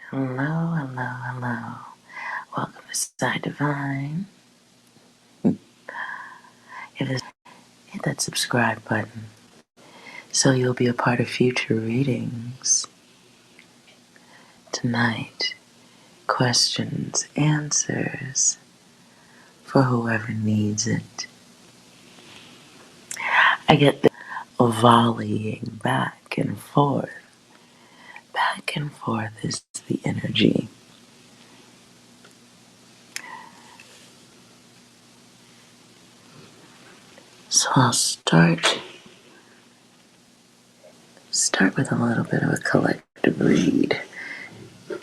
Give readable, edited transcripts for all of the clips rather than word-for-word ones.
Hello, hello, hello. Welcome to Side Divine. Hit that subscribe button so you'll be a part of future readings. Tonight, questions, answers for whoever needs it. I get the volleying back and forth. Back and forth is the energy. So I'll start with a little bit of a collective read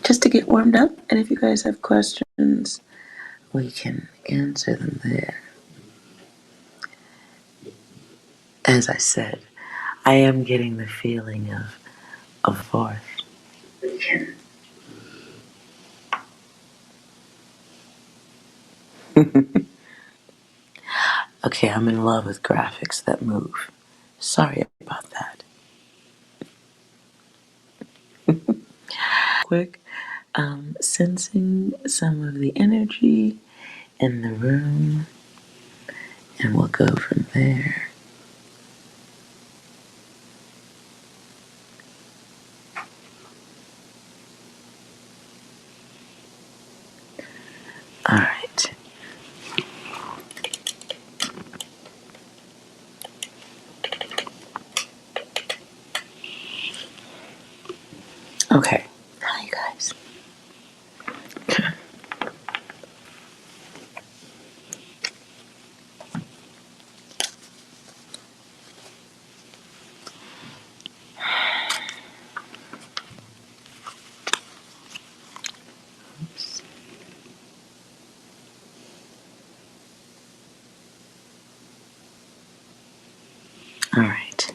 just to get warmed up. And if you guys have questions, we can answer them there. As I said, I am getting the feeling of a fourth. Okay, I'm in love with graphics that move. Sorry about that. Quick, sensing some of the energy in the room, and we'll go from there. All right. Okay. Hi, you guys. All right.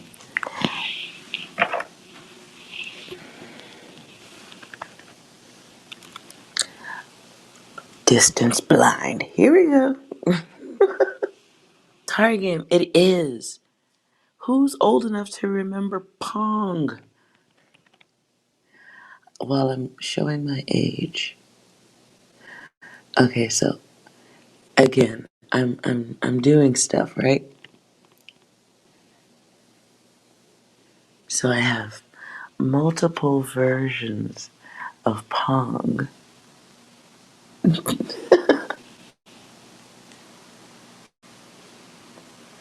Distance blind. Here we go. Card game. It is. Who's old enough to remember Pong? While I'm showing my age. Okay, so again, I'm doing stuff, right? So I have multiple versions of Pong.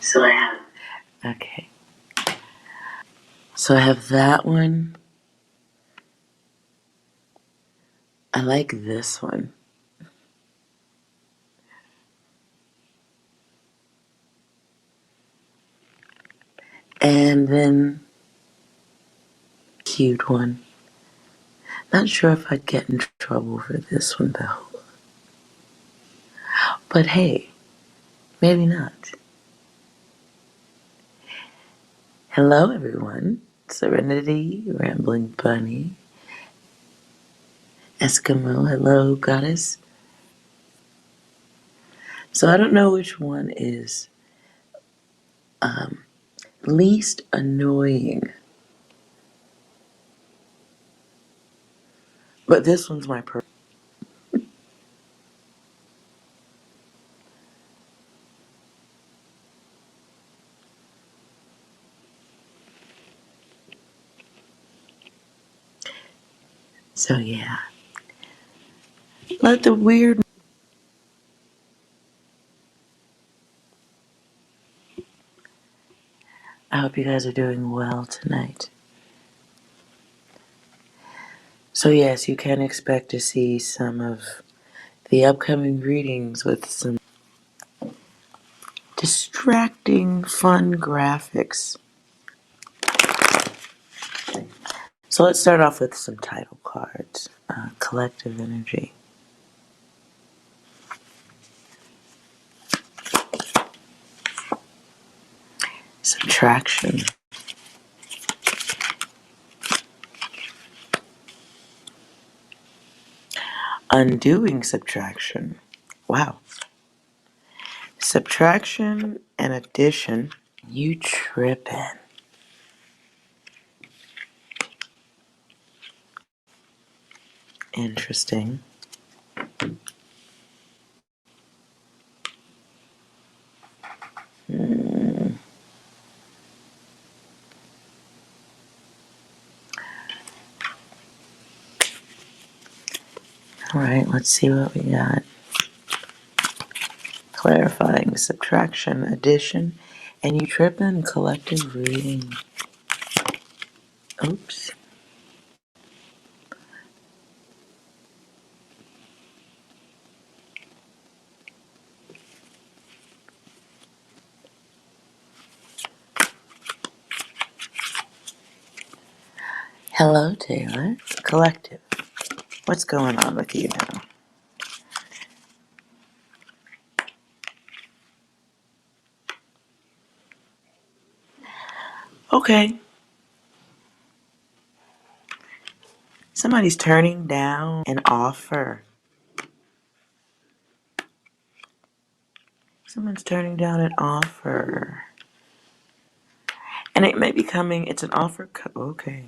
So I have okay. So I have that one. I like this one. And then cute one. Not sure if I'd get in trouble for this one though. But hey, maybe not. Hello everyone. Serenity, Rambling Bunny, Eskimo, hello goddess. So I don't know which one is least annoying. But this one's my So yeah. Let the weird I hope you guys are doing well tonight. So yes, you can expect to see some of the upcoming readings with some distracting, fun graphics. So let's start off with some title cards. Collective energy. Subtraction. Undoing subtraction. Wow. Subtraction and addition. You tripping. Interesting. All right, let's see what we got. Clarifying, subtraction, addition, and you tripping, collective reading. Oops. Hello, Taylor. Collective. What's going on with you now? Okay. Somebody's turning down an offer. Someone's turning down an offer. And it may be coming, it's an offer. Okay.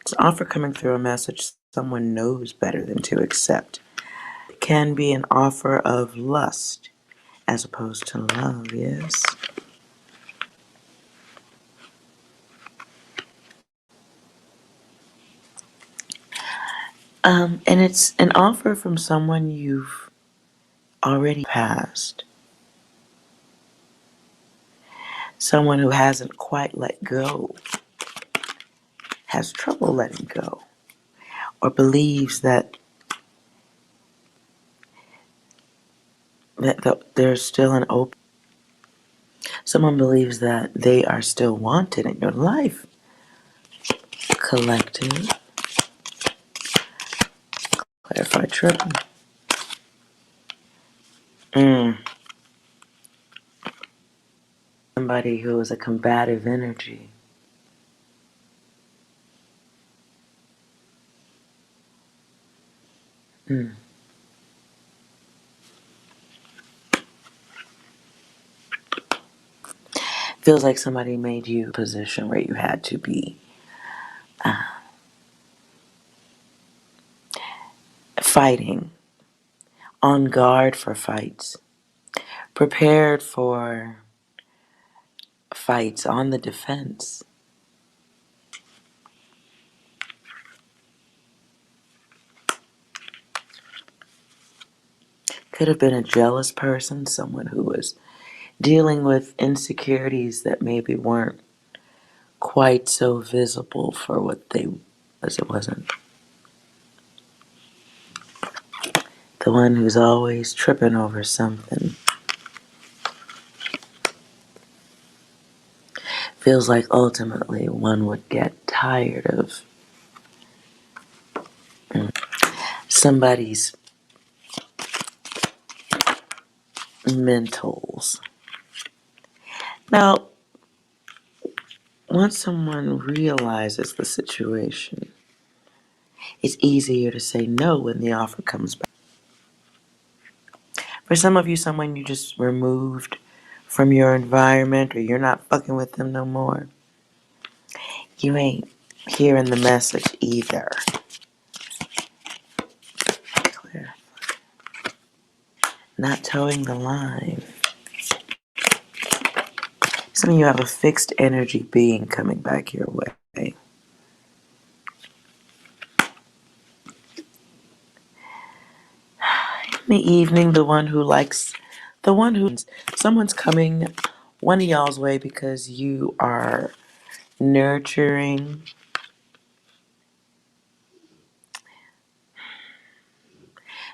It's an offer coming through a message someone knows better than to accept. It can be an offer of lust as opposed to love, yes? And it's an offer from someone you've already passed. Someone who hasn't quite let go, has trouble letting go, or believes that there's still an open. Someone believes that they are still wanted in your life. Collective, clarify triple. Somebody who is a combative energy. Feels like somebody made you a position where you had to be fighting, on guard for fights, prepared for fights, on the defense. Could have been a jealous person, someone who was dealing with insecurities that maybe weren't quite so visible for what they as it wasn't. The one who's always tripping over something. Feels like ultimately one would get tired of somebody's mentals. Now, once someone realizes the situation, it's easier to say no when the offer comes back. For some of you, someone you just removed from your environment or you're not fucking with them no more, you ain't hearing the message either. Clear. Not towing the line. Some of you have a fixed energy being coming back your way. In the evening, the one who someone's coming one of y'all's way because you are nurturing.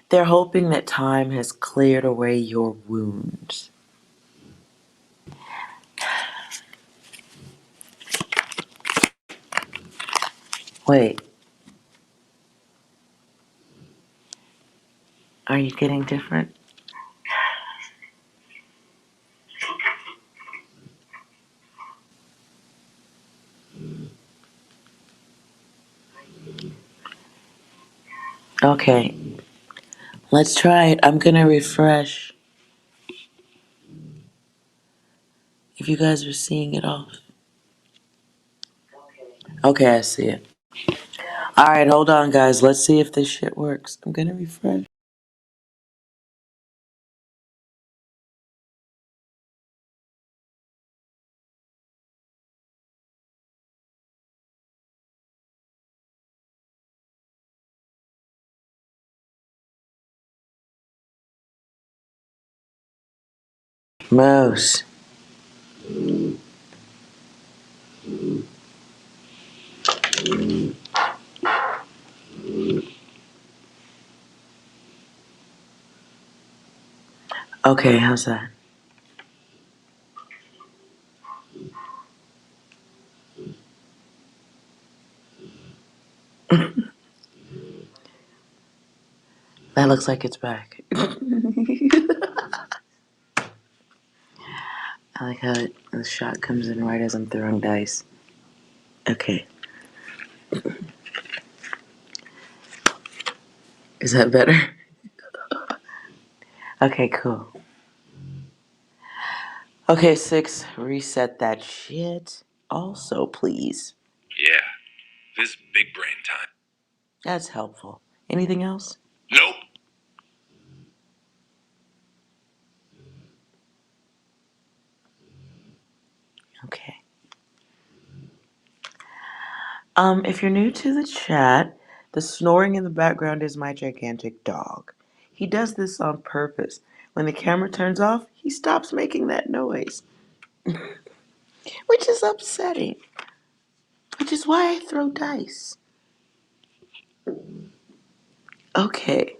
They're hoping that time has cleared away your wounds. Wait, are you getting different? Okay, let's try it. I'm gonna refresh. If you guys are seeing it off. Okay, I see it. Alright, hold on, guys. Let's see if this shit works. I'm gonna refresh. Moose. Okay, how's that? That looks like it's back. I like how the shot comes in right as I'm throwing dice. Okay. Is that better? Okay, cool. Okay, 6, reset that shit. Also, please. Yeah, this big brain time. That's helpful. Anything else? Nope. Okay. If you're new to the chat, the snoring in the background is my gigantic dog. He does this on purpose. When the camera turns off, he stops making that noise, which is upsetting. Which is why I throw dice. Okay.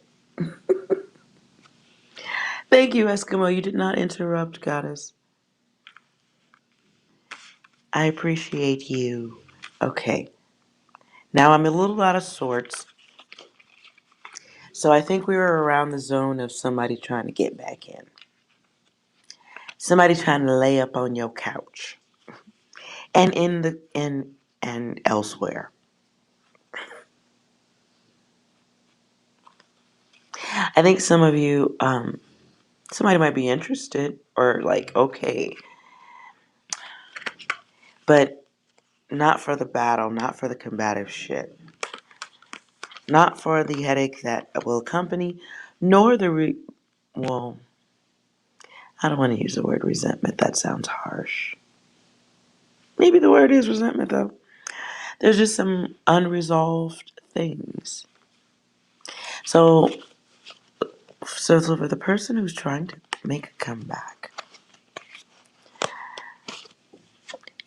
Thank you, Eskimo. You did not interrupt, goddess. I appreciate you. Okay. Now I'm a little out of sorts. So I think we were around the zone of somebody trying to get back in. Somebody trying to lay up on your couch. And and elsewhere. I think some of you, somebody might be interested or like, okay, but not for the battle, not for the combative shit, not for the headache that will accompany, nor well, I don't want to use the word resentment. That sounds harsh. Maybe the word is resentment though. There's just some unresolved things. So, so for the person who's trying to make a comeback,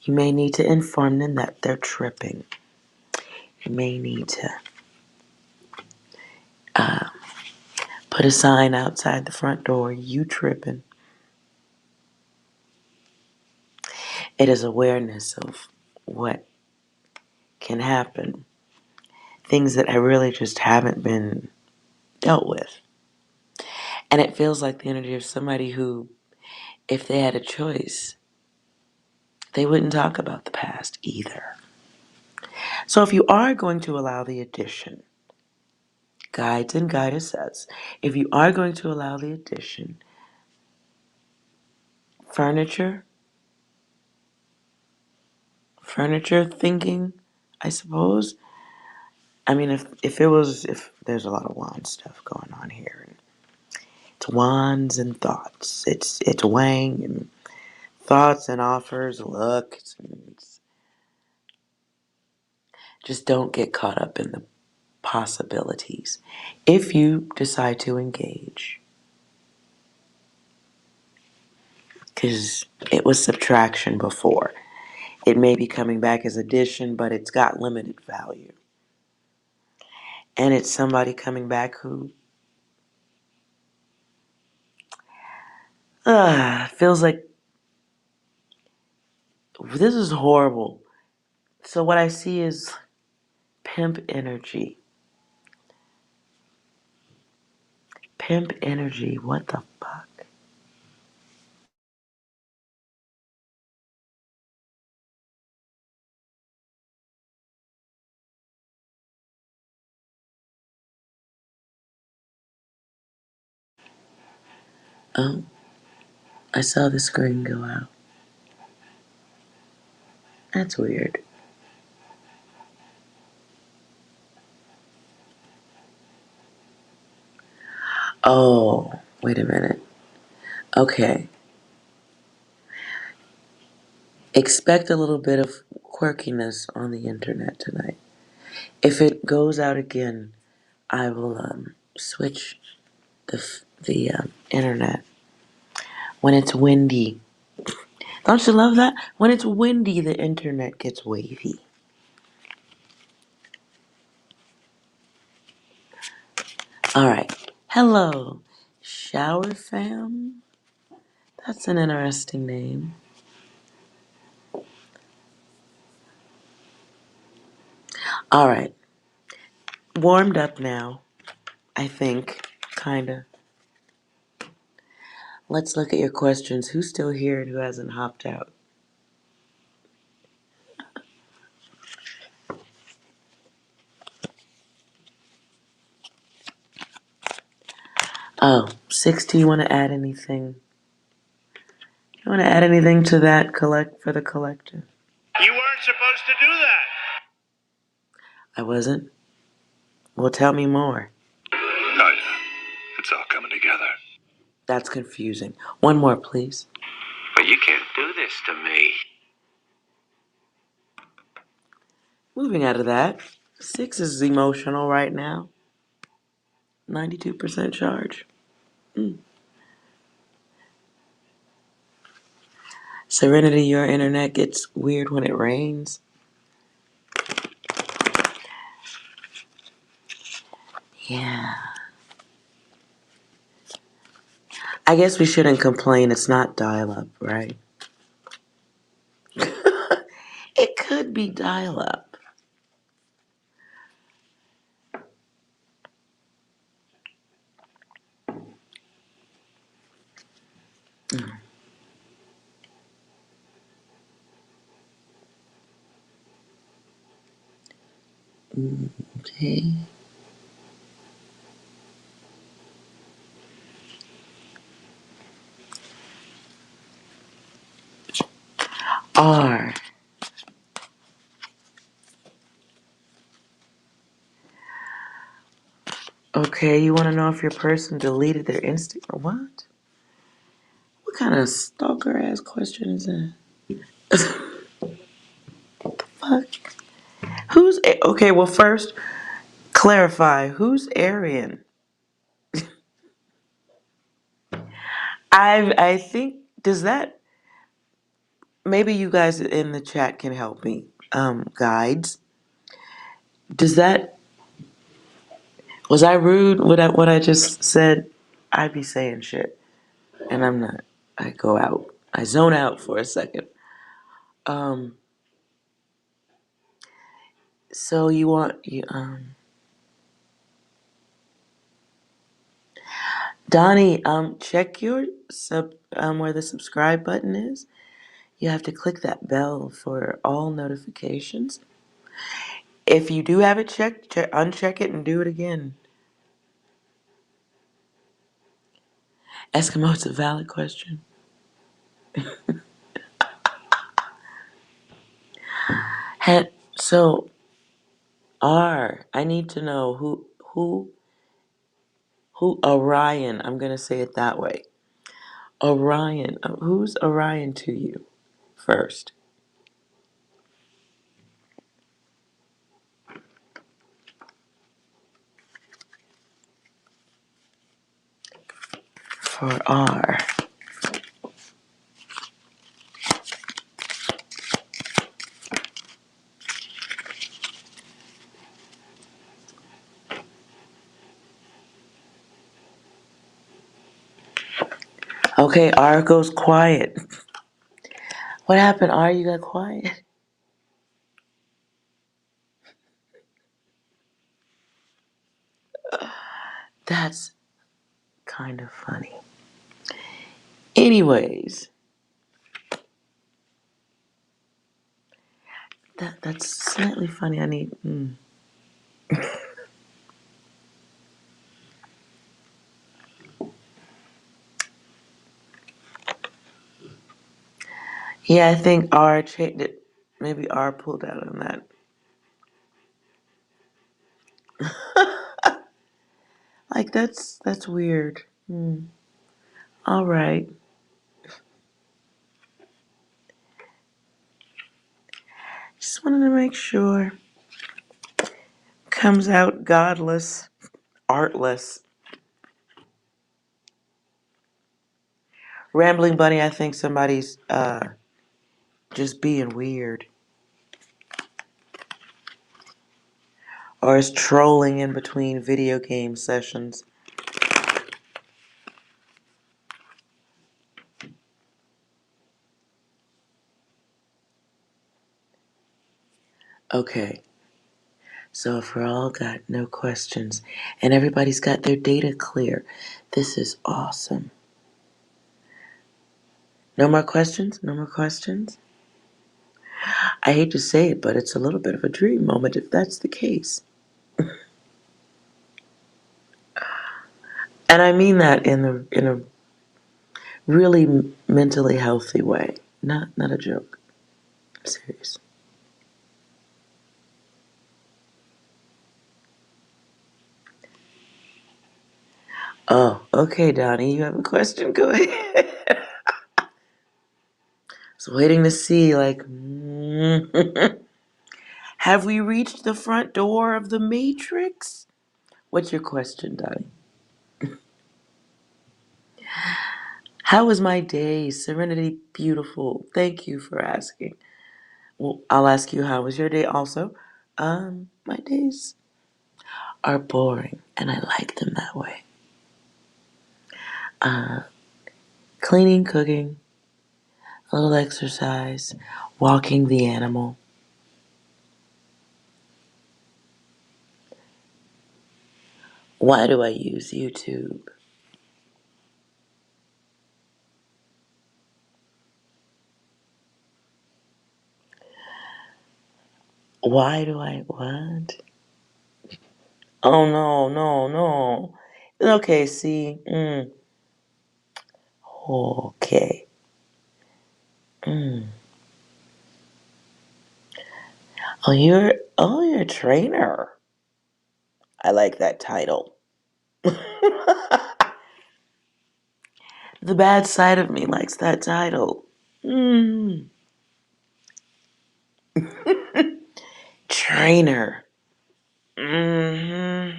you may need to inform them that they're tripping. You may need to put a sign outside the front door, you tripping. It is awareness of what can happen. Things that I really just haven't been dealt with. And it feels like the energy of somebody who, if they had a choice, they wouldn't talk about the past either. So if you are going to allow the addition, guides and guidesses, if you are going to allow the addition, furniture, furniture thinking, I suppose. I mean, if there's a lot of wand stuff going on here, and it's wands and thoughts, it's Wang and thoughts and offers, looks, and just don't get caught up in the possibilities. If you decide to engage, because it was subtraction before, it may be coming back as addition, but it's got limited value, and it's somebody coming back who feels like this is horrible. So what I see is pimp energy. Pimp energy. What the fuck? Oh, I saw the screen go out. That's weird. Oh, wait a minute. Okay. Expect a little bit of quirkiness on the internet tonight. If it goes out again, I will switch the internet. When it's windy, don't you love that? When it's windy, the internet gets wavy. All right. Hello, Shower Fam. That's an interesting name. All right. Warmed up now, I think. Kinda. Let's look at your questions. Who's still here and who hasn't hopped out? Oh, 60, you want to add anything? You want to add anything to that collect for the collective? You weren't supposed to do that. I wasn't? Well, tell me more. Oh, yeah. It's all coming together. That's confusing. One more, please. But you can't do this to me. Moving out of that, 6 is emotional right now. 92% charge. Serenity, your internet gets weird when it rains. Yeah. I guess we shouldn't complain. It's not dial up, right? It could be dial up. Okay. R. Okay, you want to know if your person deleted their Instagram? What? What kind of stalker ass question is that? Fuck. Okay? Well, first clarify who's Arian. I think does that maybe you guys in the chat can help me. Guides. Does that was I rude? What I just said? I be saying shit, and I'm not. I go out. I zone out for a second. Um. So you want you Donnie, check your where the subscribe button is. You have to click that bell for all notifications. If you do have it checked, uncheck it and do it again. Eskimo, it's a valid question. So I need to know who Orion. I'm gonna say it that way. Orion. Who's Orion to you first? For R. Okay, R goes quiet. What happened, R? You got quiet? That's kind of funny. Anyways, that's slightly funny. I need. Yeah, I think R changed it. Maybe R pulled out on that. Like that's weird. All right. Just wanted to make sure. Comes out godless, artless. Rambling Bunny, I think somebody's just being weird. Or is trolling in between video game sessions. Okay, so if we're all got no questions and everybody's got their data clear, this is awesome. No more questions? No more questions? I hate to say it, but it's a little bit of a dream moment if that's the case. And I mean that in a really mentally healthy way. Not a joke. I'm serious. Oh, okay, Donnie, you have a question? Go ahead. I was waiting to see, like, have we reached the front door of the Matrix? What's your question, Donnie? How was my day? Serenity, beautiful. Thank you for asking. Well, I'll ask you, how was your day also? My days are boring, and I like them that way. Uh, Cleaning, cooking, a little exercise, walking the animal. Why do I use YouTube? Why do I what? Oh no, no, no. Okay, see. Okay. Mm. You're a trainer. I like that title. The bad side of me likes that title. Mm. Trainer. hmm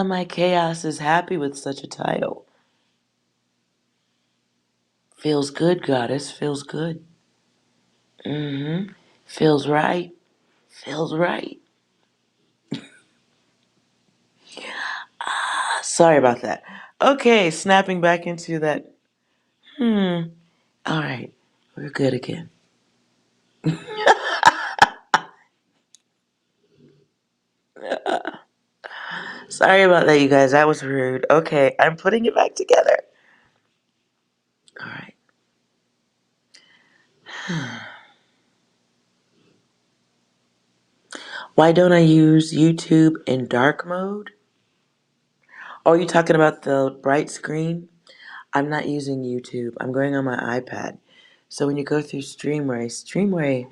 my chaos is happy with such a title. Feels good, goddess. Feels good. Feels right. Feels right. Sorry about that. Okay, snapping back into that. All right, we're good again. Sorry about that, you guys. That was rude. Okay, I'm putting it back together. All right. Why don't I use YouTube in dark mode? Oh, are you talking about the bright screen? I'm not using YouTube. I'm going on my iPad. So when you go through Streamway,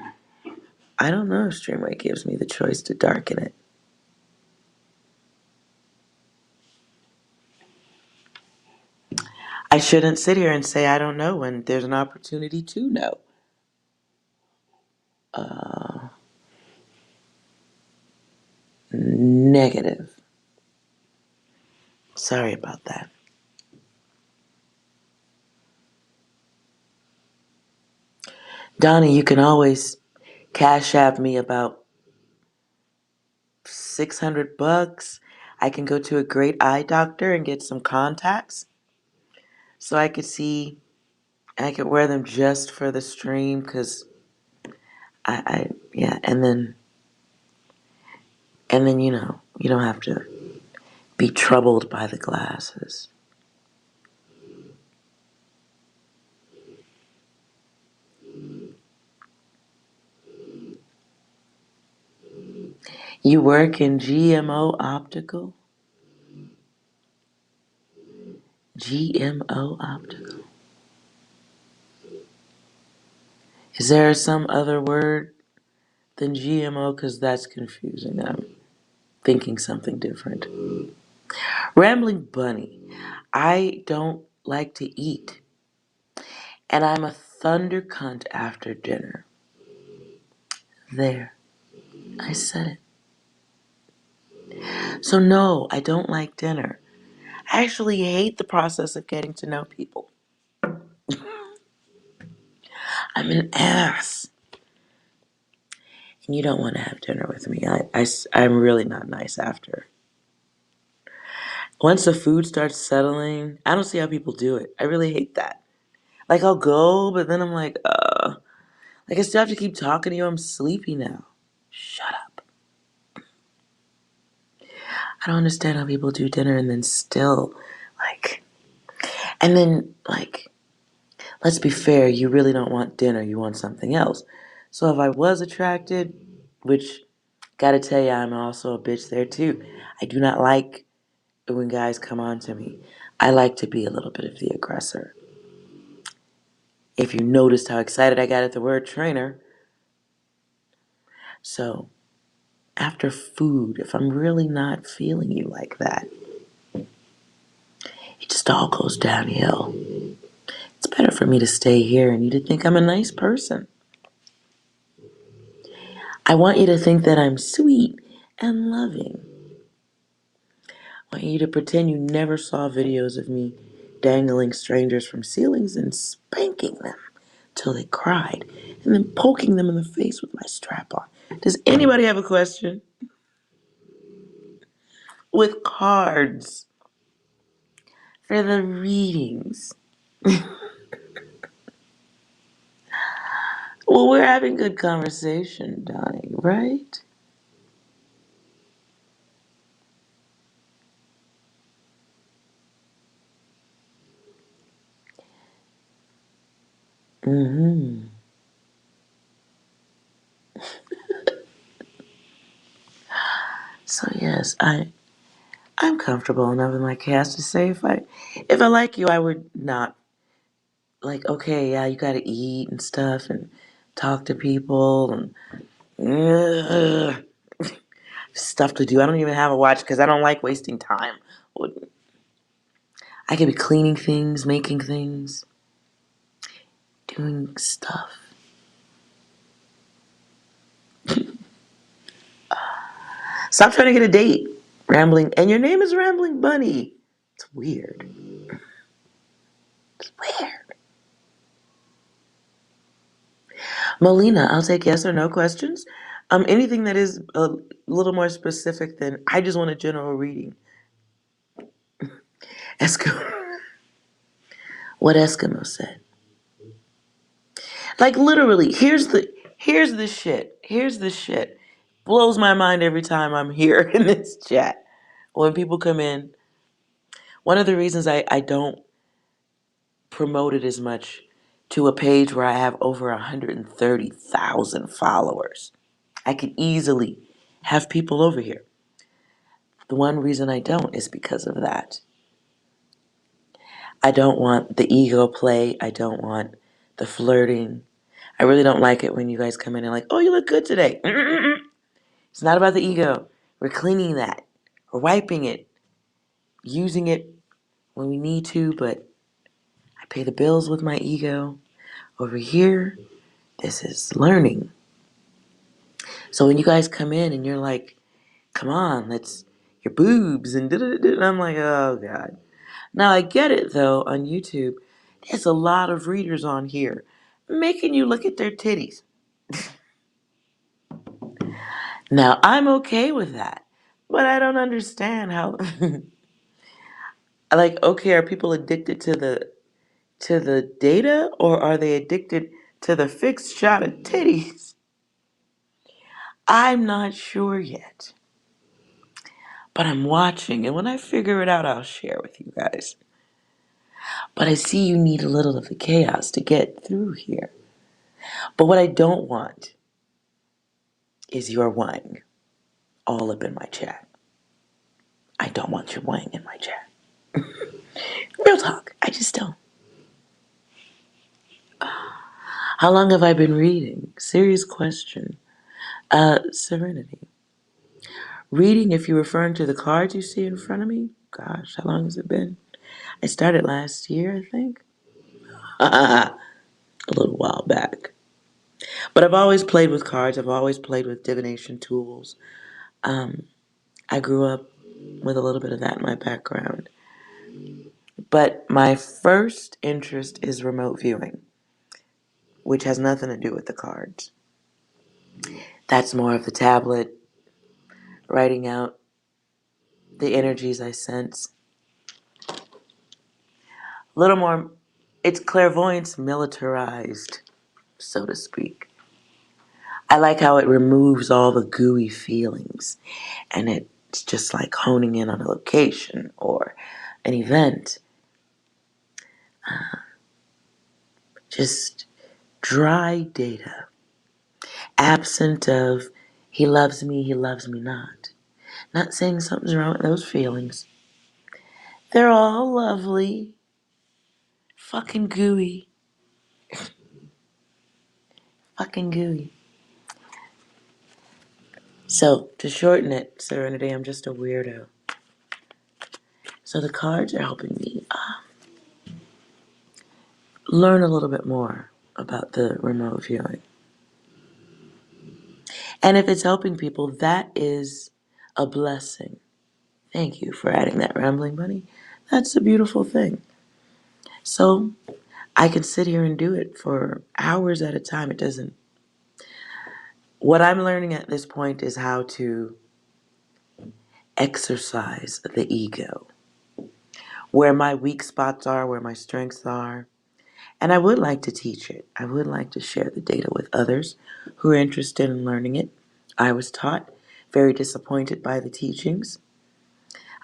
I don't know if Streamway gives me the choice to darken it. I shouldn't sit here and say I don't know when there's an opportunity to know. Negative. Sorry about that. Donnie, you can always cash app me about 600 bucks. I can go to a great eye doctor and get some contacts so I could see. I could wear them just for the stream because yeah, and then you don't have to be troubled by the glasses. You work in GMO Optical? GMO Optical. Is there some other word than GMO because that's confusing. I'm thinking something different. Rambling Bunny. I don't like to eat, and I'm a thunder cunt after dinner. There, I said it. So, no, I don't like dinner. I actually hate the process of getting to know people. I'm an ass. And you don't want to have dinner with me. I'm really not nice after. Once the food starts settling, I don't see how people do it. I really hate that. Like, I'll go, but then I'm like, I still have to keep talking to you. I'm sleepy now. Shut up. I don't understand how people do dinner and then still, like, and then, like, let's be fair, you really don't want dinner, you want something else. So if I was attracted, which, gotta tell you, I'm also a bitch there too. I do not like when guys come on to me. I like to be a little bit of the aggressor. If you noticed how excited I got at the word trainer. So, after food, if I'm really not feeling you like that, it just all goes downhill. It's better for me to stay here and you to think I'm a nice person. I want you to think that I'm sweet and loving. I want you to pretend you never saw videos of me dangling strangers from ceilings and spanking them till they cried and then poking them in the face with my strap on. Does anybody have a question? With cards for the readings. Well, we're having good conversation, Donnie, right? Mm-hmm. So yes, I'm comfortable enough in my cast to say if I like you, I would not like okay, yeah, you gotta eat and stuff and talk to people and stuff to do. I don't even have a watch because I don't like wasting time. I could be cleaning things, making things, doing stuff. Stop trying to get a date. Rambling, and your name is Rambling Bunny. It's weird. It's weird. Molina, I'll take yes or no questions. Anything that is a little more specific than I just want a general reading. Eskimo, what Eskimo said. Like literally, here's the shit. Here's the shit. Blows my mind every time I'm here in this chat. When people come in, one of the reasons I don't promote it as much to a page where I have over 130,000 followers. I could easily have people over here. The one reason I don't is because of that. I don't want the ego play. I don't want the flirting. I really don't like it when you guys come in and like, oh, you look good today. It's not about the ego. We're cleaning that. We're wiping it, using it when we need to, but I pay the bills with my ego. Over here, this is learning. So when you guys come in and you're like, come on, let's your boobs and and I'm like, oh God. Now I get it though on YouTube. There's a lot of readers on here making you look at their titties. Now I'm okay with that. But I don't understand how like okay, are people addicted to the data or are they addicted to the fixed shot of titties? I'm not sure yet. But I'm watching and when I figure it out I'll share with you guys. But I see you need a little of the chaos to get through here. But what I don't want is your whine all up in my chat. I don't want your whine in my chat. Real talk, I just don't. How long have I been reading? Serious question. Serenity. Reading, if you're referring to the cards you see in front of me, gosh, how long has it been? I started last year, I think. A little while back. But I've always played with cards. I've always played with divination tools. Um, I grew up with a little bit of that in my background. But my first interest is remote viewing, which has nothing to do with the cards. That's more of the tablet, writing out the energies I sense. A little more, it's clairvoyance militarized, so to speak. I like how it removes all the gooey feelings and it's just like honing in on a location or an event. Just dry data, absent of he loves me not. Not saying something's wrong with those feelings. They're all lovely, fucking gooey, fucking gooey. So, to shorten it, Serenity, I'm just a weirdo. So the cards are helping me learn a little bit more about the remote viewing. And if it's helping people, that is a blessing. Thank you for adding that, Rambling Bunny. That's a beautiful thing. So I can sit here and do it for hours at a time. It doesn't. What I'm learning at this point is how to exercise the ego, where my weak spots are, where my strengths are. And I would like to teach it. I would like to share the data with others who are interested in learning it. I was taught, very disappointed by the teachings.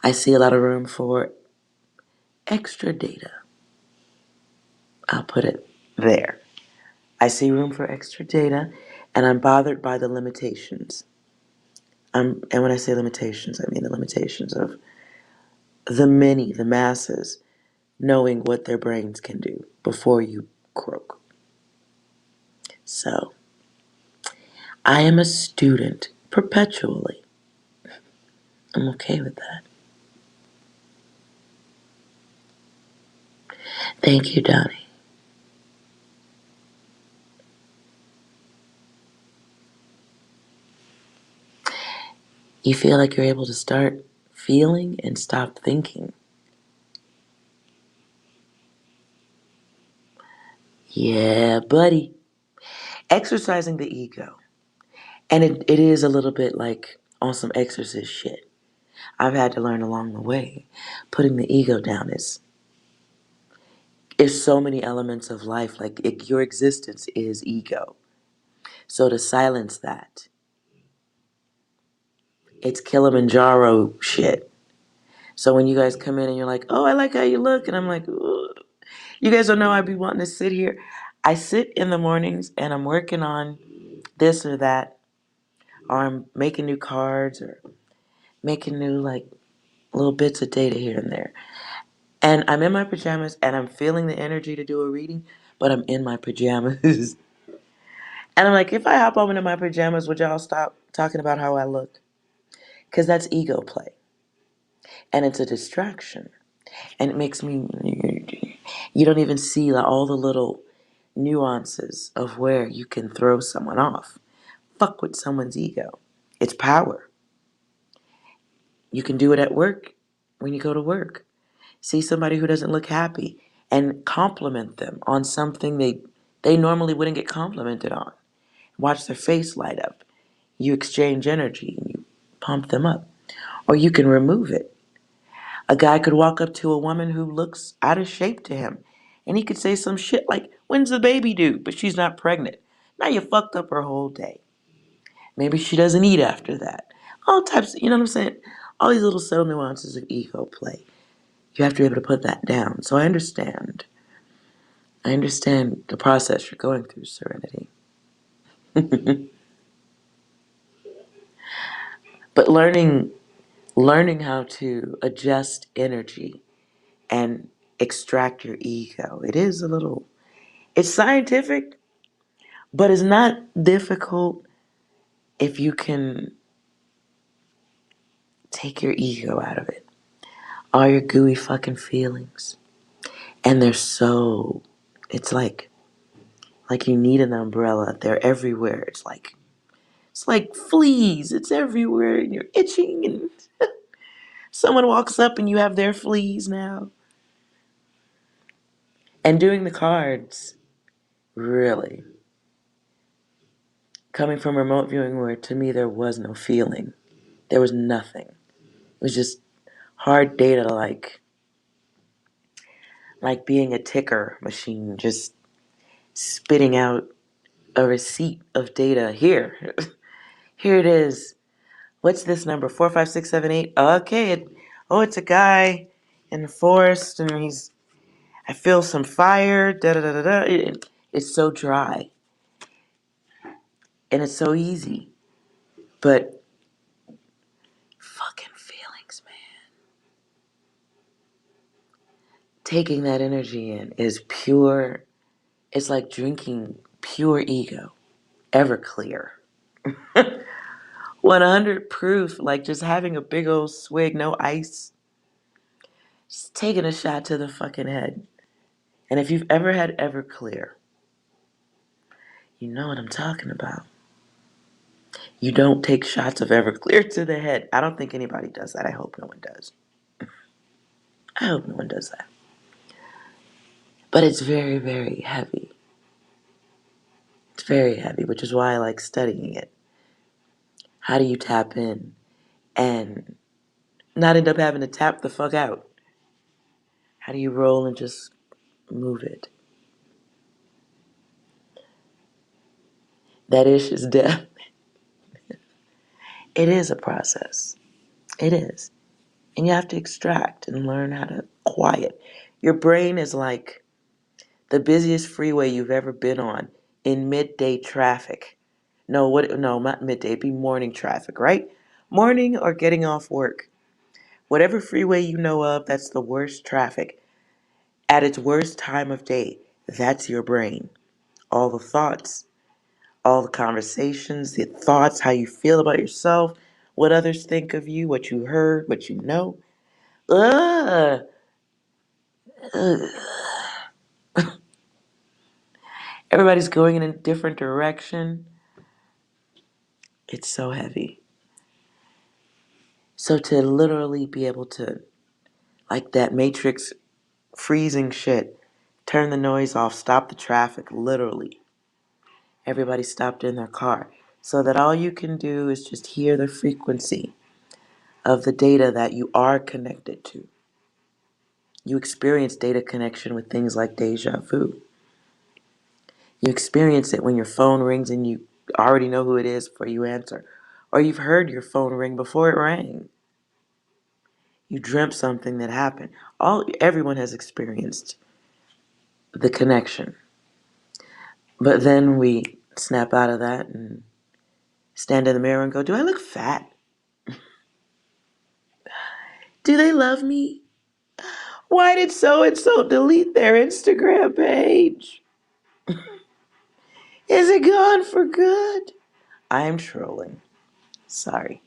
I see a lot of room for extra data. I'll put it there. I see room for extra data, and I'm bothered by the limitations. And when I say limitations, I mean the limitations of the many, the masses, knowing what their brains can do before you croak. So, I am a student perpetually. I'm okay with that. Thank you, Donnie. You feel like you're able to start feeling and stop thinking. Yeah, buddy. Exercising the ego. And it is a little bit like on some exorcist shit. I've had to learn along the way. Putting the ego down is so many elements of life. Like your existence is ego. So to silence that, it's Kilimanjaro shit. So when you guys come in and you're like, oh, I like how you look. And I'm like, ooh. You guys don't know I'd be wanting to sit here. I sit in the mornings and I'm working on this or that. Or I'm making new cards or making new like little bits of data here and there. And I'm in my pajamas and I'm feeling the energy to do a reading, but I'm in my pajamas. And I'm like, if I hop over into my pajamas, would y'all stop talking about how I look? Because that's ego play. And it's a distraction. And it makes me, you don't even see all the little nuances of where you can throw someone off. Fuck with someone's ego. It's power. You can do it at work when you go to work. See somebody who doesn't look happy and compliment them on something they normally wouldn't get complimented on. Watch their face light up. You exchange energy and you pump them up. Or you can remove it. A guy could walk up to a woman who looks out of shape to him and he could say some shit like, when's the baby due? But she's not pregnant. Now you fucked up her whole day. Maybe she doesn't eat after that. All types, you know what I'm saying? All these little subtle nuances of ego play. You have to be able to put that down. So I understand. I understand the process you're going through, Serenity. But learning how to adjust energy and extract your ego. It's scientific, but it's not difficult if you can take your ego out of it, all your gooey fucking feelings, and they're so, it's like you need an umbrella. They're everywhere. It's like fleas. It's everywhere, and you're itching, and someone walks up and you have their fleas now. And doing the cards, really, coming from remote viewing where to me there was no feeling. There was nothing. It was just hard data like being a ticker machine, just spitting out a receipt of data. Here. Here it is. What's this number? 45678. Okay. It's a guy in the forest and I feel some fire. Da da da da da. It's so dry and it's so easy. But fucking feelings, man. Taking that energy in is pure. It's like drinking pure ego. Everclear. 100 proof, like just having a big old swig, no ice. Just taking a shot to the fucking head. And if you've ever had Everclear, you know what I'm talking about. You don't take shots of Everclear to the head. I don't think anybody does that. I hope no one does. I hope no one does that. But it's very, very heavy. It's very heavy, which is why I like studying it. How do you tap in and not end up having to tap the fuck out? How do you roll and just move it? That ish is death. It is a process. It is. And you have to extract and learn how to quiet. Your brain is like the busiest freeway you've ever been on in midday traffic. No, not midday, it'd be morning traffic, right? Morning or getting off work. Whatever freeway you know of, that's the worst traffic. At its worst time of day, that's your brain. All the thoughts, all the conversations, the thoughts, how you feel about yourself, what others think of you, what you heard, what you know. Ugh. Ugh. Everybody's going in a different direction. It's so heavy. So to literally be able to, like that Matrix freezing shit, turn the noise off, stop the traffic, literally. Everybody stopped in their car. So that all you can do is just hear the frequency of the data that you are connected to. You experience data connection with things like deja vu. You experience it when your phone rings and you already know who it is before you answer. Or you've heard your phone ring before it rang. You dreamt something that happened. Everyone has experienced the connection. But then we snap out of that and stand in the mirror and go, do I look fat? Do they love me? Why did so and so delete their Instagram page? Is it gone for good? I'm trolling. Sorry.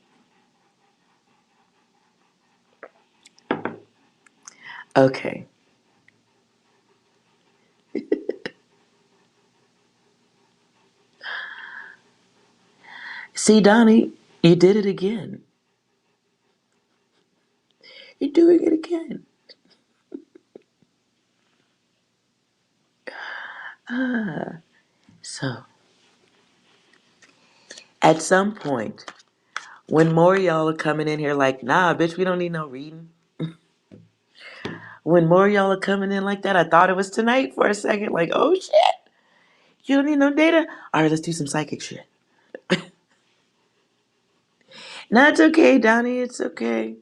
Okay. See, Donnie, you did it again. You're doing it again. So, at some point, when more of y'all are coming in here like, nah, bitch, we don't need no reading. When more of y'all are coming in like that, I thought it was tonight for a second. Like, oh shit, you don't need no data? All right, let's do some psychic shit. No, it's okay, Donnie, it's okay.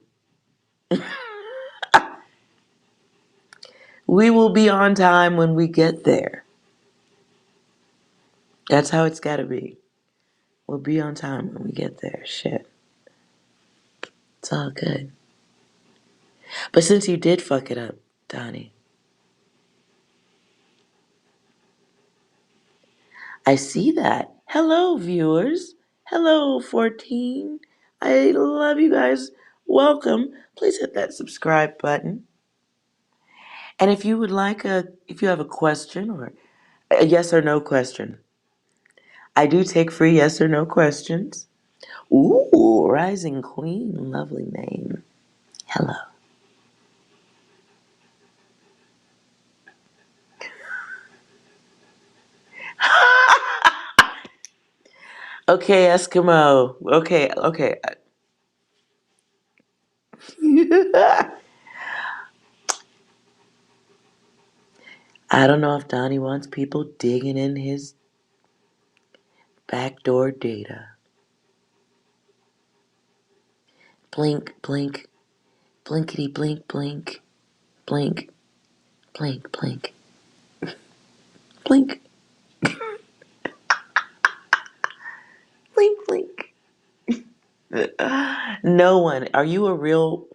We will be on time when we get there. That's how it's gotta be. We'll be on time when we get there. Shit. It's all good. But since you did fuck it up, Donnie, I see that. Hello, viewers. Hello, 14. I love you guys. Welcome. Please hit that subscribe button. And if you have a question or a yes or no question, I do take free yes or no questions. Ooh, Rising Queen, lovely name. Hello. Okay, Eskimo. Okay. I don't know if Donnie wants people digging in his backdoor data. Blink, blink, blinkety blink, blink, blink, blink, blink, blink, blink, blink. No one. Are you a real?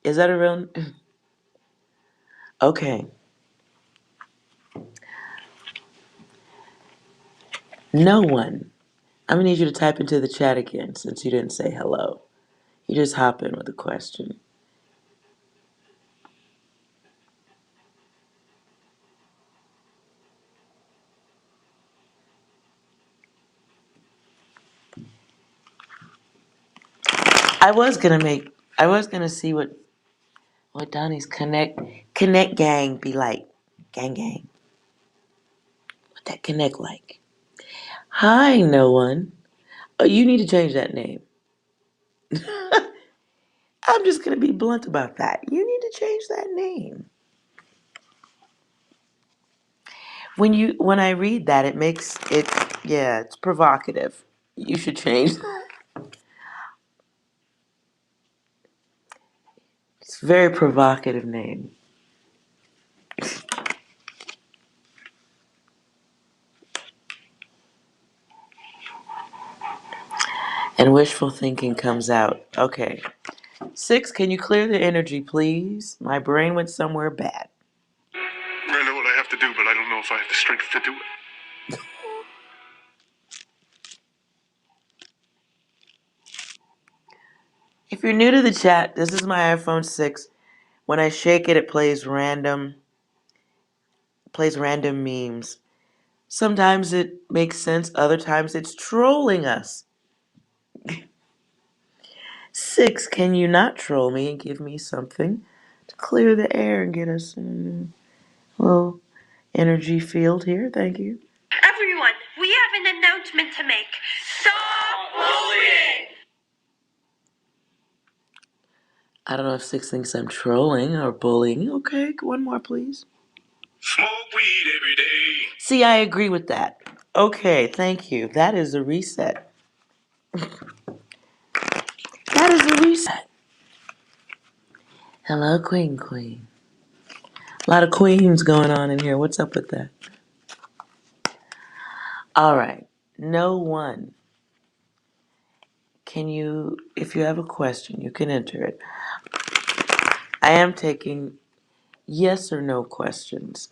Is that a real? Okay. No one. I'm gonna need you to type into the chat again since you didn't say hello. You just hop in with a question. I was gonna see what Donnie's connect gang be like. Gang. What that connect like? Hi, no one. Oh, you need to change that name. I'm just gonna be blunt about that. You need to change that name. When I read that, it makes it yeah, it's provocative. You should change. It's a very provocative name. And wishful thinking comes out. Okay. 6, can you clear the energy, please? My brain went somewhere bad. I know what I have to do, but I don't know if I have the strength to do it. If you're new to the chat, this is my iPhone 6. When I shake it, it plays random memes. Sometimes it makes sense, other times it's trolling us. 6, can you not troll me and give me something to clear the air and get us in a little energy field here? Thank you. Everyone, we have an announcement to make. Stop bullying! I don't know if 6 thinks I'm trolling or bullying. Okay, one more, please. Smoke weed every day. See, I agree with that. Okay, thank you. That is a reset. That is a reset. Hello, Queen. A lot of queens going on in here. What's up with that? All right. No one. If you have a question, you can enter it. I am taking yes or no questions.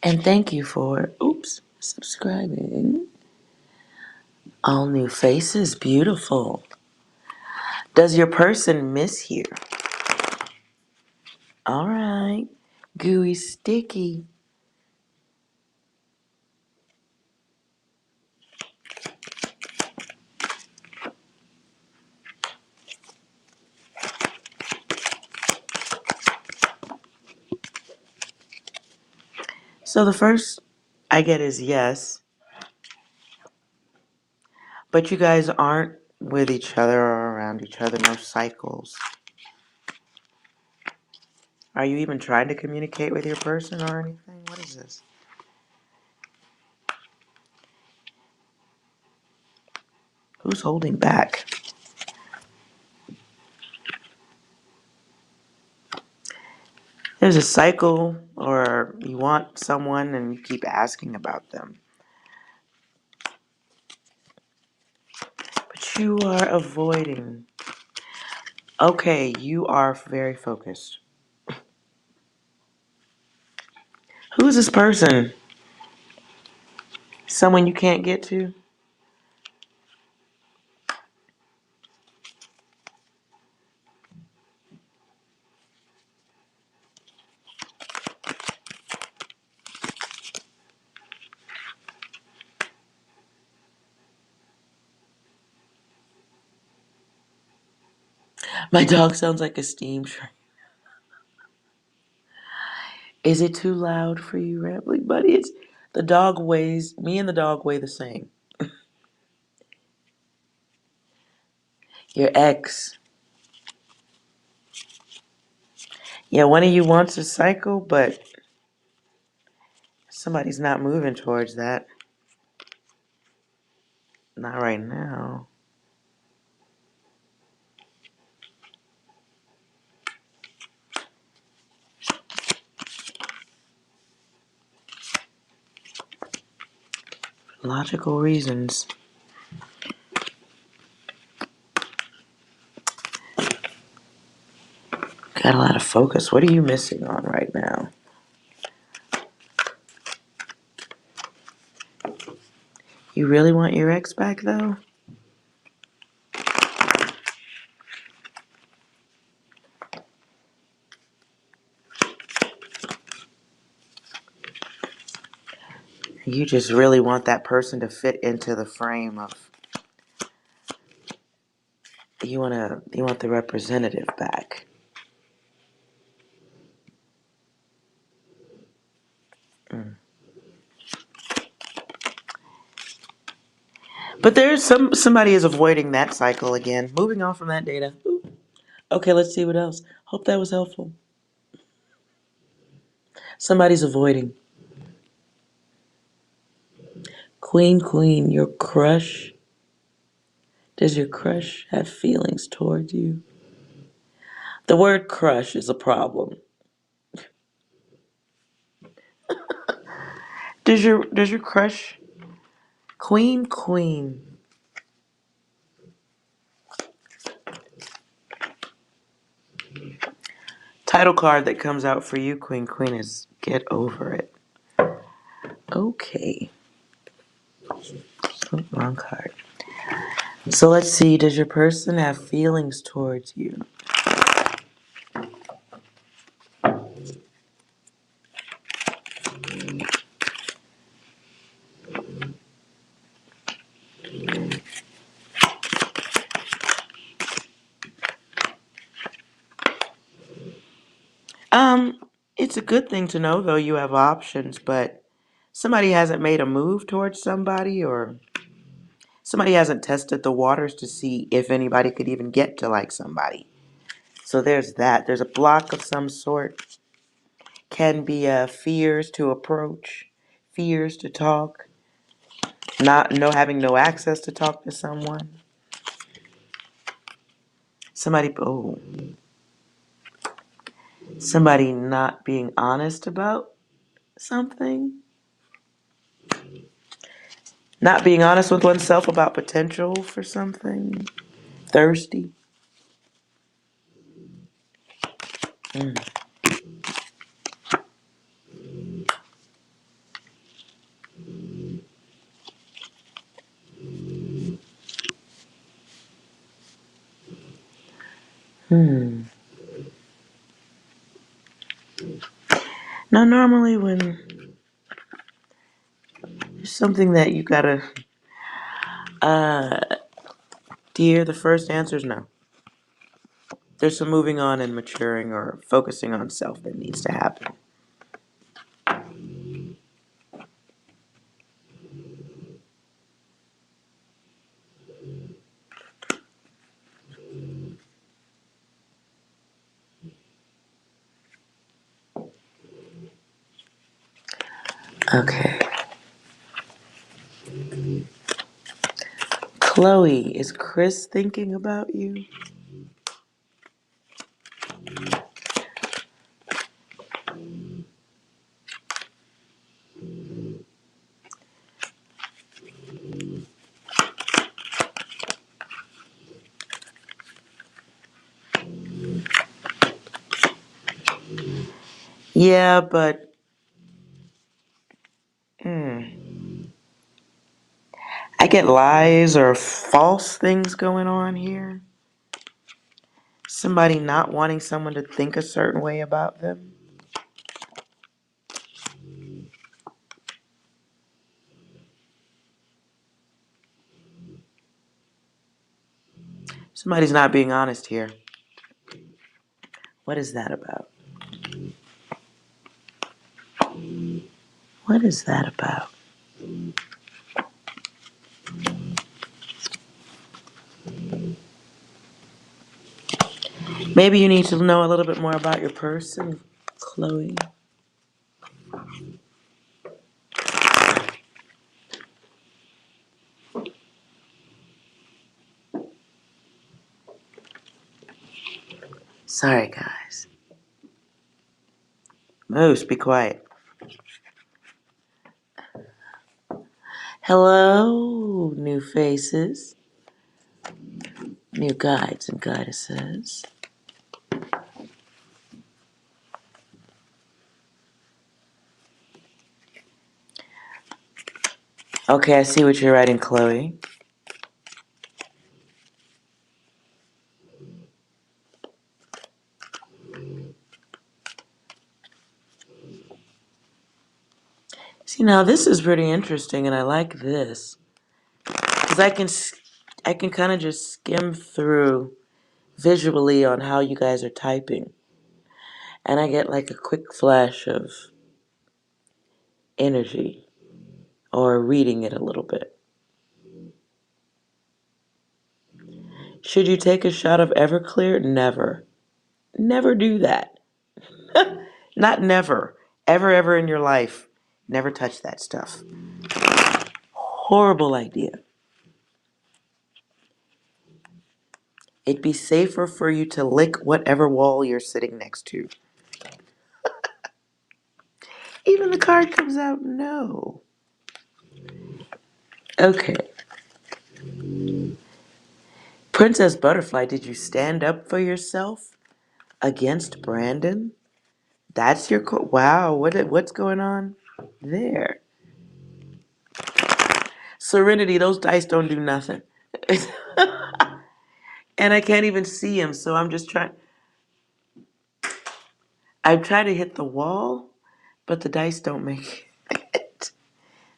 And thank you for, subscribing. All new faces, beautiful. Does your person miss you? All right. Gooey sticky. So the first I get is yes, but you guys aren't with each other or around each other, no cycles. Are you even trying to communicate with your person or anything? What is this? Who's holding back? There's a cycle, or you want someone and you keep asking about them. You are avoiding. Okay, you are very focused. Who is this person? Someone you can't get to? My dog sounds like a steam train. Is it too loud for you, Rambling Buddy? It's the dog weighs me and the dog weigh the same. Your ex. Yeah, one of you wants a cycle, but somebody's not moving towards that. Not right now. Logical reasons. Got a lot of focus. What are you missing on right now? You really want your ex back, though? You just really want that person to fit into the frame of you want the representative back. Mm. But there's somebody is avoiding that cycle again. Moving on from that data. Ooh. Okay, let's see what else. Hope that was helpful. Somebody's avoiding. Queen, your crush. Does your crush have feelings towards you? The word crush is a problem. Does your crush Queen. Title card that comes out for you, Queen, is Get Over It. Okay. Oh, wrong card. So let's see, does your person have feelings towards you? Um, it's a good thing to know though you have options, but somebody hasn't made a move towards somebody or somebody hasn't tested the waters to see if anybody could even get to like somebody. So there's that. There's a block of some sort. Can be fears to approach, fears to talk, not no having no access to talk to someone. Somebody not being honest about something. Not being honest with oneself about potential for something. Thirsty. Mm. Hmm. Now, normally when there's something that you gotta, uh, dear, the first answer is no. There's some moving on and maturing or focusing on self that needs to happen. Okay. Chloe, is Chris thinking about you? Yeah, but I get lies or false things going on here. Somebody not wanting someone to think a certain way about them. Somebody's not being honest here. What is that about? What is that about? Maybe you need to know a little bit more about your person, Chloe. Sorry, guys. Moose, be quiet. Hello, new faces, new guides and goddesses. Okay, I see what you're writing, Chloe. See, now this is pretty interesting, and I like this because I can kind of just skim through visually on how you guys are typing, and I get like a quick flash of energy or reading it a little bit. Should you take a shot of Everclear? Never. Never do that. Not never. Ever in your life. Never touch that stuff. Horrible idea. It'd be safer for you to lick whatever wall you're sitting next to. Even the card comes out no. Okay. Princess Butterfly, did you stand up for yourself against Brandon? That's your wow. What's going on there? Serenity, those dice don't do nothing. And I can't even see him, so I'm just trying. I try to hit the wall, but the dice don't make it.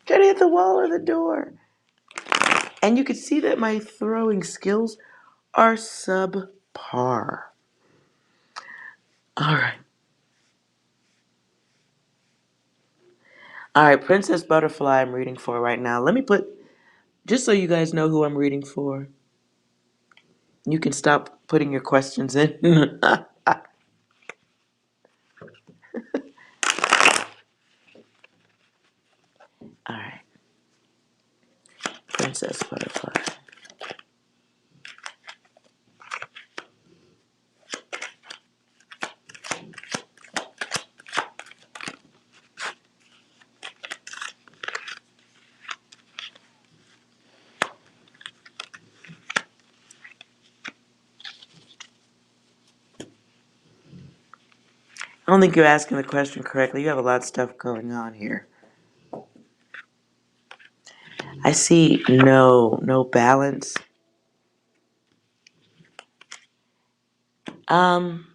Try to hit the wall or the door. And you can see that my throwing skills are subpar. All right. All right, Princess Butterfly I'm reading for right now. Let me put, just so you guys know who I'm reading for, you can stop putting your questions in. All right, Princess Butterfly. I don't think you're asking the question correctly. You have a lot of stuff going on here. I see no balance. Um,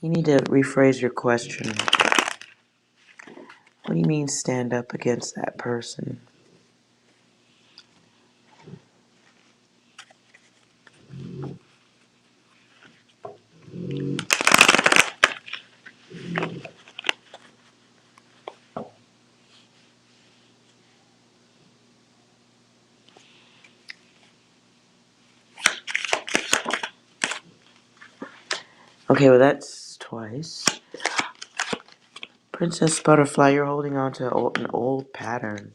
you need to rephrase your question. What do you mean stand up against that person? Okay, well that's twice. Princess Butterfly, you're holding on to an old pattern.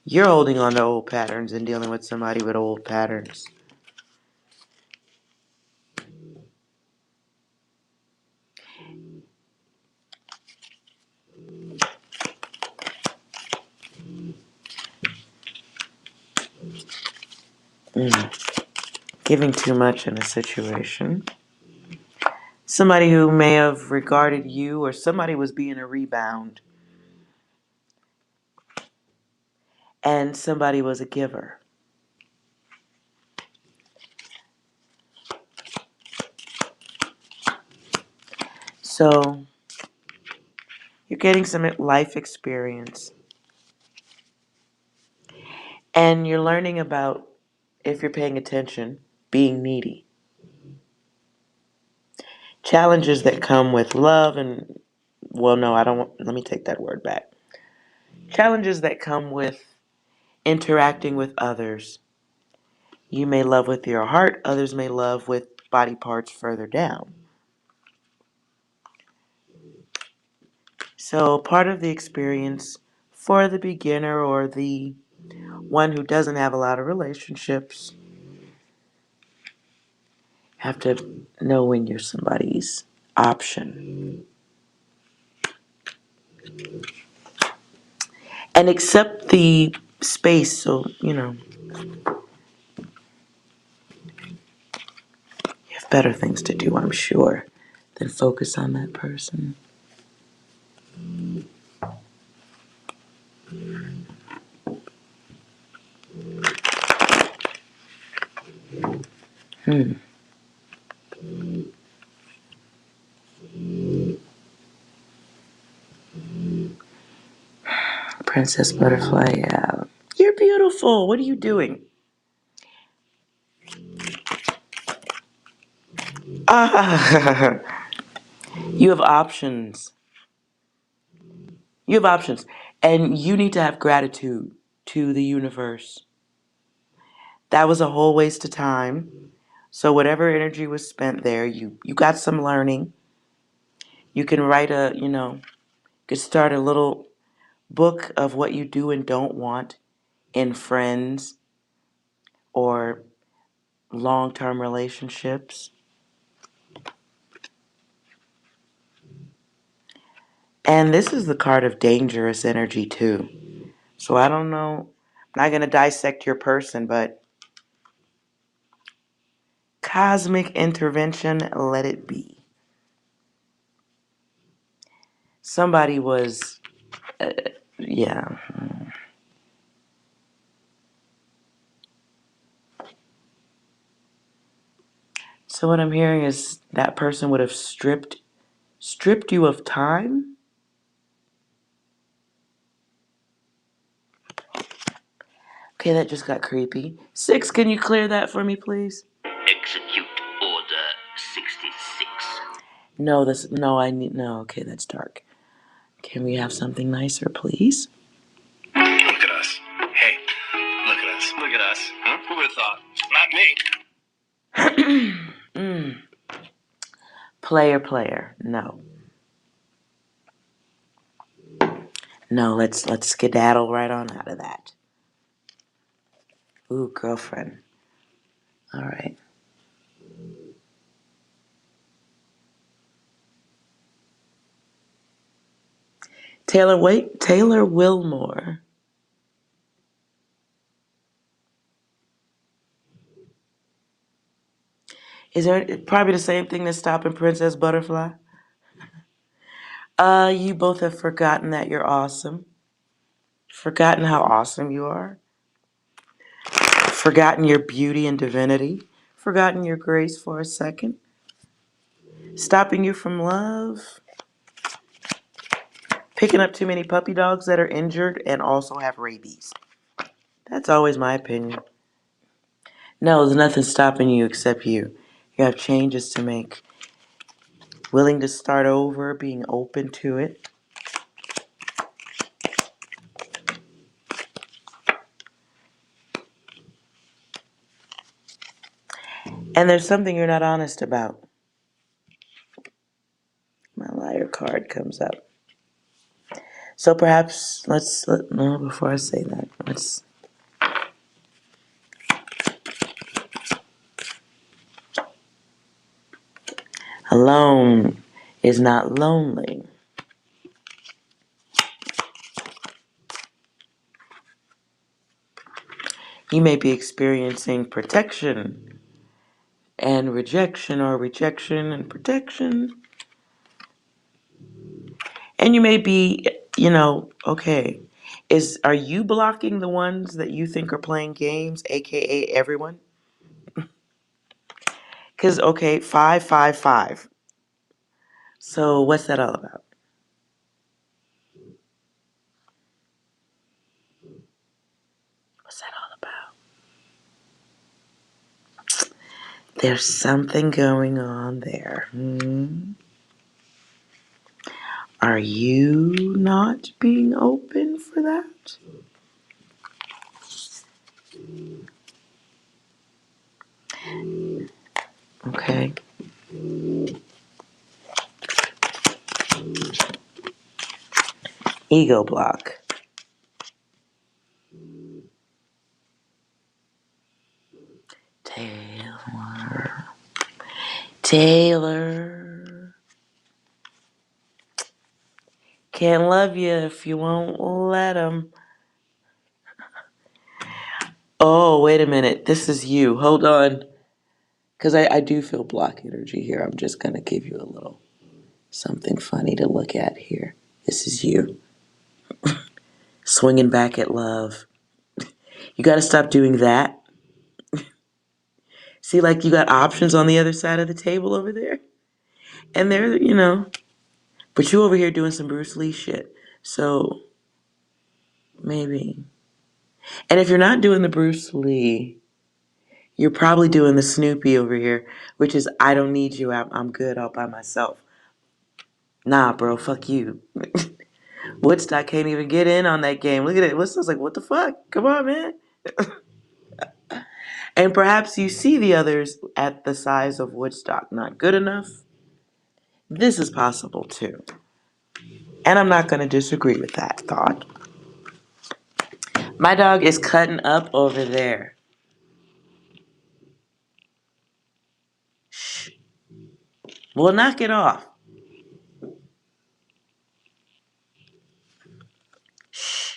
You're holding on to old patterns and dealing with somebody with old patterns. giving too much in a situation. Somebody who may have regarded you, or somebody was being a rebound, and somebody was a giver. So you're getting some life experience, and you're learning about, if you're paying attention, being needy. Challenges that come with love and, well, no, I don't want, let me take that word back. Challenges that come with interacting with others. You may love with your heart, others may love with body parts further down. So part of the experience for the beginner or the one who doesn't have a lot of relationships, have to know when you're somebody's option. And accept the space, so, you have better things to do, I'm sure, than focus on that person. Princess Butterfly, yeah. You're beautiful. What are you doing? Ah, you have options. You have options. And you need to have gratitude to the universe. That was a whole waste of time. So whatever energy was spent there, you got some learning. You can write you could start a little book of what you do and don't want in friends or long-term relationships. And this is the card of dangerous energy too. So I don't know. I'm not going to dissect your person, but cosmic intervention, let it be. Somebody was, yeah. So what I'm hearing is that person would have stripped you of time. Okay, that just got creepy. 6, can you clear that for me, please? Execute Order 66. No, I need, no, okay, that's dark. Can we have something nicer, please? Look at us. Hey, look at us. Look at us. Huh? Who would have thought? Not me. Player, no. No, let's skedaddle right on out of that. Ooh, girlfriend. All right. Taylor Wilmore. Is there probably the same thing that's stopping Princess Butterfly? You both have forgotten that you're awesome. Forgotten how awesome you are. Forgotten your beauty and divinity. Forgotten your grace for a second. Stopping you from love. Picking up too many puppy dogs that are injured and also have rabies. That's always my opinion. No, there's nothing stopping you except you. You have changes to make. Willing to start over, being open to it. And there's something you're not honest about. My liar card comes up. So perhaps no, before I say that, alone is not lonely. You may be experiencing protection and rejection or rejection and protection. And you may be, okay. Are you blocking the ones that you think are playing games, aka everyone? Because, okay, 555. So what's that all about? What's that all about? There's something going on there. Are you not being open for that? Okay. Ego block. Taylor. Can't love you if you won't let him. Oh, wait a minute. This is you. Hold on. Because I do feel block energy here. I'm just going to give you a little something funny to look at here. This is you. Swinging back at love. You got to stop doing that. See, like you got options on the other side of the table over there. And they're, but you over here doing some Bruce Lee shit. So maybe. And if you're not doing the Bruce Lee, you're probably doing the Snoopy over here, which is I don't need you. I'm good all by myself. Nah, bro, fuck you. Woodstock can't even get in on that game. Look at it. Woodstock's like, what the fuck? Come on, man. And perhaps you see the others at the size of Woodstock. Not good enough. This is possible too. And I'm not going to disagree with that thought. My dog is cutting up over there. Shh. Well, knock it off. Shh.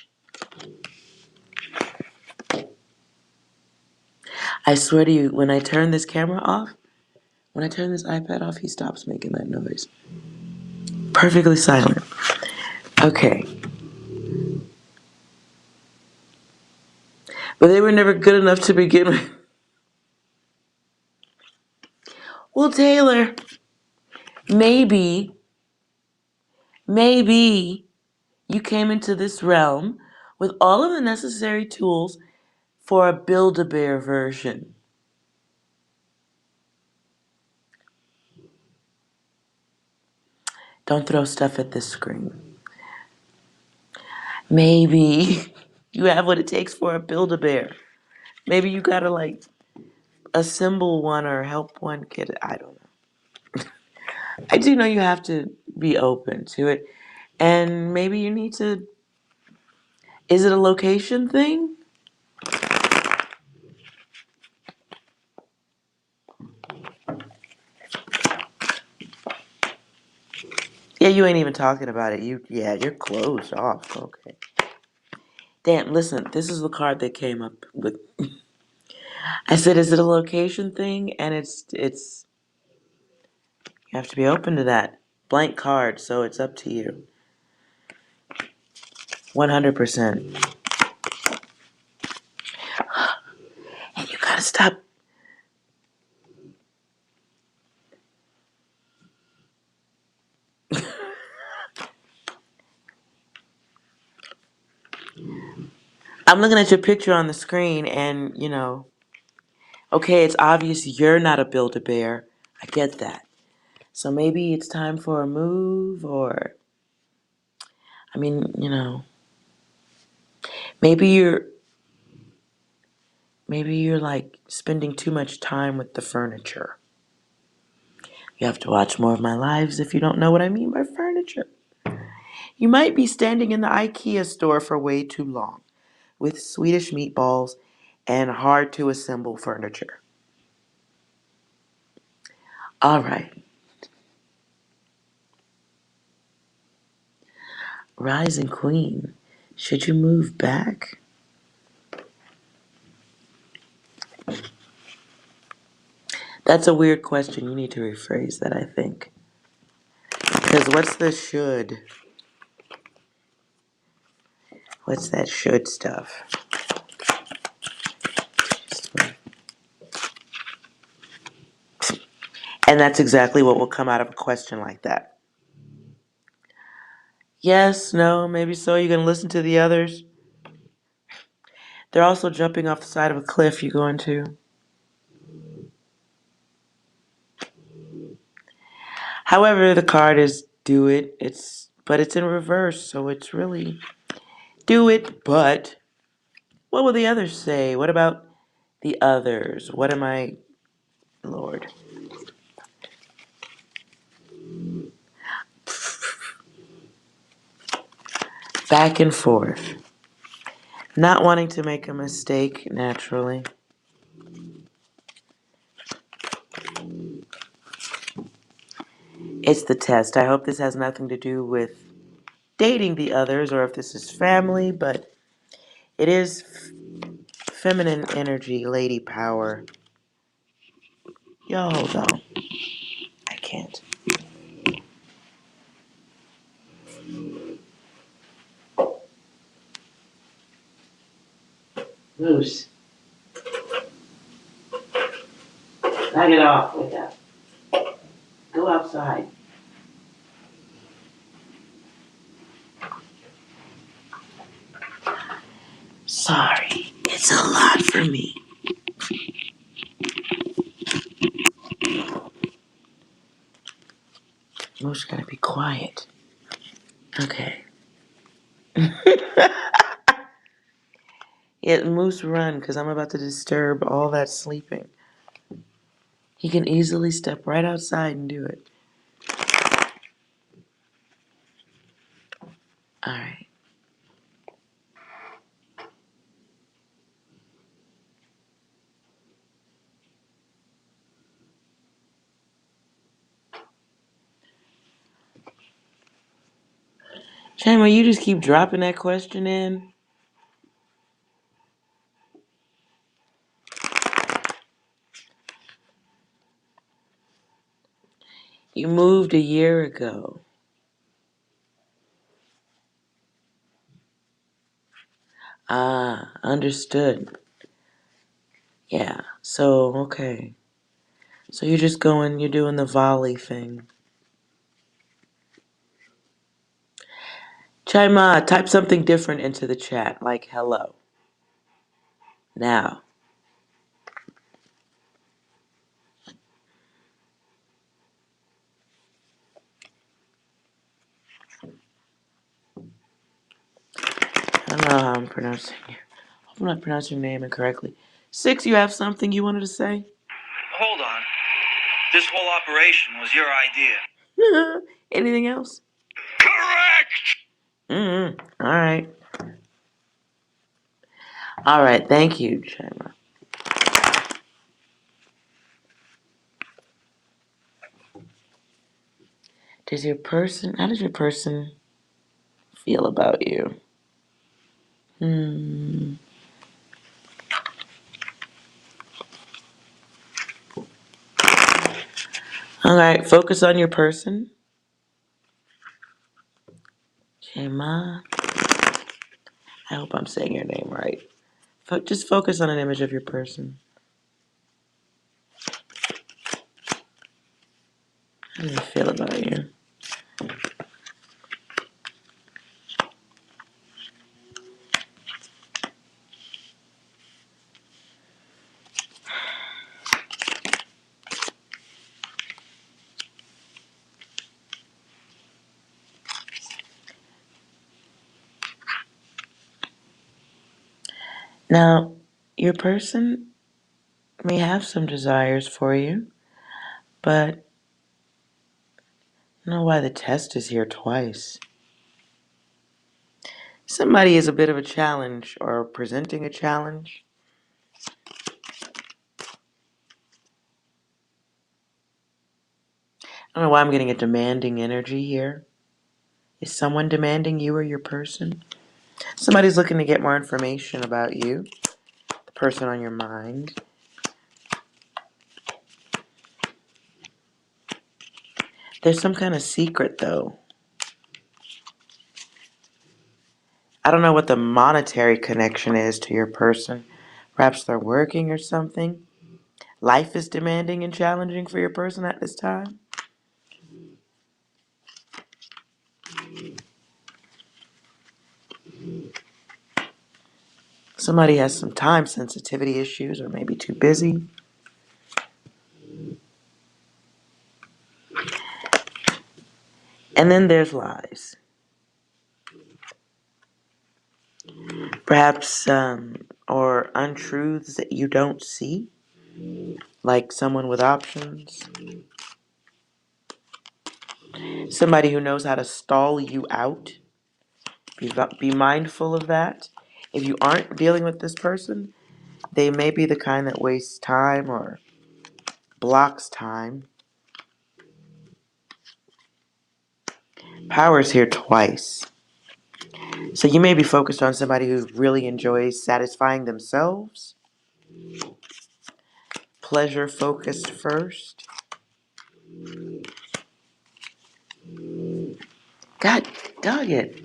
I swear to you, when I turn this camera off, when I turn this iPad off, he stops making that noise. Perfectly silent. Okay. But they were never good enough to begin with. Well, Taylor, maybe you came into this realm with all of the necessary tools for a Build-A-Bear version. Don't throw stuff at this screen. Maybe you have what it takes for a Build-A-Bear. Maybe you gotta assemble one or help one get it. I don't know. I do know you have to be open to it. And maybe you need to. Is it a location thing? Yeah, you ain't even talking about it. You're closed off. Okay. Damn, listen, this is the card that came up with. I said, is it a location thing? And it's you have to be open to that. Blank card, so it's up to you. 100%. And you gotta stop. I'm looking at your picture on the screen and, okay, it's obvious you're not a Build-A-Bear. I get that. So maybe it's time for a move or, maybe you're like spending too much time with the furniture. You have to watch more of my lives if you don't know what I mean by furniture. You might be standing in the IKEA store for way too long with Swedish meatballs and hard to assemble furniture. All right. Rising Queen, should you move back? That's a weird question. You need to rephrase that, I think. Because what's the should? What's that should stuff? And that's exactly what will come out of a question like that. Yes, no, maybe so. You're going to listen to the others. They're also jumping off the side of a cliff. You going to? However, the card is do it. But it's in reverse, so it's really do it, but what will the others say? What about the others? What am I, Lord? Back and forth. Not wanting to make a mistake, naturally. It's the test. I hope this has nothing to do with dating the others or if this is family, but it is feminine energy, lady power. Yo, hold on. I can't. Moose. Knock it off. Wake up. Go outside. Sorry. It's a lot for me. Moose gotta be quiet. Okay. Yeah, Moose run, because I'm about to disturb all that sleeping. He can easily step right outside and do it. Alright. Chama, you just keep dropping that question in. You moved a year ago. Ah, understood. Yeah, so, okay. So you're doing the volley thing. Chima, type something different into the chat, like hello. Now. I don't know how I'm pronouncing it. I hope I'm not pronouncing your name incorrectly. Six, you have something you wanted to say? Hold on. This whole operation was your idea. Anything else? Correct! Alright. Alright, thank you, Chima. How does your person feel about you? Alright, focus on your person. Chima. I hope I'm saying your name right. Just focus on an image of your person. How do they feel about you? Now, your person may have some desires for you, but I don't know why the test is here twice. Somebody is a bit of a challenge or presenting a challenge. I don't know why I'm getting a demanding energy here. Is someone demanding you or your person? Somebody's looking to get more information about you, the person on your mind. There's some kind of secret, though. I don't know what the monetary connection is to your person. Perhaps they're working or something. Life is demanding and challenging for your person at this time. Somebody has some time sensitivity issues or maybe too busy. And then there's lies. Perhaps, or untruths that you don't see, like someone with options. Somebody who knows how to stall you out. Be mindful of that. If you aren't dealing with this person, they may be the kind that wastes time or blocks time. Power's here twice. So you may be focused on somebody who really enjoys satisfying themselves. Pleasure focused first. God dog it.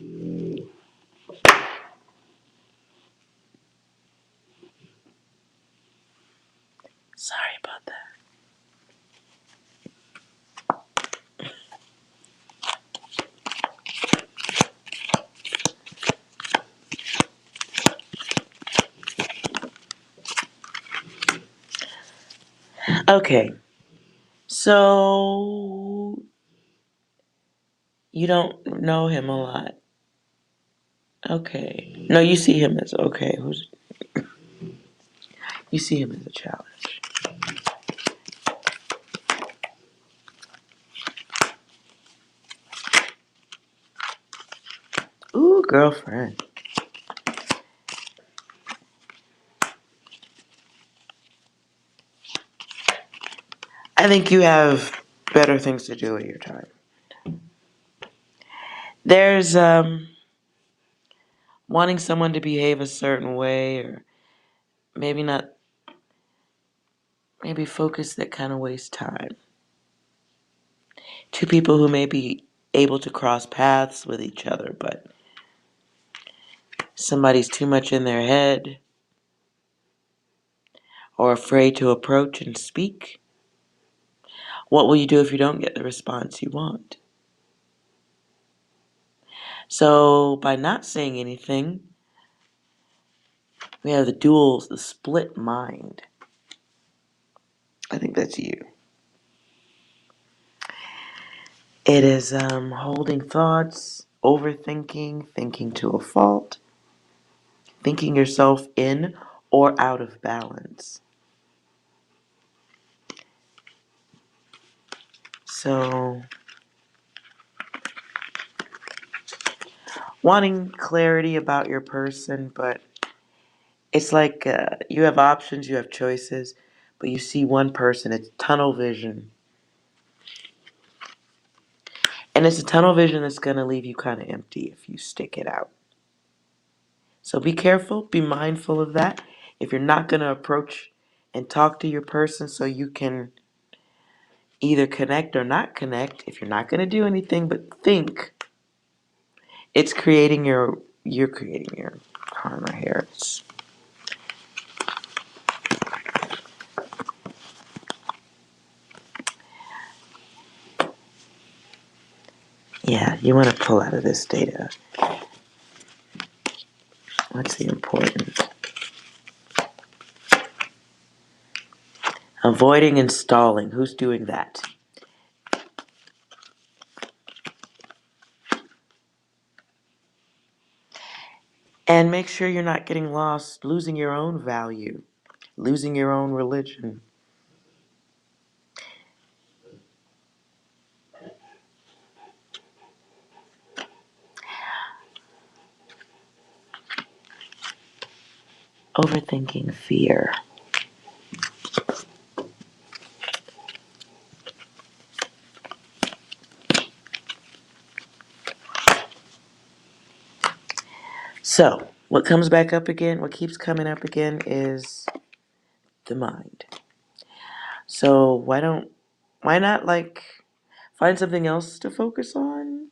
Sorry about that. Okay. So you don't know him a lot. Okay. No, you see him as okay. You see him as a challenge. Ooh, girlfriend. I think you have better things to do with your time. There's wanting someone to behave a certain way or maybe not maybe focus that kind of wastes time. Two people who may be able to cross paths with each other, but somebody's too much in their head or afraid to approach and speak. What will you do if you don't get the response you want? So by not saying anything, we have the split mind. I think that's you. It is holding thoughts, overthinking, thinking to a fault, thinking yourself in or out of balance. So, wanting clarity about your person, but it's like you have options, you have choices, but you see one person, it's tunnel vision. And it's a tunnel vision that's going to leave you kind of empty if you stick it out. So be careful, be mindful of that. If you're not going to approach and talk to your person so you can either connect or not connect, if you're not going to do anything but think, you're creating your karma here. Yeah, you want to pull out of this data. What's the important? Avoiding and stalling. Who's doing that? And make sure you're not getting lost, losing your own value, losing your own religion. Overthinking fear. So, what comes back up again, what keeps coming up again is the mind. So, why not like Find something else to focus on.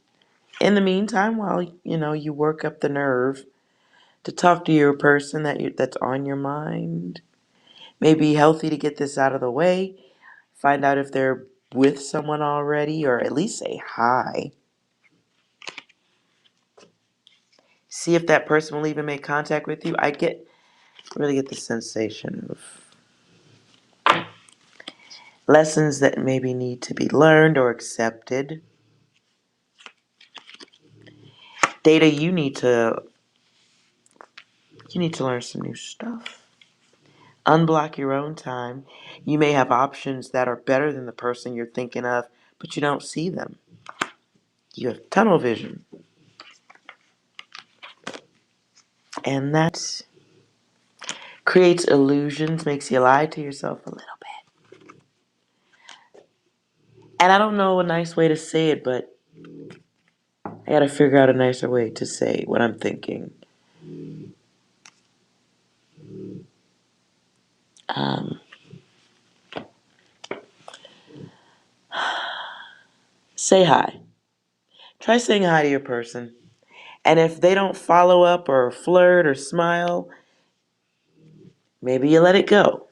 In the meantime, while you work up the nerve to talk to your person that's on your mind. Maybe healthy to get this out of the way. Find out if they're with someone already, or at least say hi. See if that person will even make contact with you. Really get the sensation of lessons that maybe need to be learned or accepted. Data, you need to learn some new stuff. Unblock your own time. You may have options that are better than the person you're thinking of, but you don't see them. You have tunnel vision. And that creates illusions, makes you lie to yourself a little bit. And I don't know a nice way to say it, but I gotta figure out a nicer way to say what I'm thinking. Um, Say hi. Try saying hi to your person. And if they don't follow up or flirt or smile, maybe you let it go.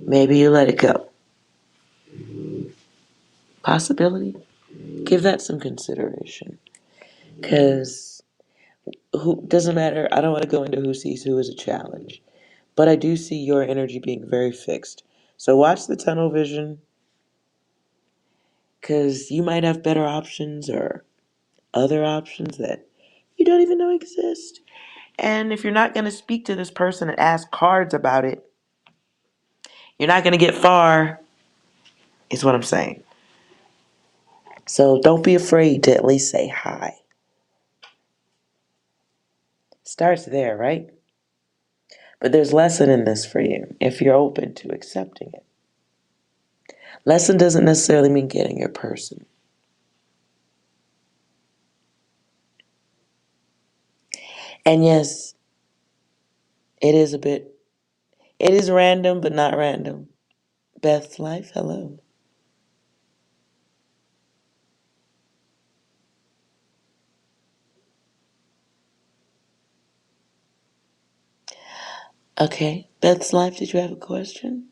Maybe you let it go. Possibility? Give that some consideration. Because who doesn't matter. I don't want to go into who sees who as a challenge. But I do see your energy being very fixed. So watch the tunnel vision, because you might have better options or other options that you don't even know exist. And if you're not going to speak to this person and ask cards about it, you're not going to get far, is what I'm saying. So don't be afraid to at least say hi. Starts there, right? But there's lesson in this for you if you're open to accepting it. Lesson doesn't necessarily mean getting your person. And yes, it is random, but not random. Beth's life, hello. Okay, Beth's life, did you have a question?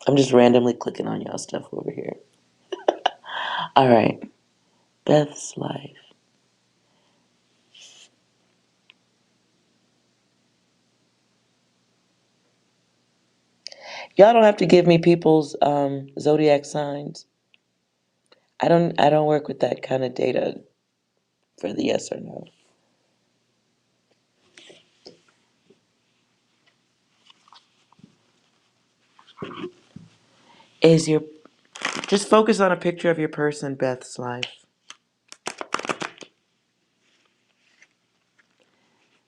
I'm just randomly clicking on y'all stuff over here. All right, Beth's life. Y'all don't have to give me people's zodiac signs. I don't work with that kind of data for the yes or no. Is your Just focus on a picture of your person, Beth's life.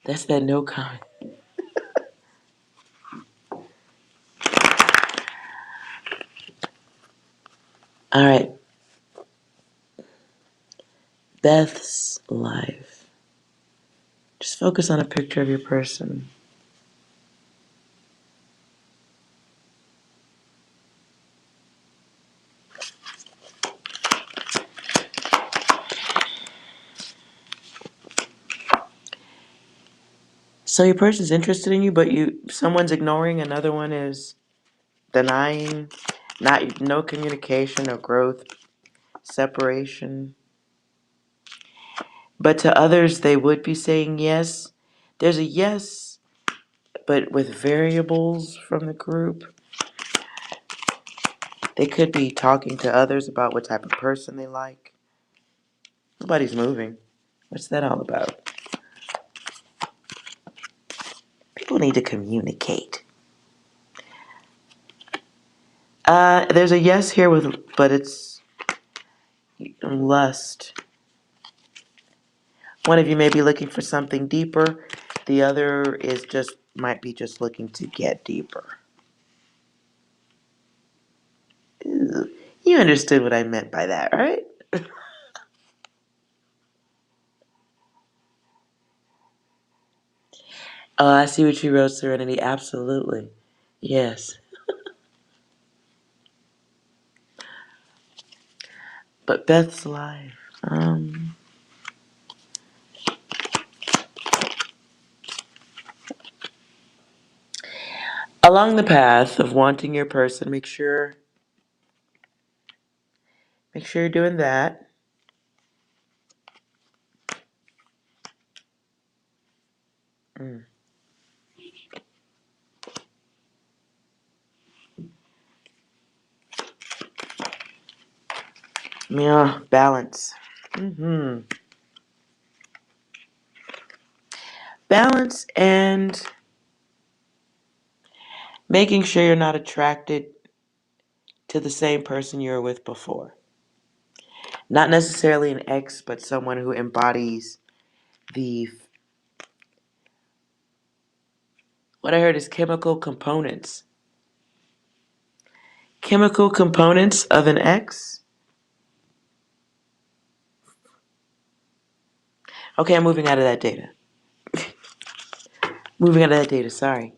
That's that no comment. All right, Beth's life. Just focus on a picture of your person. So your person's interested in you, but someone's ignoring, another one is denying, no communication, no growth, separation. But to others, they would be saying yes. There's a yes, but with variables from the group. They could be talking to others about what type of person they like. Nobody's moving. What's that all about? People need to communicate. There's a yes here but it's lust. One of you may be looking for something deeper. The other might be just looking to get deeper. Ew. You understood what I meant by that, right? Oh, I see what you wrote, Serenity. Absolutely. Yes. But Beth's life. Along the path of wanting your person, make sure you're doing that. Mm. Yeah, balance. Balance and making sure you're not attracted to the same person you were with before. Not necessarily an ex, but someone who embodies the what I heard is chemical components. Chemical components of an ex. Okay, I'm moving out of that data. Moving out of that data, sorry.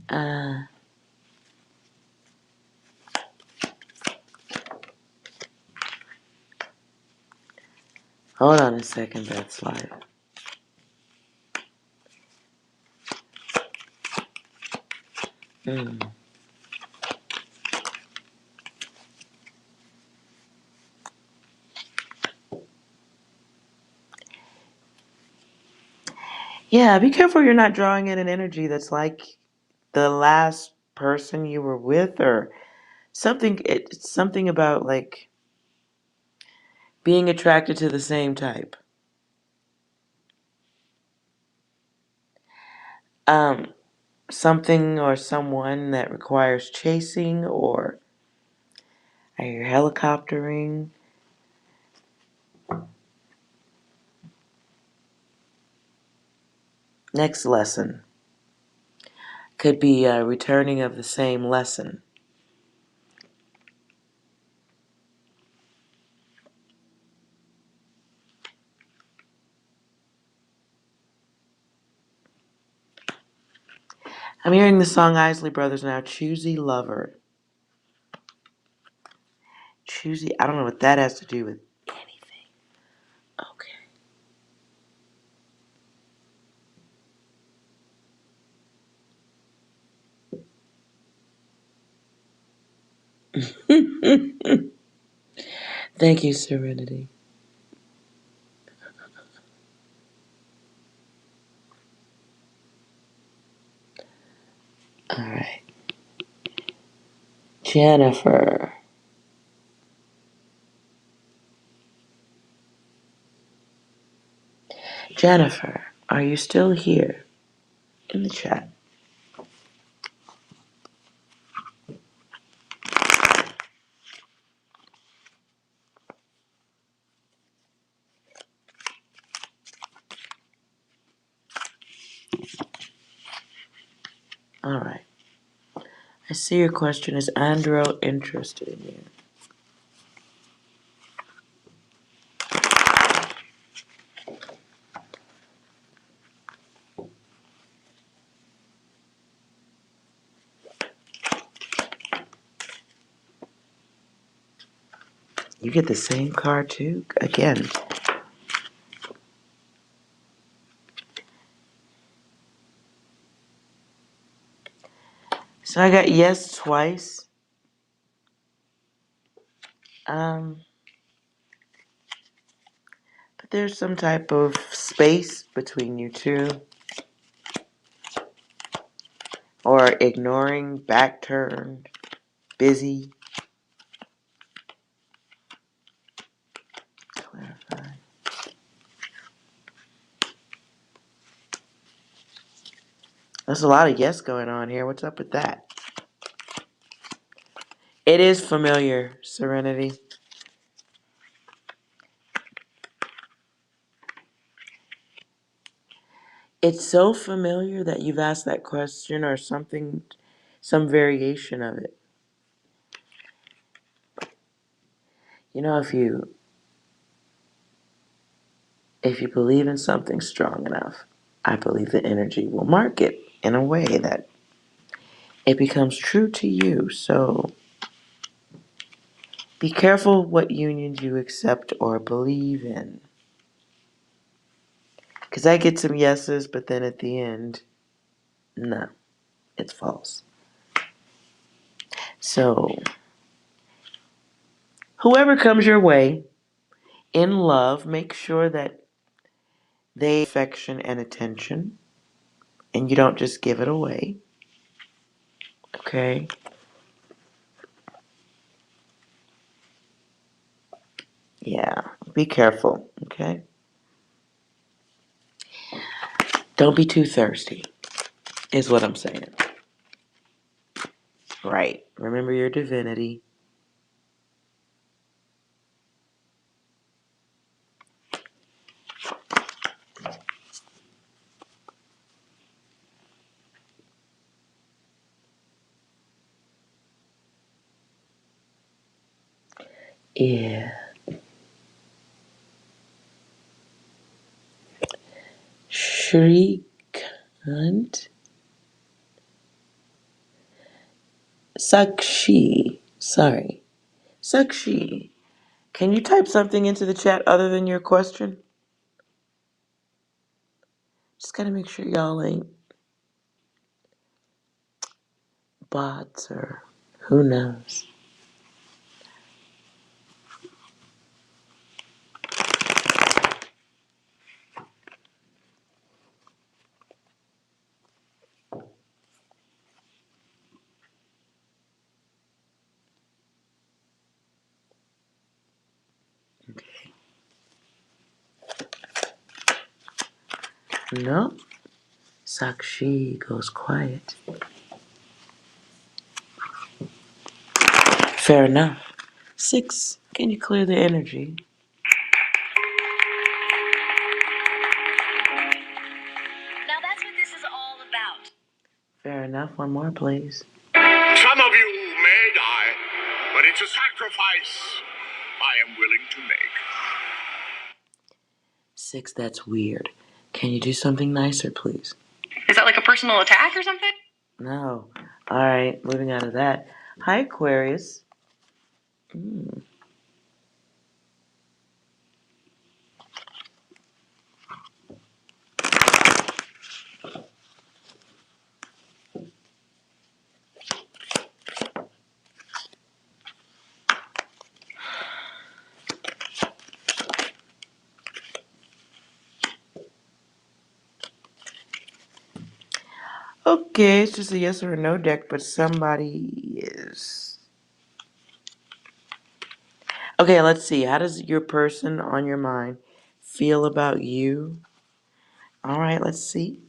Uh, Hold on a second, that's live. Mm. Yeah, be careful you're not drawing in an energy that's like the last person you were with or something. It's something about like being attracted to the same type. Um, Something or someone that requires chasing or are you helicoptering? Next lesson could be a returning of the same lesson. I'm hearing the song Isley Brothers now, Choosy Lover. Choosy, I don't know what that has to do with anything. Okay. Thank you, Serenity. All right. Jennifer. Jennifer, are you still here in the chat? All right. I see your question. Is Andro interested in you? You get the same card too? Again. So I got yes twice. Um, but there's some type of space between you two. Or ignoring, back turned, busy. Clarify. There's a lot of yes going on here. What's up with that? It is familiar, Serenity. It's so familiar that you've asked that question or something, some variation of it. You know, if you believe in something strong enough, I believe the energy will mark it in a way that it becomes true to you. So be careful what unions you accept or believe in. Because I get some yeses, but then at the end, no, it's false. So whoever comes your way in love, make sure that they affection and attention, and you don't just give it away. Okay? Yeah, be careful. Okay? Don't be too thirsty, is what I'm saying. Right. Remember your divinity. Yeah. Shrikant Sakshi. Sorry. Sakshi. Can you type something into the chat other than your question? Just gotta make sure y'all ain't bots or who knows. No. Sakshi goes quiet. Fair enough. 6. Can you clear the energy? Now that's what this is all about. Fair enough. One more, please. Some of you may die, but it's a sacrifice I am willing to make. 6. That's weird. Can you do something nicer, please? Is that like a personal attack or something? No. All right. Moving on to that. Hi, Aquarius. Okay, it's just a yes or a no deck, but somebody is. Okay, let's see. How does your person on your mind feel about you? All right, let's see.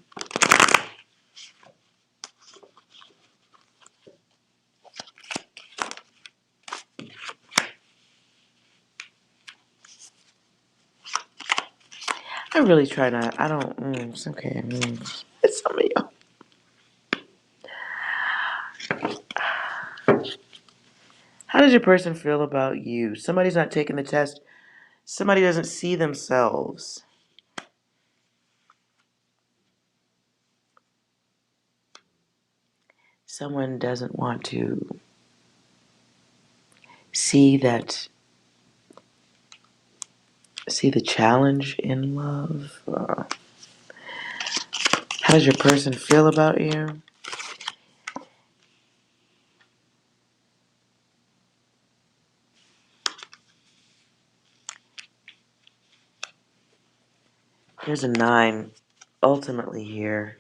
I really try not. I don't. It's okay. It's some of y'all. How does your person feel about you? Somebody's not taking the test. Somebody doesn't see themselves. Someone doesn't want to see that. See the challenge in love. How does your person feel about you? Here's a 9. Ultimately, here.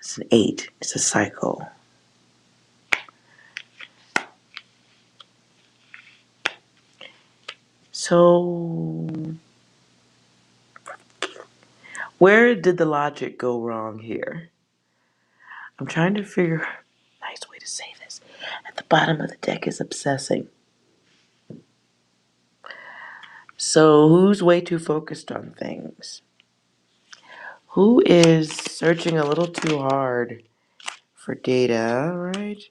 It's an 8. It's a cycle. So, where did the logic go wrong here? I'm trying to figure. Nice way to say this. At the bottom of the deck is obsessing. So who's way too focused on things? Who is searching a little too hard for data, right?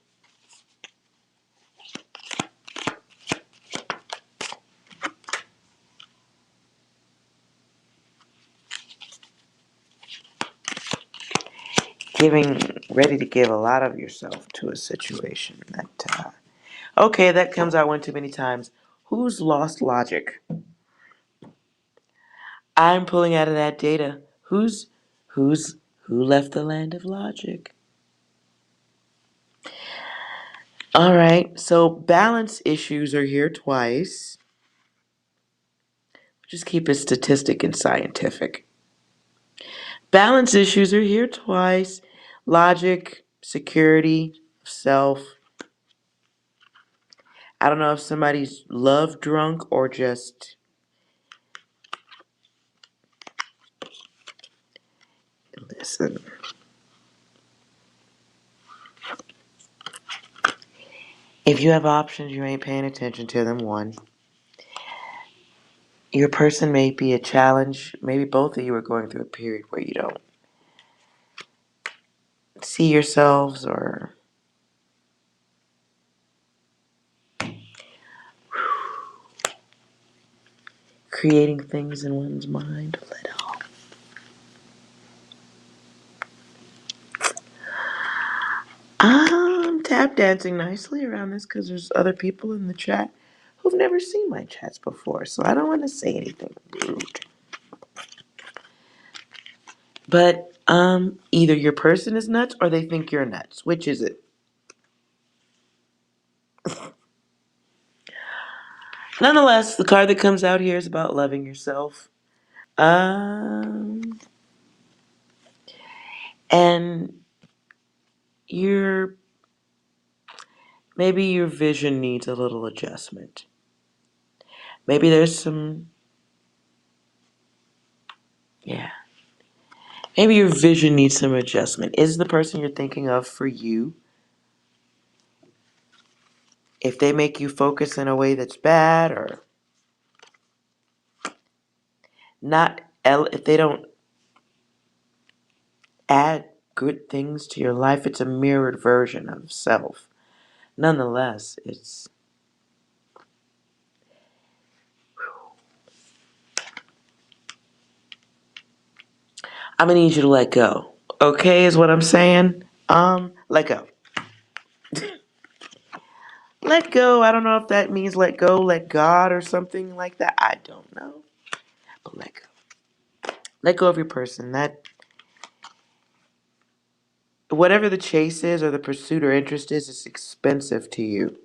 Ready to give a lot of yourself to a situation that comes out one too many times. Who's lost logic? I'm pulling out of that data. Who's who left the land of logic? All right, so balance issues are here twice. Just keep it statistic and scientific. Balance issues are here twice. Logic, security, self. I don't know if somebody's love drunk or just listen. If you have options, you ain't paying attention to them. One, your person may be a challenge. Maybe both of you are going through a period where you don't see yourselves or creating things in one's mind. I'm tap dancing nicely around this because there's other people in the chat who've never seen my chats before, so I don't want to say anything rude. But either your person is nuts or they think you're nuts. Which is it? Nonetheless, the card that comes out here is about loving yourself. Um, and your maybe your vision needs a little adjustment. Maybe there's some, yeah. Maybe your vision needs some adjustment. Is the person you're thinking of for you? If they make you focus in a way that's bad or not, if they don't add good things to your life, it's a mirrored version of self. Nonetheless, I'm gonna need you to let go. Okay, is what I'm saying. Let go. Let go. I don't know if that means let go, let God, or something like that. I don't know. But let go. Let go of your person. That whatever the chase is or the pursuit or interest is, it's expensive to you.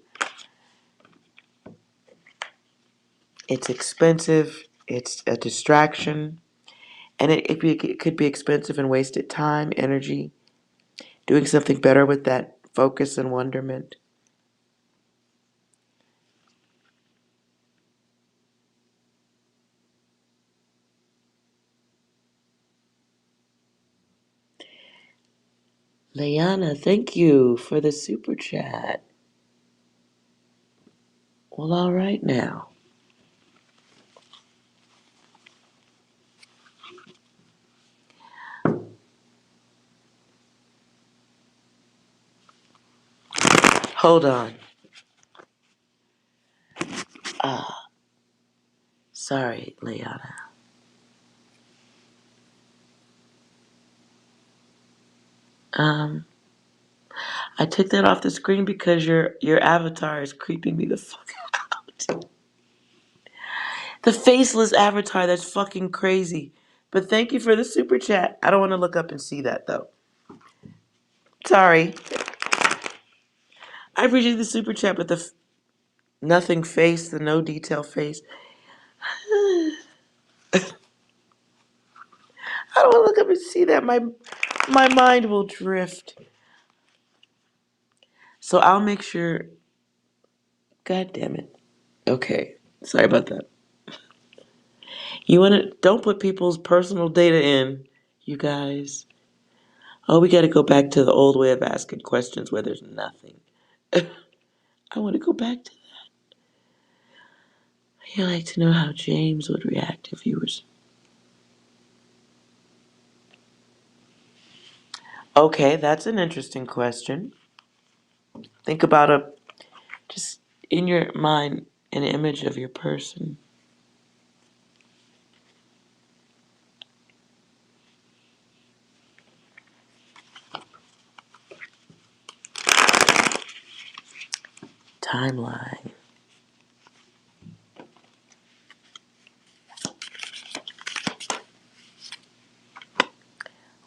It's expensive. It's a distraction. And it could be expensive and wasted time, energy, doing something better with that focus and wonderment. Layana, thank you for the super chat. Well, all right now. Hold on. Sorry, Layana. Um, I took that off the screen because your avatar is creeping me the fuck out. The faceless avatar, that's fucking crazy. But thank you for the super chat. I don't want to look up and see that though. Sorry. I appreciate the super chat, but the nothing face, the no detail face. I don't want to look up and see that. My mind will drift. So I'll make sure. God damn it. Okay. Sorry about that. You want to, don't put people's personal data in, you guys. Oh, we got to go back to the old way of asking questions where there's nothing. I want to go back to that. I'd like to know how James would react if he was. Okay, that's an interesting question. Think about just in your mind, an image of your person. Timeline.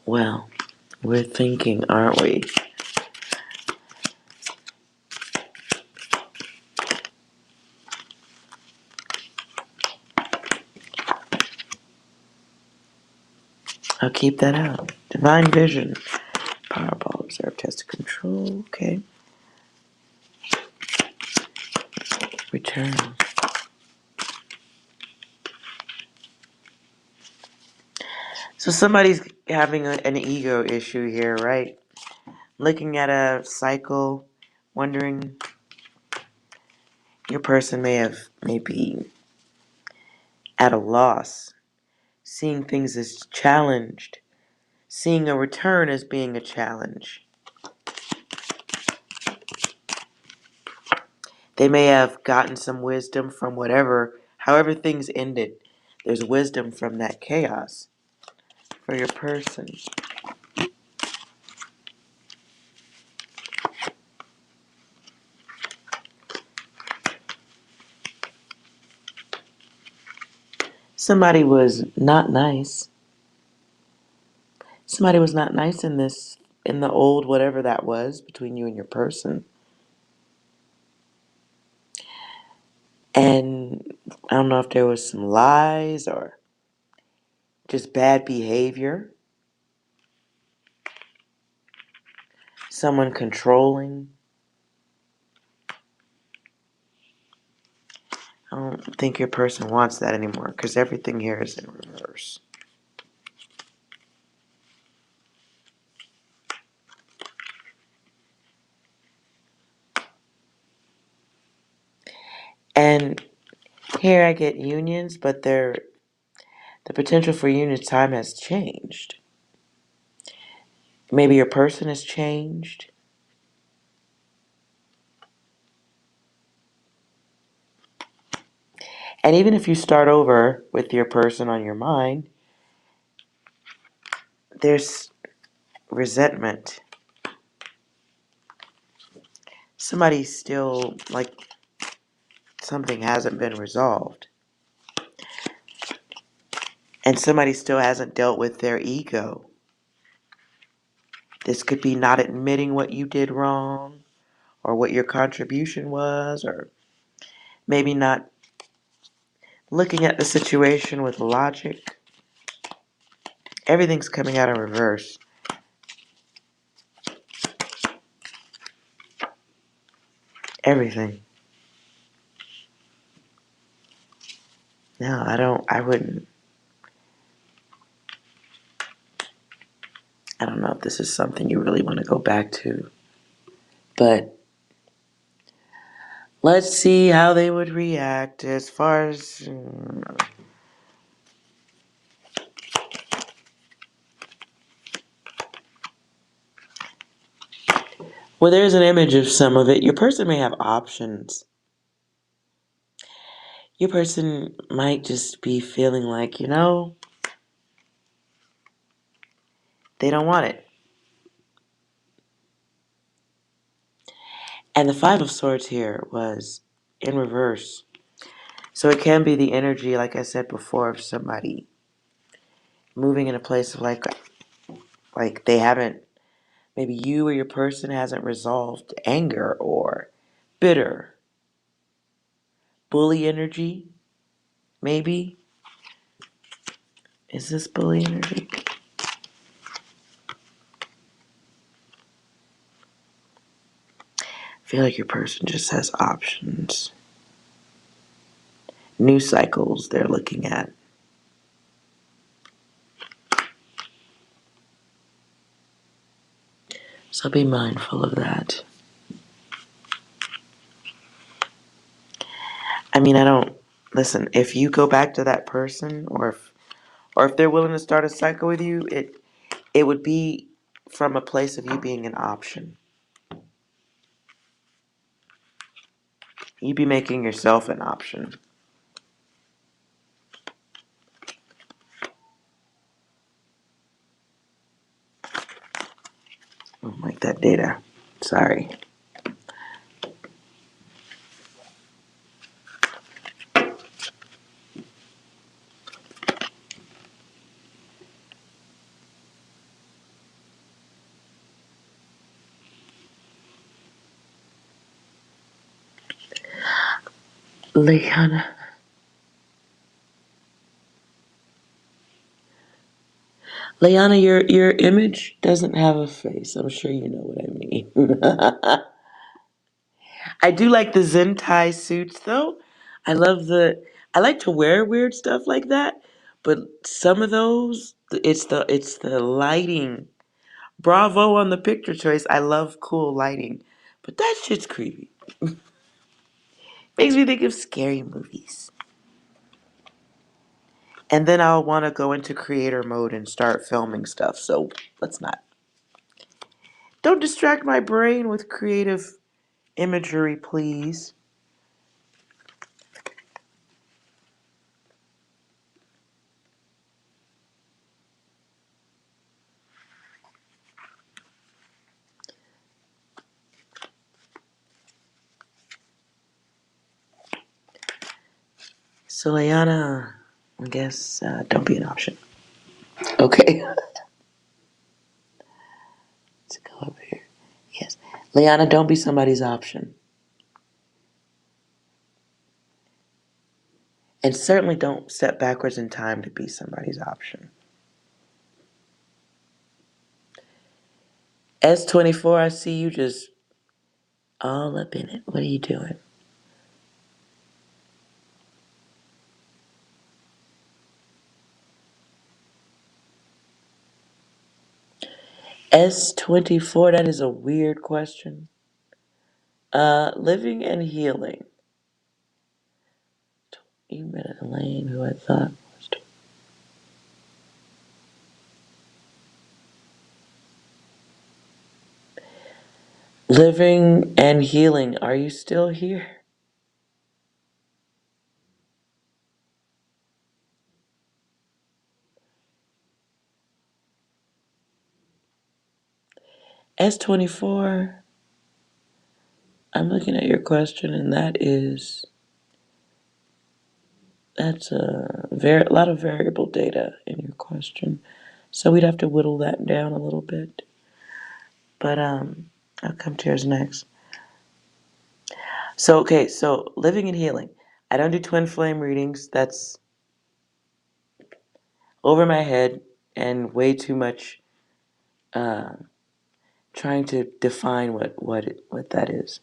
Well, we're thinking, aren't we? I'll keep that out. Divine vision. Powerball, observe, test, control. Okay. Return. So somebody's having an ego issue here, right? Looking at a cycle, wondering your person may be at a loss, seeing things as challenged, seeing a return as being a challenge. They may have gotten some wisdom from however things ended. There's wisdom from that chaos for your person. Somebody was not nice. Somebody was not nice in the old whatever that was between you and your person. And I don't know if there was some lies or just bad behavior, someone controlling. I don't think your person wants that anymore because everything here is in reverse. And here I get unions, but the potential for union time has changed. Maybe your person has changed. And even if you start over with your person on your mind, there's resentment. Somebody's still like something hasn't been resolved. And somebody still hasn't dealt with their ego. This could be not admitting what you did wrong or what your contribution was, or maybe not looking at the situation with logic. Everything's coming out in reverse. Everything. No, I don't know if this is something you really want to go back to. But let's see how they would react as far as. Well, there's an image of some of it. Your person may have options. Your person might just be feeling like, they don't want it. And the Five of Swords here was in reverse. So it can be the energy, like I said before, of somebody moving in a place of like they haven't, maybe you or your person hasn't resolved anger or bitter. Bully energy, maybe. Is this bully energy? I feel like your person just has options. New cycles they're looking at. So be mindful of that. I mean, I don't listen, if you go back to that person, or if they're willing to start a cycle with you, it would be from a place of you being an option. You'd be making yourself an option. I don't like that data. Sorry. Liana. Liana, your image doesn't have a face. I'm sure you know what I mean. I do like the Zentai suits though. I love the I like to wear weird stuff like that, but some of those it's the lighting. Bravo on the picture choice. I love cool lighting. But that shit's creepy. Makes me think of scary movies. And then I'll want to go into creator mode and start filming stuff. So let's not. Don't distract my brain with creative imagery, please. So, Liana, I guess don't be an option. Okay. Let's go up here. Yes. Liana, don't be somebody's option. And certainly don't step backwards in time to be somebody's option. S24, I see you just all up in it. What are you doing? S24, that is a weird question. Living and healing. You met Elaine, who I thought was. Living and healing. Are you still here? S24, I'm looking at your question, and that's a lot of variable data in your question. So we'd have to whittle that down a little bit. But I'll come to yours next. So okay, so living and healing. I don't do twin flame readings. That's over my head and way too much uh, trying to define what that is.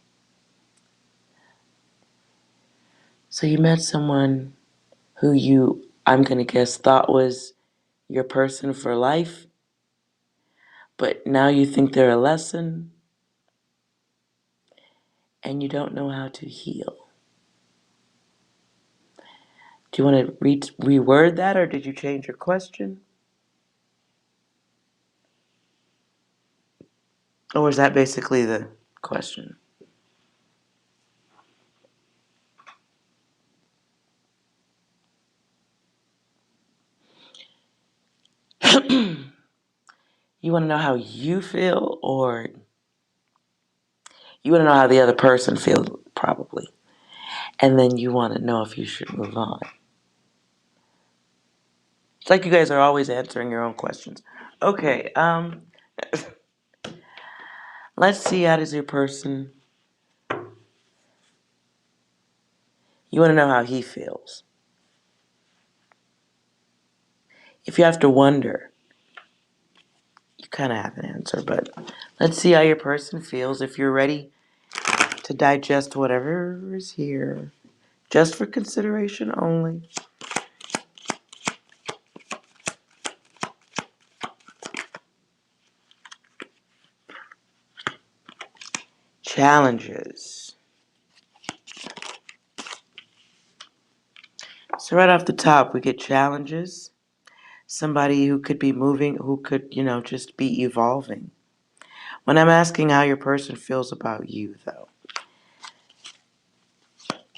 So you met someone who I'm gonna guess, thought was your person for life, but now you think they're a lesson and you don't know how to heal. Do you want to reword that, or did you change your question? Or is that basically the question? You want to know how you feel, or you want to know how the other person feels, probably. And then you want to know if you should move on. It's like you guys are always answering your own questions. Okay, let's see how does your person. You want to know how he feels. If you have to wonder, you kind of have an answer, but let's see how your person feels if you're ready to digest whatever is here, just for consideration only. Challenges. So right off the top, we get challenges. Somebody who could be moving, who could, just be evolving. When I'm asking how your person feels about you, though,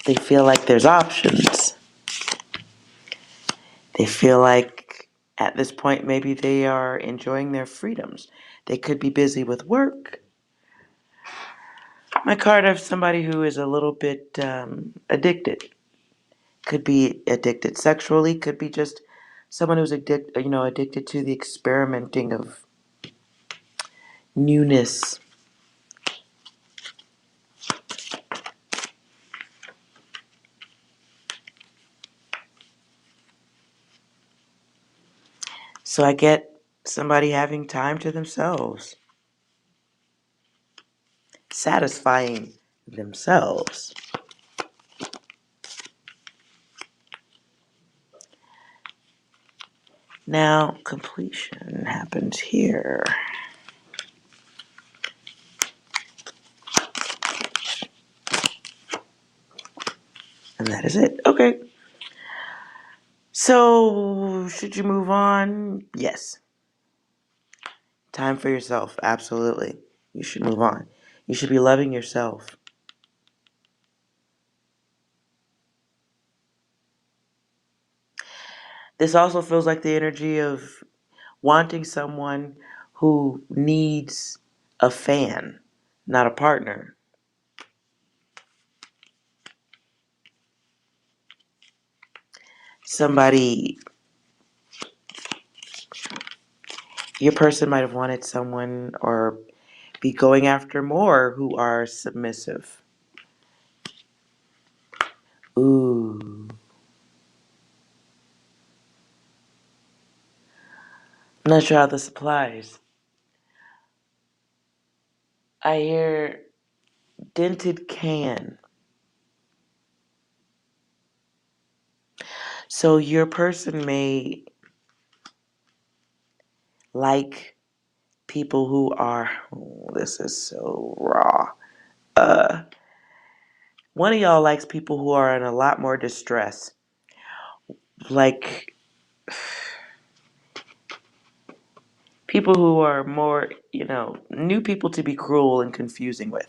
they feel like there's options. They feel like at this point, maybe they are enjoying their freedoms. They could be busy with work. My card of somebody who is a little bit addicted. Could be addicted sexually. Could be just someone who's addicted to the experimenting of newness. So I get somebody having time to themselves, satisfying themselves. Now, completion happens here. And that is it. Okay. So, should you move on? Yes. Time for yourself. Absolutely. You should move on. You should be loving yourself. This also feels like the energy of wanting someone who needs a fan, not a partner. Somebody, your person might have wanted someone or be going after more who are submissive. Ooh. I'm not sure how this applies. I hear dented can. So your person may like people who are, oh, this is so raw. One of y'all likes people who are in a lot more distress. Like people who are more, new people to be cruel and confusing with.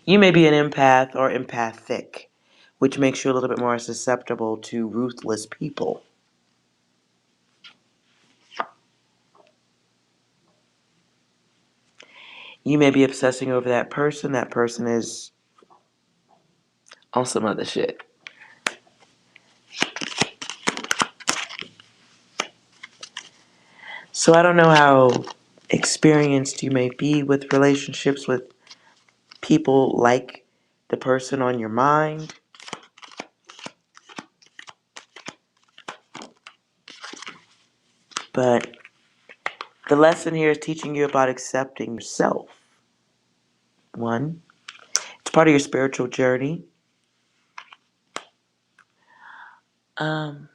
You may be an empath or empathic, which makes you a little bit more susceptible to ruthless people. You may be obsessing over that person. That person is on some other shit. So I don't know how experienced you may be with relationships with people like the person on your mind. But the lesson here is teaching you about accepting yourself. One, it's part of your spiritual journey. Um,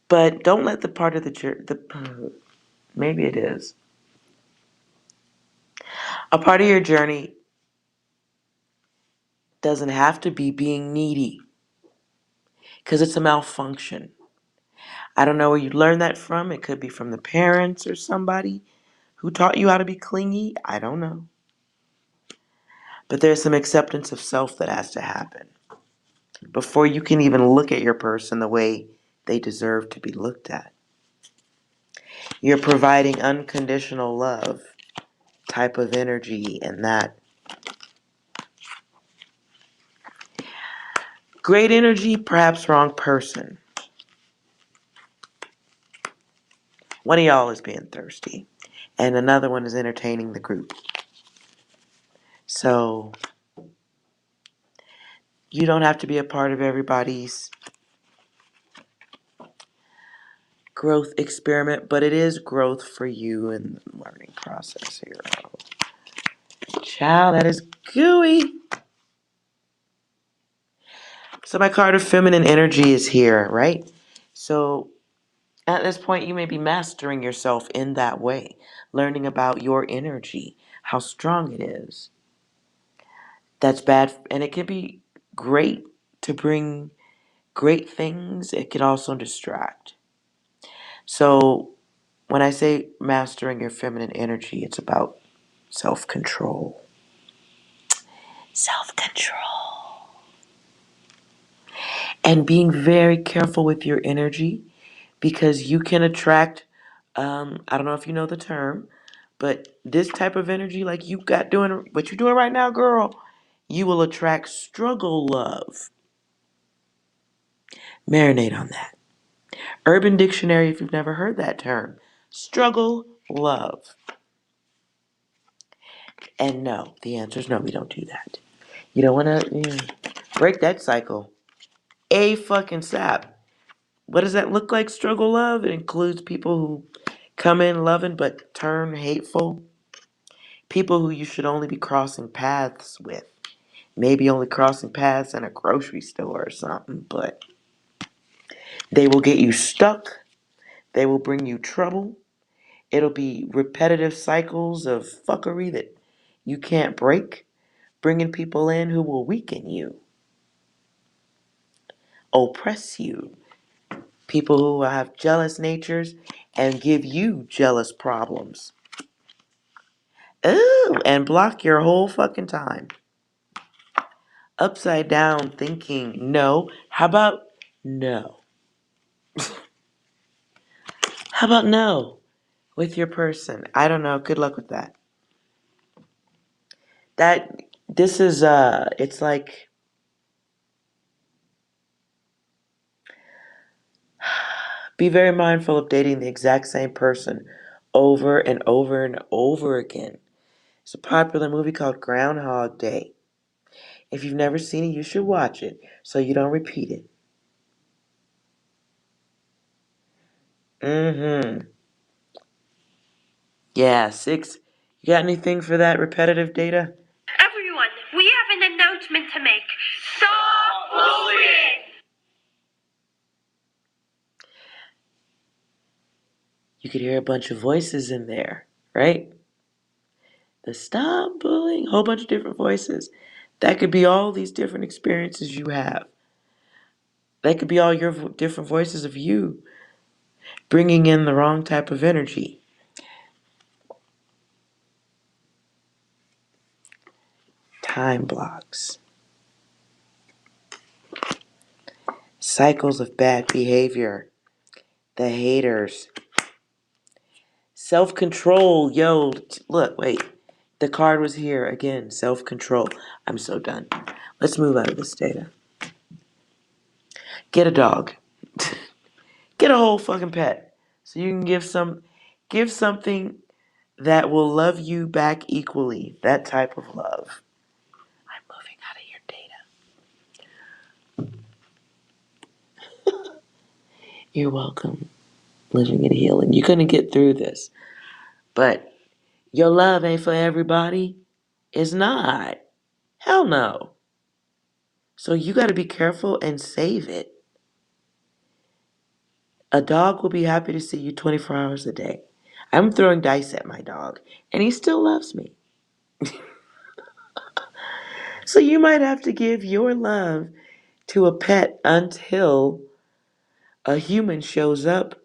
but don't let the part of the journey, maybe it is. A part of your journey doesn't have to be being needy because it's a malfunction. I don't know where you learned that from. It could be from the parents or somebody who taught you how to be clingy. I don't know. But there's some acceptance of self that has to happen before you can even look at your person the way they deserve to be looked at. You're providing unconditional love type of energy and that great energy, perhaps wrong person. One of y'all is being thirsty and another one is entertaining the group. So you don't have to be a part of everybody's growth experiment, but it is growth for you in the learning process here. Child, that is gooey. So my card of feminine energy is here, right? So At this point, you may be mastering yourself in that way, learning about your energy, how strong it is. That's bad, and it can be great to bring great things. It can also distract. So, when I say mastering your feminine energy, it's about self control. Self control. And being very careful with your energy because you can attract, I don't know if you know the term, but this type of energy, like you got doing what you're doing right now, girl, you will attract struggle love. Marinate on that. Urban Dictionary, if you've never heard that term, struggle love. And no, the answer is no, we don't do that. You don't want to break that cycle. A fucking sap. What does that look like, struggle love? It includes people who come in loving but turn hateful. People who you should only be crossing paths with. Maybe only crossing paths in a grocery store or something, but they will get you stuck. They will bring you trouble. It'll be repetitive cycles of fuckery that you can't break, bringing people in who will weaken you, oppress you, people who have jealous natures and give you jealous problems. Ooh, and block your whole fucking time. Upside down thinking, no. How about no? How about no with your person? I don't know. Good luck with that. This is it's like be very mindful of dating the exact same person over and over and over again. It's a popular movie called Groundhog Day. If you've never seen it, you should watch it so you don't repeat it. Mm-hmm. Yeah, 6. You got anything for that repetitive data? Everyone, we have an announcement to make. Stop bullying! You could hear a bunch of voices in there, right? The stop bullying, whole bunch of different voices. That could be all these different experiences you have. That could be all your different voices of you bringing in the wrong type of energy. Time blocks, cycles of bad behavior, the haters, self control. Yo, look, wait. The card was here again. Self control. I'm so done. Let's move out of this data. Get a dog. Get a whole fucking pet. So you can give something that will love you back equally. That type of love. I'm moving out of your data. You're welcome. Living and healing. You're gonna get through this. But your love ain't for everybody. It's not. Hell no. So you gotta be careful and save it. A dog will be happy to see you 24 hours a day. I'm throwing dice at my dog, and he still loves me. So you might have to give your love to a pet until a human shows up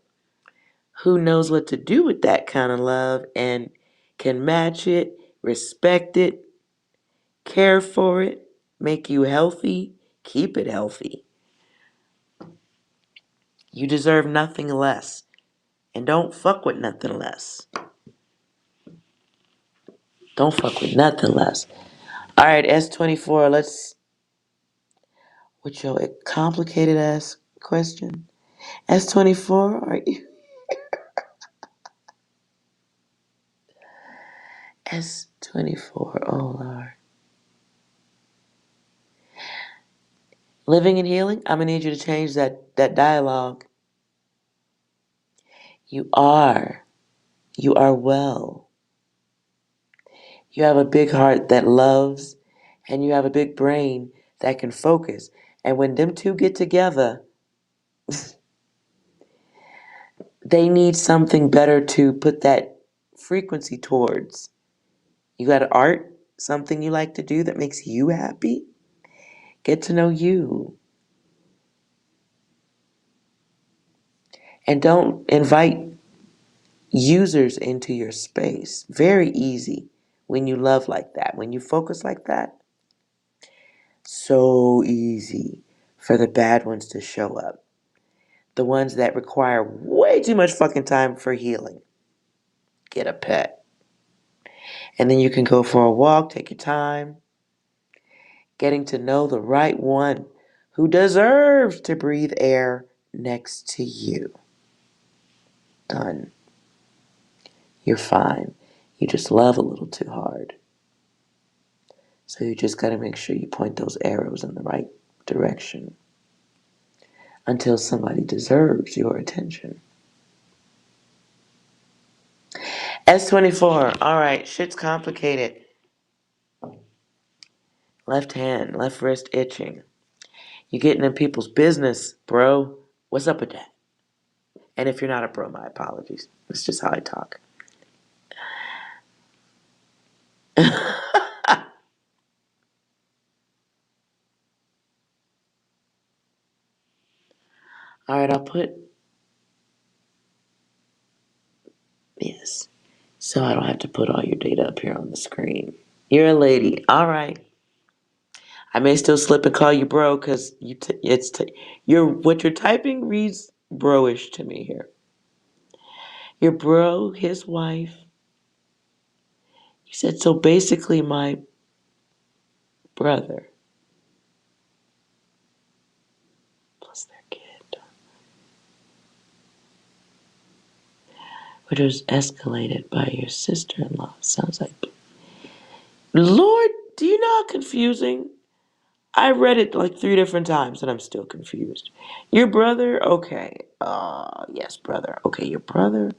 who knows what to do with that kind of love and can match it, respect it, care for it, make you healthy, keep it healthy. You deserve nothing less. And don't fuck with nothing less. Don't fuck with nothing less. All right, S24, let's, with your complicated ass question. S24, are you? S24, oh Lord. Living and healing, I'm going to need you to change that dialogue. You are. You are well. You have a big heart that loves, and you have a big brain that can focus. And when them two get together, they need something better to put that frequency towards. You got art, something you like to do that makes you happy? Get to know you. And don't invite users into your space. Very easy when you love like that. When you focus like that, so easy for the bad ones to show up. The ones that require way too much fucking time for healing. Get a pet. And then you can go for a walk, take your time, getting to know the right one who deserves to breathe air next to you. Done. You're fine. You just love a little too hard. So you just got to make sure you point those arrows in the right direction until somebody deserves your attention. S24. All right, shit's complicated. Left hand, left wrist itching. You're getting in people's business, bro. What's up with that? And if you're not a bro, my apologies. It's just how I talk. All right, I'll put yes. So I don't have to put all your data up here on the screen. You're a lady. All right. I may still slip and call you bro because you're what you're typing reads bro-ish to me here. Your bro, his wife. You said so basically my brother plus their kid, which was escalated by your sister-in-law. Sounds like Lord. Do you know how confusing? I read it like 3 different times and I'm still confused. Your brother, okay. Yes, brother. Okay, your brother,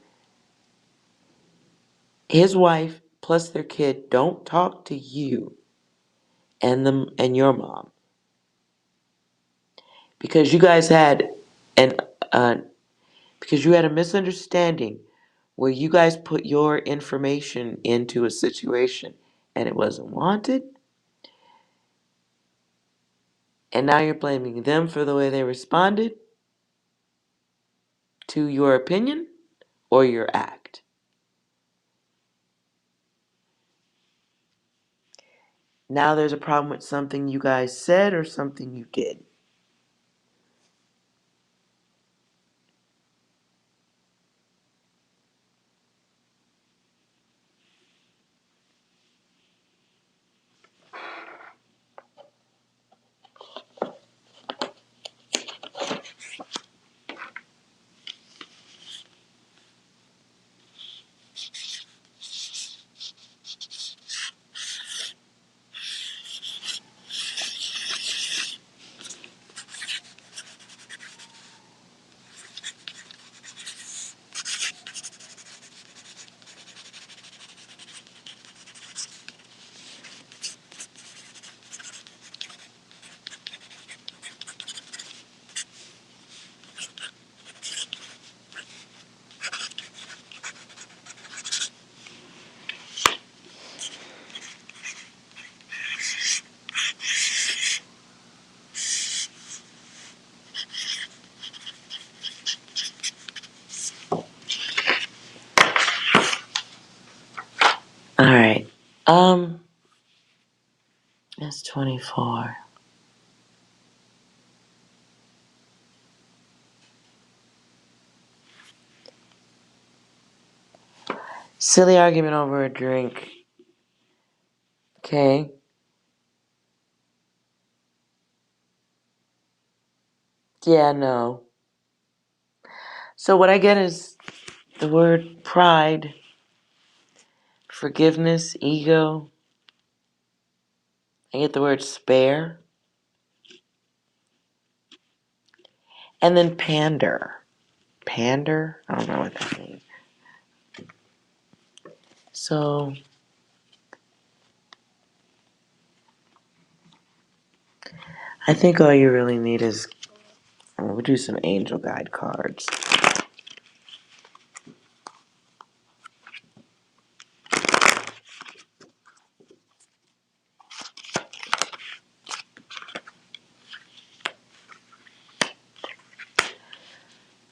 his wife, plus their kid don't talk to you and them and your mom because you guys had an because you had a misunderstanding where you guys put your information into a situation and it wasn't wanted, and now you're blaming them for the way they responded to your opinion or your act. Now there's a problem with something you guys said or something you did. All right. That's 24. Silly argument over a drink. Okay. Yeah, no. So what I get is the word pride, forgiveness, ego. I get the word spare. And then pander. Pander? I don't know what that means. So I think all you really need is we'll do some angel guide cards.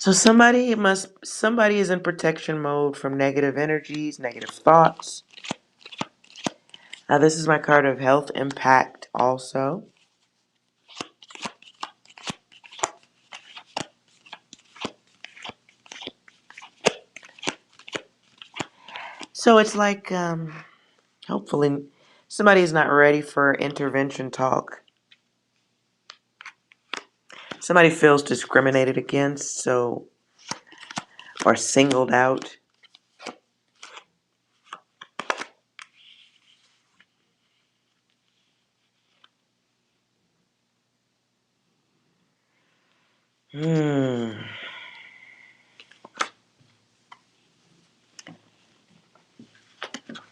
So somebody is in protection mode from negative energies, negative thoughts. Now this is my card of health impact also. So it's like hopefully somebody is not ready for intervention talk. Somebody feels discriminated against, so or singled out.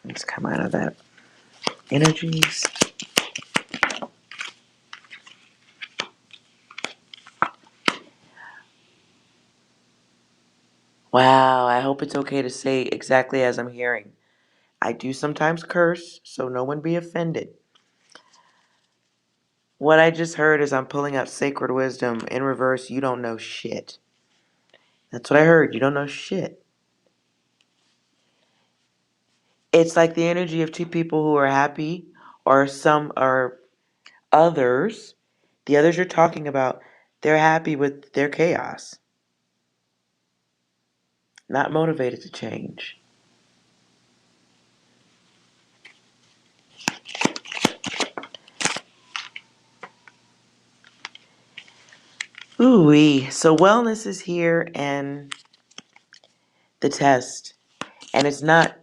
Let's come out of that. Energies. Wow, I hope it's okay to say exactly as I'm hearing. I do sometimes curse, so no one be offended. What I just heard is I'm pulling out sacred wisdom in reverse. You don't know shit. That's what I heard. You don't know shit. It's like the energy of two people who are happy, or some are others. The others you're talking about, they're happy with their chaos, not motivated to change. Ooh-wee. So wellness is here and the test. And it's a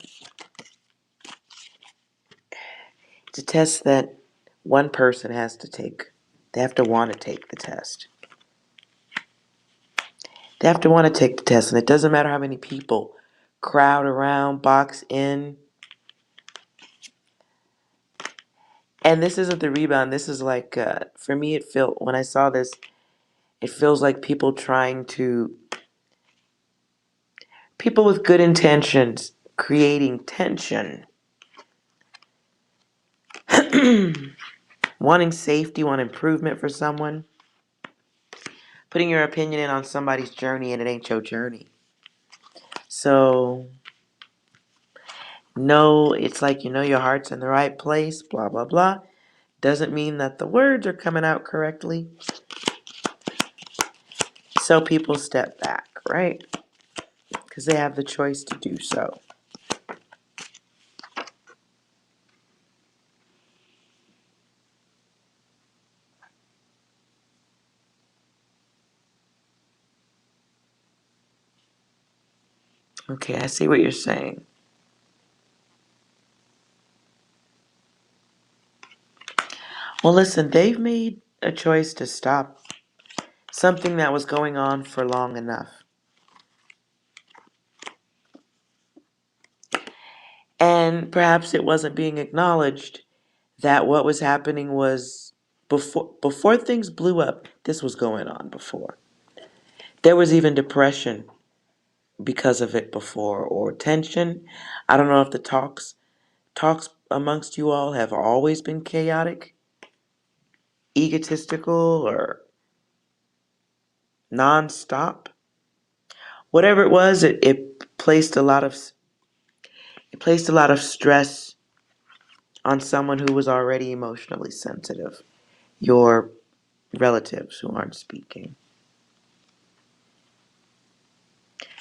test that one person has to take. They have to want to take the test. They have to want to take the test. And it doesn't matter how many people crowd around, box in. And this isn't the rebound. This is like, for me, when I saw this, it feels like people with good intentions creating tension. Wanting safety, want improvement for someone. Putting your opinion in on somebody's journey and it ain't your journey. So, no, it's like you know your heart's in the right place, blah, blah, blah. Doesn't mean that the words are coming out correctly. So people step back, right? Because they have the choice to do so. Okay, I see what you're saying. Well, listen, they've made a choice to stop something that was going on for long enough. And perhaps it wasn't being acknowledged that what was happening was before things blew up, this was going on before. There was even depression because of it before, or tension. I don't know if the talks amongst you all have always been chaotic, egotistical, or nonstop. Whatever it was, it placed a lot of stress on someone who was already emotionally sensitive. Your relatives who aren't speaking.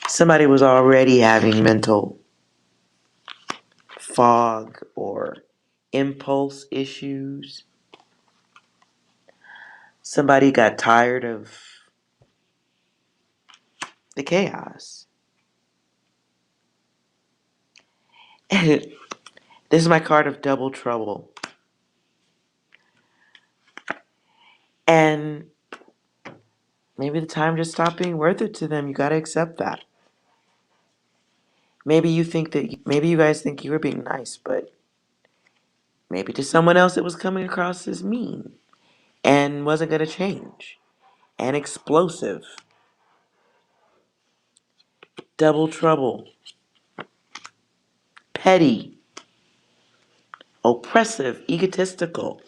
Somebody was already having mental fog or impulse issues. Somebody got tired of the chaos. This is my card of double trouble. And maybe the time just stopped being worth it to them. You gotta accept that. Maybe you guys think you were being nice, but maybe to someone else it was coming across as mean and wasn't gonna change. And explosive. Double trouble. Petty. Oppressive. Egotistical.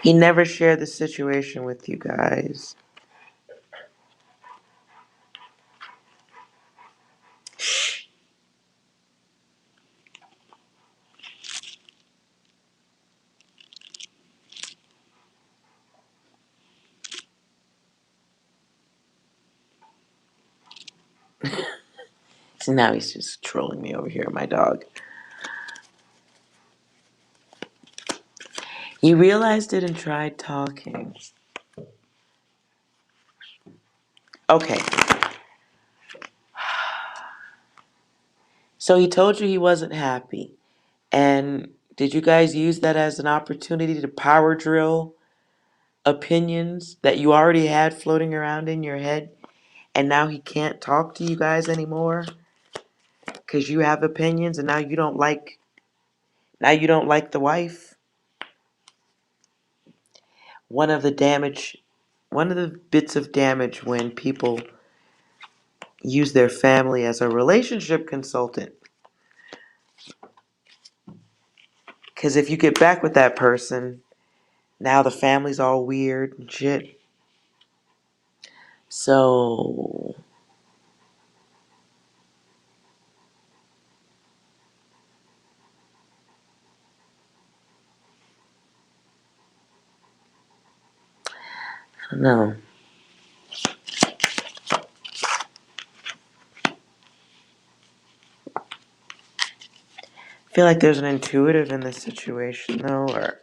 He never shared the situation with you guys. So now he's just trolling me over here, my dog. He realized it and tried talking. Okay. So he told you he wasn't happy. And did you guys use that as an opportunity to power drill opinions that you already had floating around in your head? And now he can't talk to you guys anymore because you have opinions and now you don't like the wife? One of the damage, one of the bits of damage when people use their family as a relationship consultant. Because if you get back with that person, now the family's all weird and shit. So, I don't know. I feel like there's an intuitive in this situation, though, or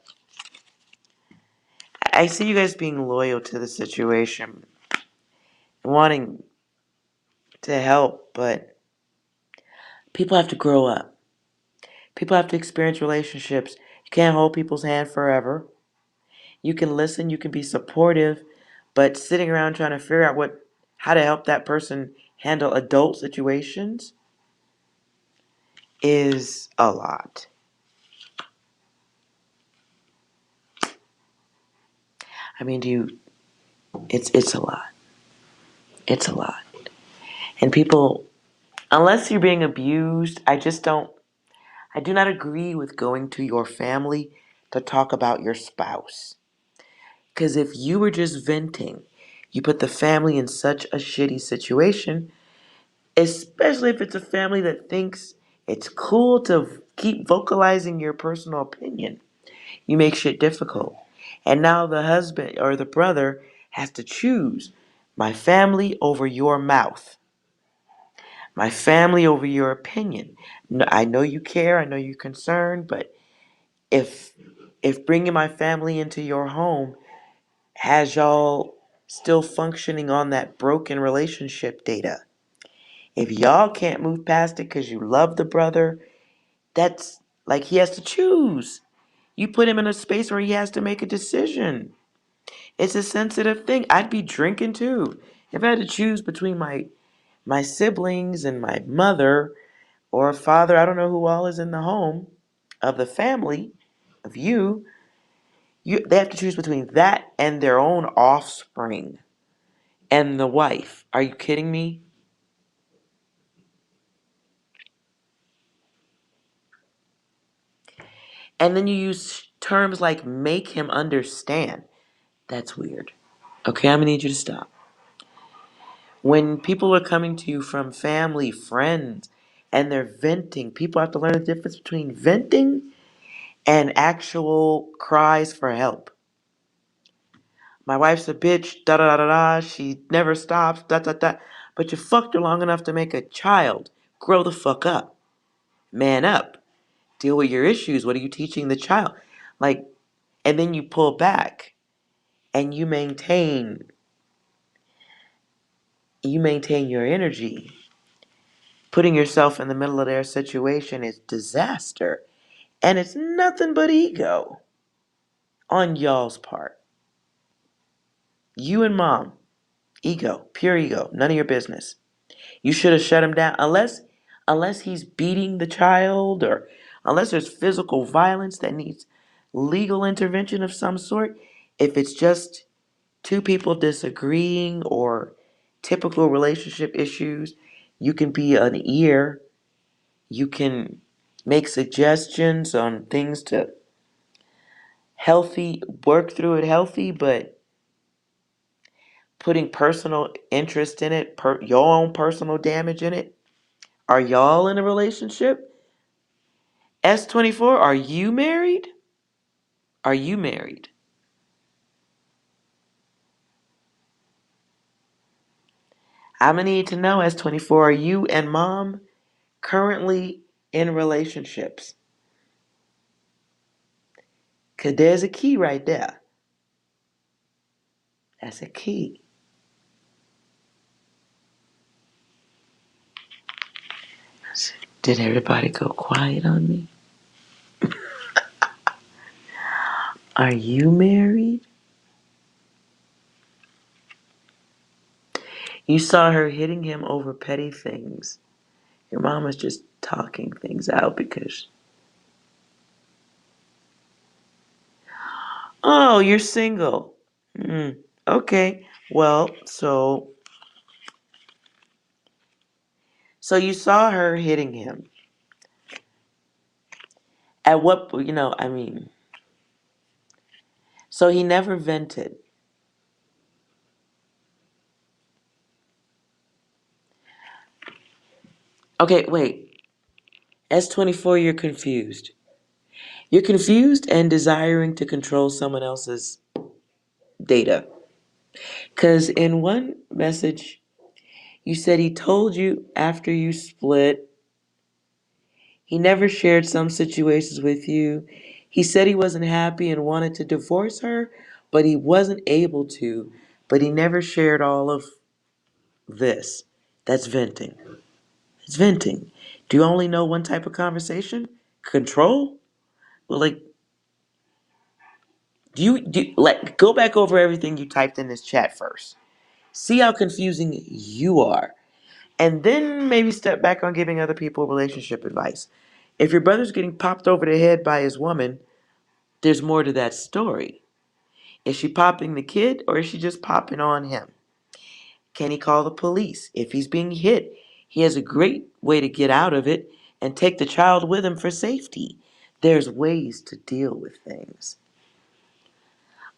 I see you guys being loyal to the situation, wanting to help, but people have to grow up. People have to experience relationships. You can't hold people's hand forever. You can listen, you can be supportive, but sitting around trying to figure out how to help that person handle adult situations is a lot. I mean, it's a lot. It's a lot. And people, unless you're being abused, I do not agree with going to your family to talk about your spouse. Because if you were just venting, you put the family in such a shitty situation, especially if it's a family that thinks it's cool to keep vocalizing your personal opinion. You make shit difficult. And now the husband or the brother has to choose my family over your mouth, my family over your opinion. I know you care, I know you're concerned, but if if bringing my family into your home has y'all still functioning on that broken relationship data, if y'all can't move past it because you love the brother, that's like he has to choose. You put him in a space where he has to make a decision. It's a sensitive thing. I'd be drinking too. If I had to choose between my siblings and my mother or a father, I don't know who all is in the home of the family of you they have to choose between that and their own offspring and the wife. Are you kidding me? And then you use terms like make him understand. That's weird. Okay, I'm gonna need you to stop. When people are coming to you from family, friends, and they're venting, people have to learn the difference between venting and actual cries for help. My wife's a bitch, da da da da da, she never stops, da da da. But you fucked her long enough to make a child. Grow the fuck up. Man up. Deal with your issues. What are you teaching the child? Like, and then you pull back and you maintain your energy. Putting yourself in the middle of their situation is disaster. And it's nothing but ego on y'all's part. You and mom, ego, pure ego, none of your business. You should have shut him down unless he's beating the child or unless there's physical violence that needs legal intervention of some sort. If it's just two people disagreeing or typical relationship issues, you can be an ear. You can make suggestions on things to healthy, work through it healthy, but putting personal interest in it, your own personal damage in it. Are y'all in a relationship? S24, are you married? Are you married? I'm gonna need to know, S24, are you and mom currently in relationships? Because there's a key right there. That's a key. Did everybody go quiet on me? Are you married? You saw her hitting him over petty things. Your mom was just talking things out because, oh, you're single. Okay. Well, so you saw her hitting him. At what, so he never vented. Okay, wait. S24, you're confused. You're confused and desiring to control someone else's data. Because in one message, you said he told you after you split. He never shared some situations with you. He said he wasn't happy and wanted to divorce her, but he wasn't able to. But he never shared all of this. That's venting. It's venting. Do you only know one type of conversation? Control? Well, like, like go back over everything you typed in this chat first. See how confusing you are. And then maybe step back on giving other people relationship advice. If your brother's getting popped over the head by his woman, there's more to that story. Is she popping the kid or is she just popping on him? Can he call the police? If he's being hit, he has a great way to get out of it and take the child with him for safety. There's ways to deal with things.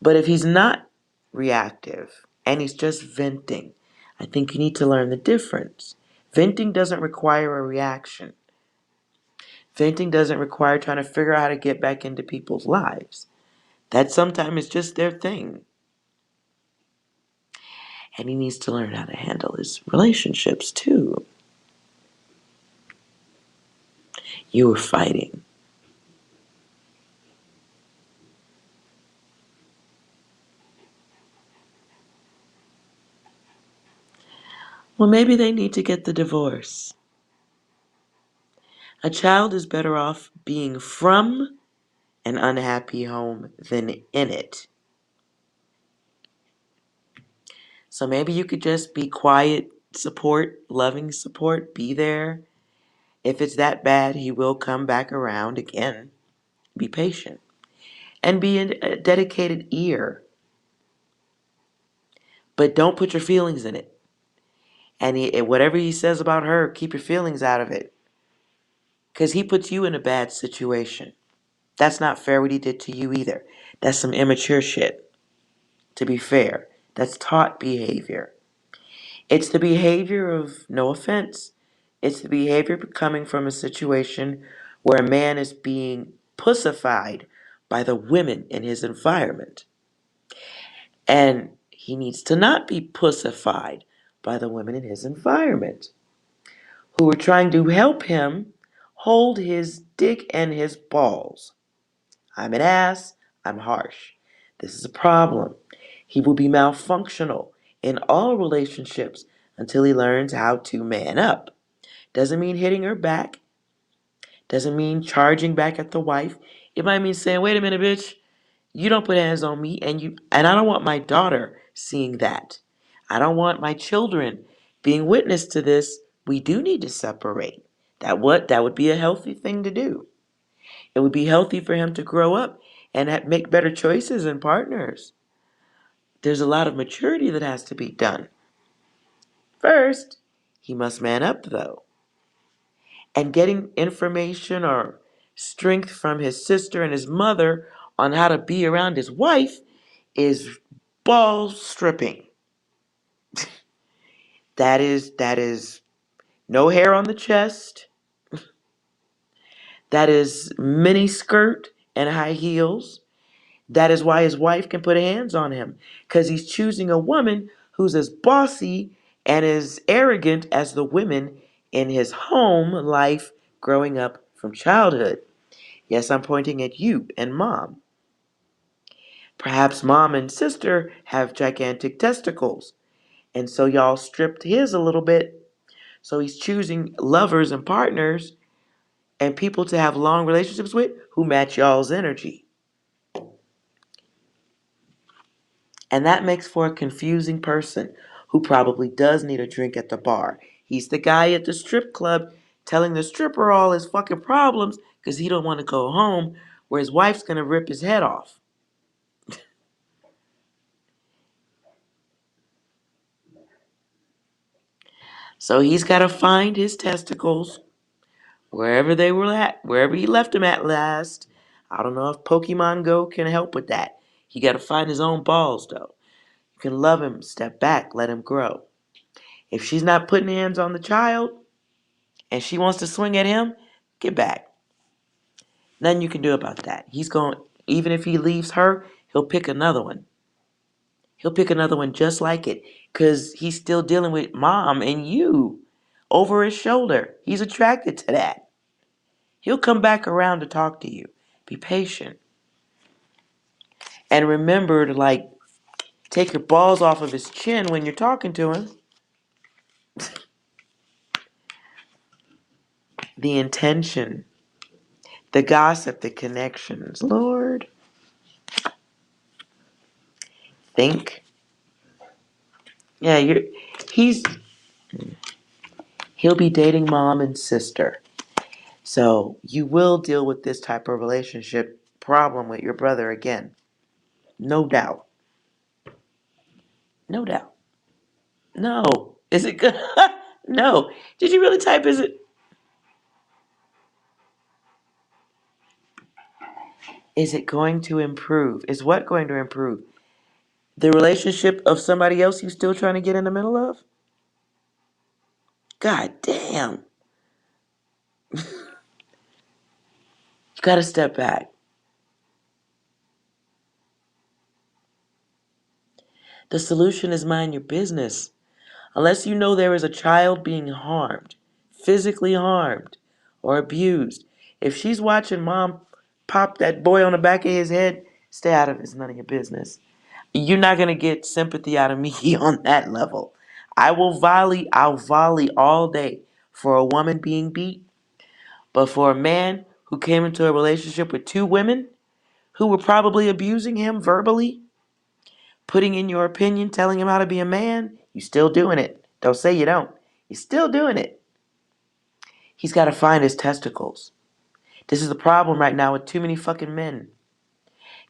But if he's not reactive and he's just venting, I think you need to learn the difference. Venting doesn't require a reaction. Venting doesn't require trying to figure out how to get back into people's lives. That sometimes is just their thing. And he needs to learn how to handle his relationships too. You were fighting. Well, maybe they need to get the divorce. A child is better off being from an unhappy home than in it. So maybe you could just be quiet support, loving support, be there. If it's that bad, he will come back around again. Be patient and be a dedicated ear. But don't put your feelings in it. And whatever he says about her, keep your feelings out of it. Because he puts you in a bad situation. That's not fair what he did to you either. That's some immature shit, to be fair. That's taught behavior. It's the behavior of, no offense, it's the behavior coming from a situation where a man is being pussified by the women in his environment. And he needs to not be pussified by the women in his environment who are trying to help him hold his dick and his balls. I'm an ass, I'm harsh. This is a problem. He will be malfunctional in all relationships until he learns how to man up. Doesn't mean hitting her back. Doesn't mean charging back at the wife. It might mean saying, wait a minute, bitch, you don't put hands on me and I don't want my daughter seeing that. I don't want my children being witness to this. We do need to separate. That would be a healthy thing to do. It would be healthy for him to grow up and make better choices in partners. There's a lot of maturity that has to be done. First, he must man up though. And getting information or strength from his sister and his mother on how to be around his wife is ball stripping. That is no hair on the chest. That is mini skirt and high heels. That is why his wife can put hands on him, because he's choosing a woman who's as bossy and as arrogant as the women in his home life growing up from childhood. Yes, I'm pointing at you and mom. Perhaps mom and sister have gigantic testicles, and so y'all stripped his a little bit. So he's choosing lovers and partners and people to have long relationships with who match y'all's energy. And that makes for a confusing person who probably does need a drink at the bar. He's the guy at the strip club telling the stripper all his fucking problems because he don't want to go home, where his wife's going to rip his head off. So he's got to find his testicles wherever they were at, wherever he left them at last. I don't know if Pokemon Go can help with that. He got to find his own balls, though. You can love him, step back, let him grow. If she's not putting hands on the child and she wants to swing at him, get back. Nothing you can do about that. He's going, even if he leaves her, he'll pick another one. He'll pick another one just like it because he's still dealing with mom and you over his shoulder. He's attracted to that. He'll come back around to talk to you. Be patient. And remember to take your balls off of his chin when you're talking to him. The intention, the gossip, the connections. Lord, think. Yeah, he's he'll be dating mom and sister. So you will deal with this type of relationship problem with your brother again. No doubt. No doubt. No. Is it good? No. Did you really type is it going to improve? Is what going to improve? The relationship of somebody else you still trying to get in the middle of? God damn. You got to step back. The solution is mind your business. Unless you know there is a child being harmed, physically harmed, or abused. If she's watching mom pop that boy on the back of his head, stay out of it. It's none of your business. You're not going to get sympathy out of me on that level. I'll volley all day for a woman being beat, but for a man who came into a relationship with two women who were probably abusing him verbally, putting in your opinion, telling him how to be a man, you still doing it. Don't say you don't. You're still doing it. He's got to find his testicles. This is the problem right now with too many fucking men.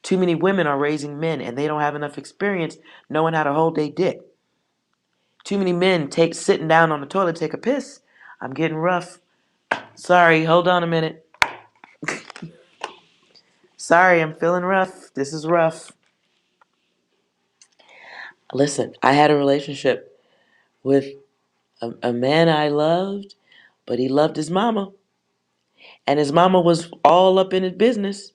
Too many women are raising men and they don't have enough experience knowing how to hold their dick. Too many men sitting down on the toilet take a piss. I'm getting rough. Sorry, hold on a minute. Sorry, I'm feeling rough. This is rough. Listen, I had a relationship with a man I loved, but he loved his mama. And his mama was all up in his business.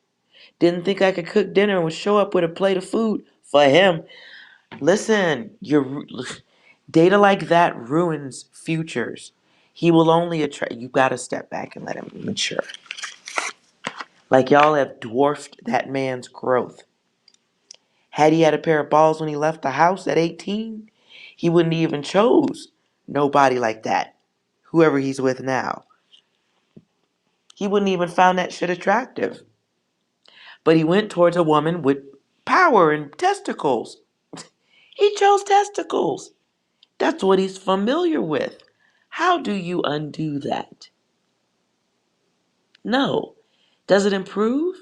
Didn't think I could cook dinner and would show up with a plate of food for him. Listen, your data like that ruins futures. He will only attract. You got to step back and let him mature. Like y'all have dwarfed that man's growth. Had he had a pair of balls when he left the house at 18, he wouldn't even chose nobody like that. Whoever he's with now. He wouldn't even found that shit attractive. But he went towards a woman with power and testicles. He chose testicles. That's what he's familiar with. How do you undo that? No. Does it improve?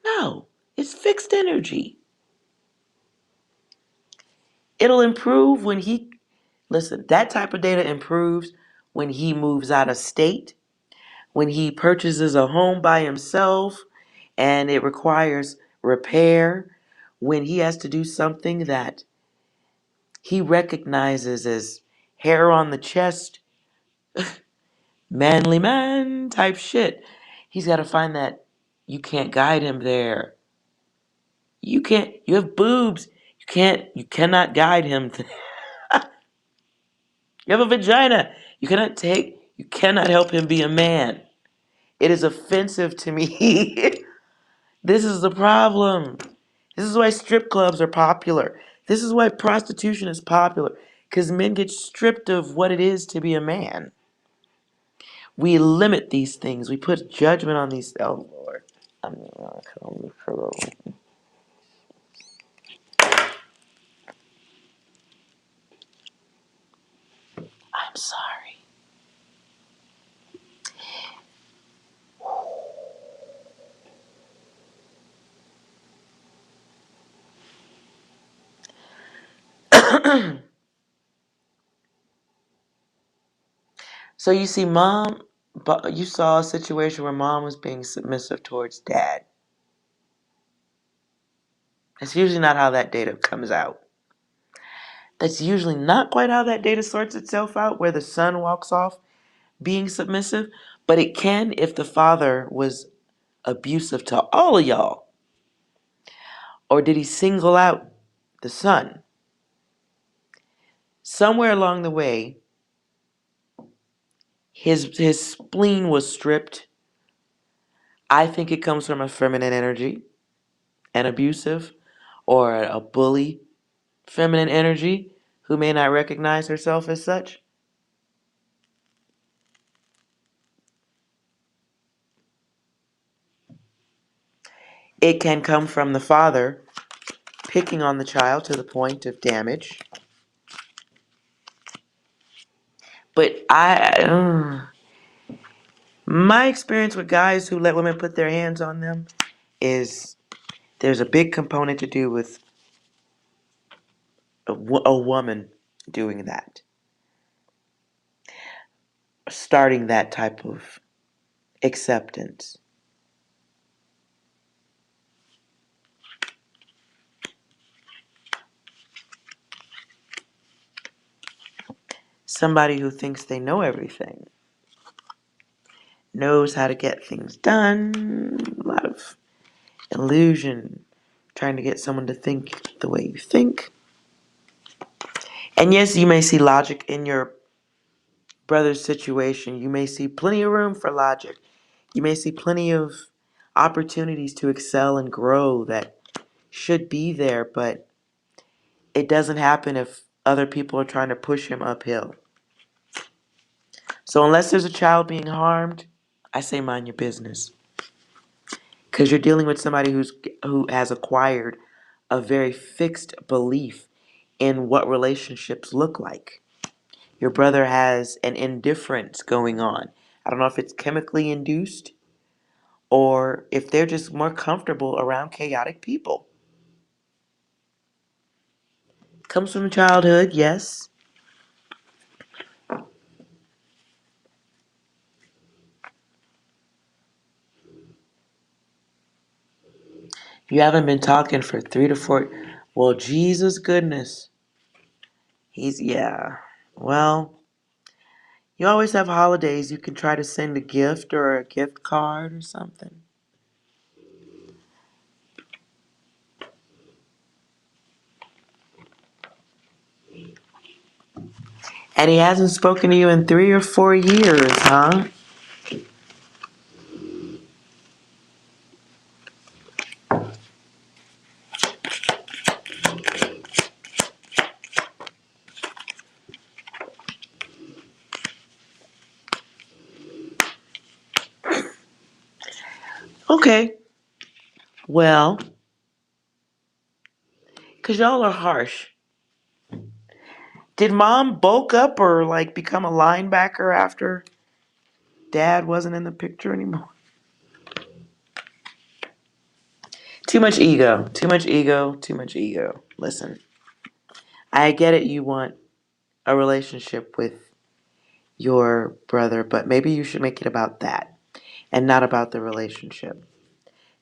No. It's fixed energy. It'll improve when listen, that type of data improves when he moves out of state, when he purchases a home by himself, and it requires repair, when he has to do something that he recognizes as hair on the chest, manly man type shit. He's got to find that you can't guide him there. You can't, you have boobs. You cannot guide him. You have a vagina. You cannot help him be a man. It is offensive to me. This is the problem. This is why strip clubs are popular. This is why prostitution is popular. Because men get stripped of what it is to be a man. We limit these things. We put judgment on these. Oh, Lord. I'm sorry. So you see, you saw a situation where mom was being submissive towards dad. That's usually not how that data comes out. That's usually not quite how that data sorts itself out, where the son walks off being submissive, but it can if the father was abusive to all of y'all. Or did he single out the son? Somewhere along the way, his spleen was stripped. I think it comes from a feminine energy, an abusive or a bully feminine energy who may not recognize herself as such. It can come from the father picking on the child to the point of damage. But my experience with guys who let women put their hands on them is there's a big component to do with a woman doing that, starting that type of acceptance. Somebody who thinks they know everything, knows how to get things done, a lot of illusion, trying to get someone to think the way you think. And yes, you may see logic in your brother's situation. You may see plenty of room for logic. You may see plenty of opportunities to excel and grow that should be there, but it doesn't happen if other people are trying to push him uphill. So unless there's a child being harmed, I say mind your business. Because you're dealing with somebody who has acquired a very fixed belief in what relationships look like. Your brother has an indifference going on. I don't know if it's chemically induced or if they're just more comfortable around chaotic people. Comes from childhood, yes. You haven't been talking for 3 to 4. Well, Jesus goodness. Yeah. Well, you always have holidays. You can try to send a gift or a gift card or something. And he hasn't spoken to you in 3 or 4 years, huh? Okay. Well, because y'all are harsh. Did mom bulk up or like become a linebacker after dad wasn't in the picture anymore? Too much ego. Too much ego. Too much ego. Listen, I get it. You want a relationship with your brother, but maybe you should make it about that and not about the relationship.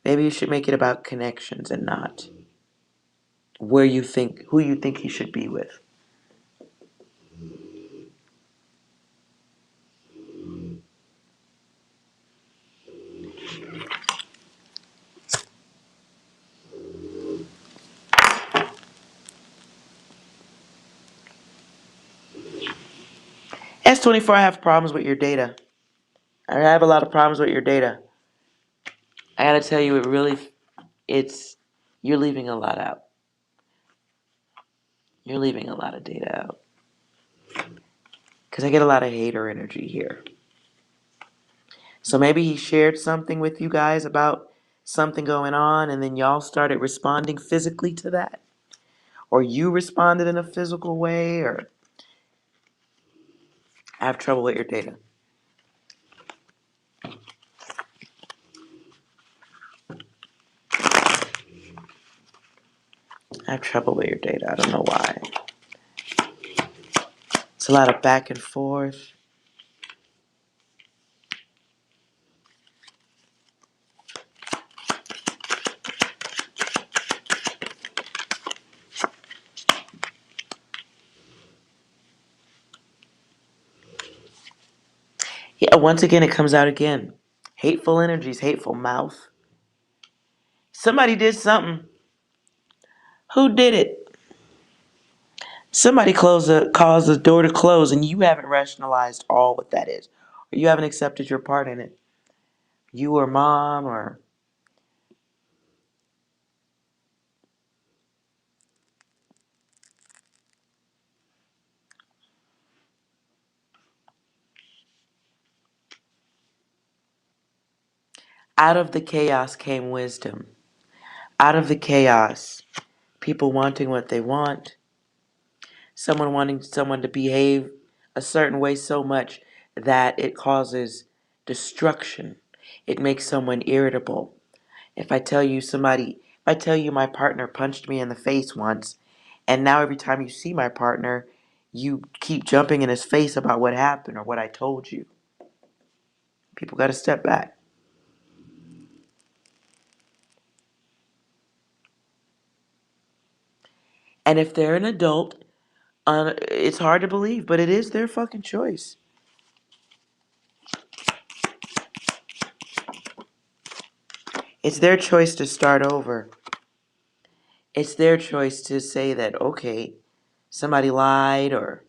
Maybe you should make it about connections and not who you think he should be with. S24, I have problems with your data. I have a lot of problems with your data. I gotta tell you, it's, you're leaving a lot out. You're leaving a lot of data out. Because I get a lot of hater energy here. So maybe he shared something with you guys about something going on, and then y'all started responding physically to that. Or you responded in a physical way, or I have trouble with your data. I have trouble with your data. I don't know why. It's a lot of back and forth. Yeah, once again, it comes out again. Hateful energies, hateful mouth. Somebody did something. Who did it? Somebody caused the door to close, and you haven't rationalized all what that is. Or you haven't accepted your part in it. You or mom or out of the chaos came wisdom. Out of the chaos, people wanting what they want, someone wanting someone to behave a certain way so much that it causes destruction. It makes someone irritable. If I tell you my partner punched me in the face once, and now every time you see my partner, you keep jumping in his face about what happened or what I told you. People got to step back. And if they're an adult, it's hard to believe, but it is their fucking choice. It's their choice to start over. It's their choice to say that, okay, somebody lied or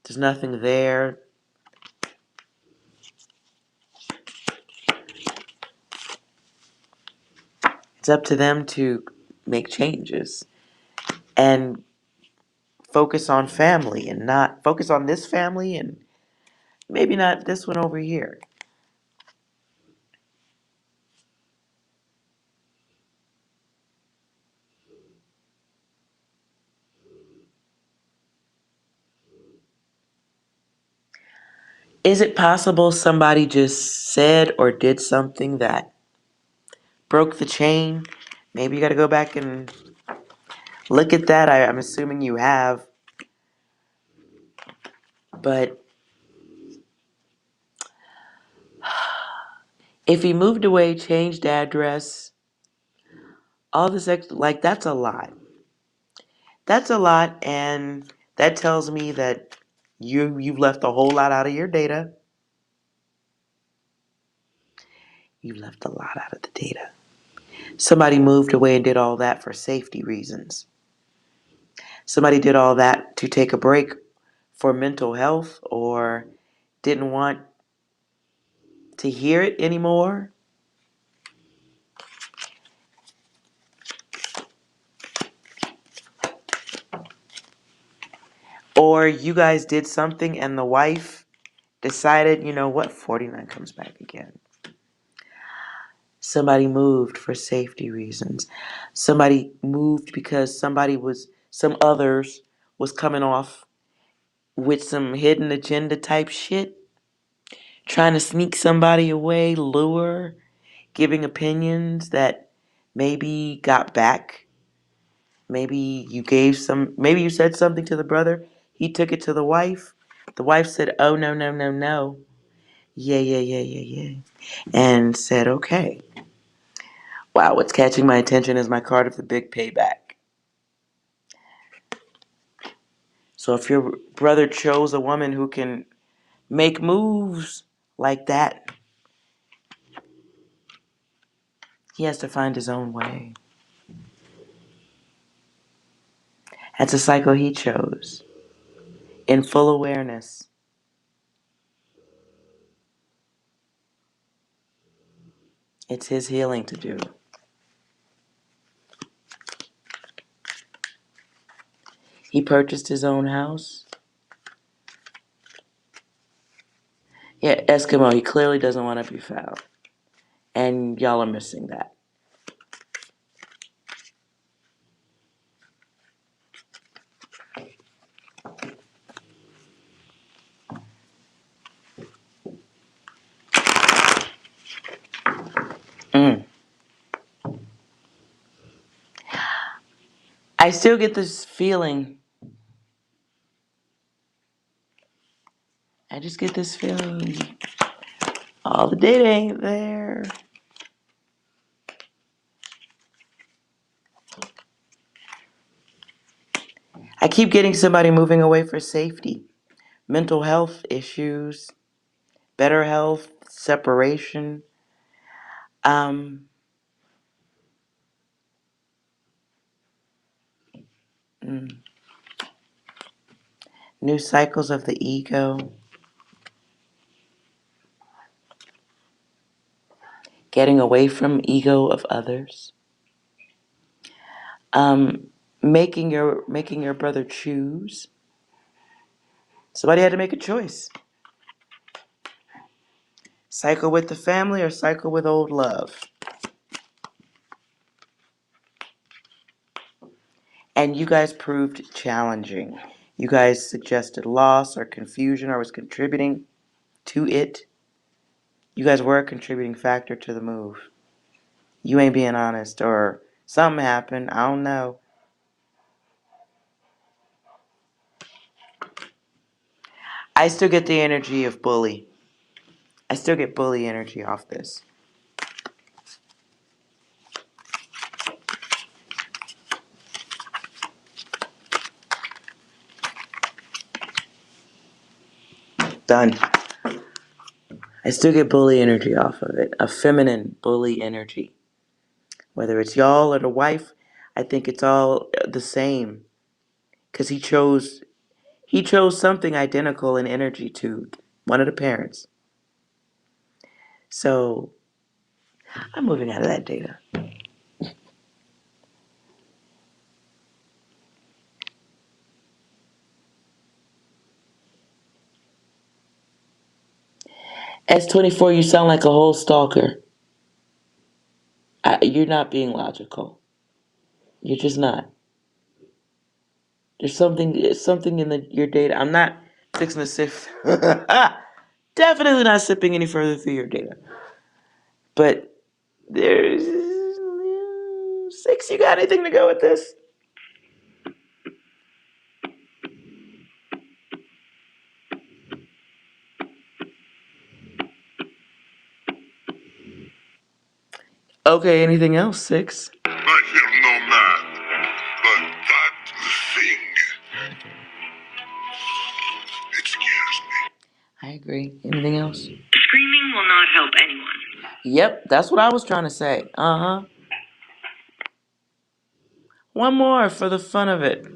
there's nothing there. It's up to them to make changes and focus on family and not focus on this family and maybe not this one over here. Is it possible somebody just said or did something that broke the chain? Maybe you got to go back and look at that. I'm assuming you have. But if he moved away, changed address, all this like that's a lot. That's a lot, and that tells me that you've left a whole lot out of your data. You've left a lot out of the data. Somebody moved away and did all that for safety reasons. Somebody did all that to take a break for mental health or didn't want to hear it anymore. Or you guys did something and the wife decided, you know what, 49 comes back again. Somebody moved for safety reasons. Somebody moved because some others was coming off with some hidden agenda type shit, trying to sneak somebody away, lure, giving opinions that maybe got back. Maybe you said something to the brother. He took it to the wife. The wife said, oh, no, no, no, no. Yeah, yeah, yeah, yeah, yeah. And said, okay. Wow, what's catching my attention is my card of the big payback. So if your brother chose a woman who can make moves like that, he has to find his own way. That's a cycle he chose in full awareness. It's his healing to do. He purchased his own house. Yeah, Eskimo, he clearly doesn't want to be found. And y'all are missing that. Mm. I still get this feeling. I just get this feeling. All the data ain't there. I keep getting somebody moving away for safety. Mental health issues, better health, separation. Um, mm, New cycles of the ego. Getting away from ego of others. Um, making your brother choose. Somebody had to make a choice. Cycle with the family or cycle with old love. And you guys proved challenging. You guys suggested loss or confusion or was contributing to it. You guys were a contributing factor to the move. You ain't being honest or something happened. I don't know. I still get the energy of bully. I still get bully energy off this. Done. I still get bully energy off of it. A feminine bully energy. Whether it's y'all or the wife, I think it's all the same. Because he chose something identical in energy to one of the parents. So I'm moving out of that data. S24, you sound like a whole stalker. You're not being logical. You're just not. There's something in your data. I'm not fixing to sift. Definitely not sipping any further through your data. But there's 6. You got anything to go with this? Okay, anything else? 6. I feel no man, but that thing, it scares me. I agree. Anything else? Screaming will not help anyone. Yep, that's what I was trying to say. One more for the fun of it.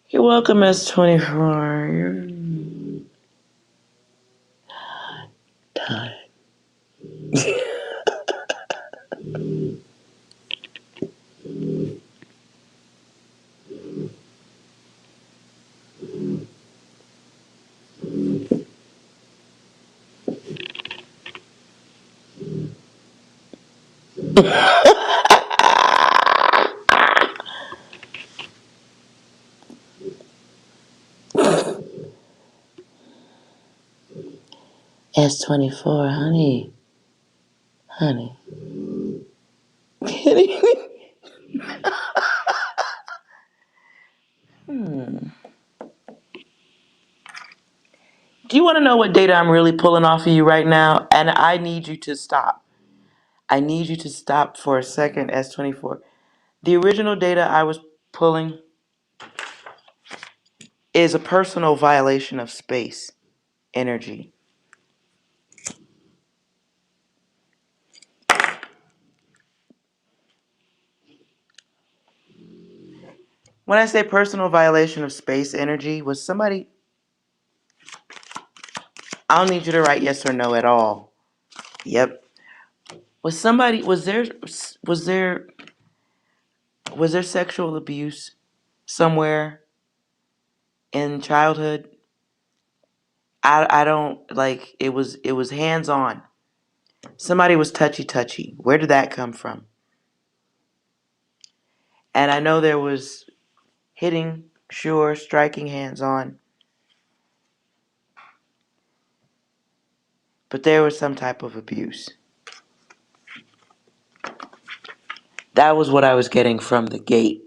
You're welcome, S24. You're tired. S24, honey. Honey. Kidding? Do you want to know what data I'm really pulling off of you right now? And I need you to stop. I need you to stop for a second, S24. The original data I was pulling is a personal violation of space energy. When I say personal violation of space energy, was somebody, I don't need you to write yes or no at all. Yep. Was there was there sexual abuse somewhere in childhood? I don't like it was hands on. Somebody was touchy. Where did that come from? And I know there was hitting, sure, striking hands on, but there was some type of abuse. That was what I was getting from the gate,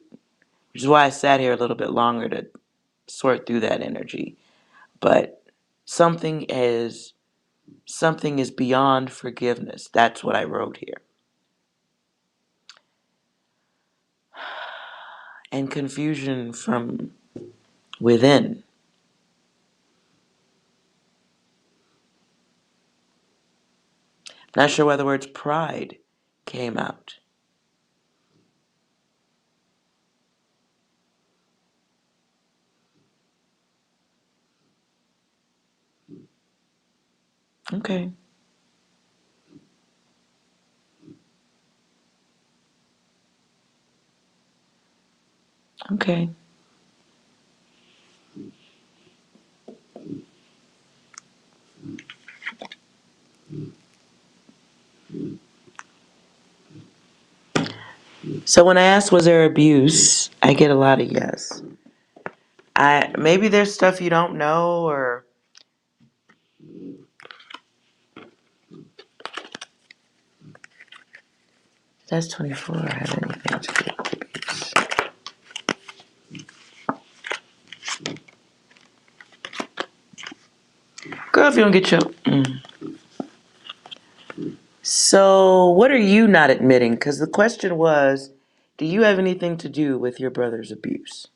which is why I sat here a little bit longer to sort through that energy. But something is something is beyond forgiveness. That's what I wrote here. And confusion from within. Not sure why the words pride came out. Okay. Okay. So when I ask was there abuse, I get a lot of yes. I maybe there's stuff you don't know or that's 24 have anything to do with abuse. Girl, if you don't get your So what are you not admitting? Because the question was, do you have anything to do with your brother's abuse?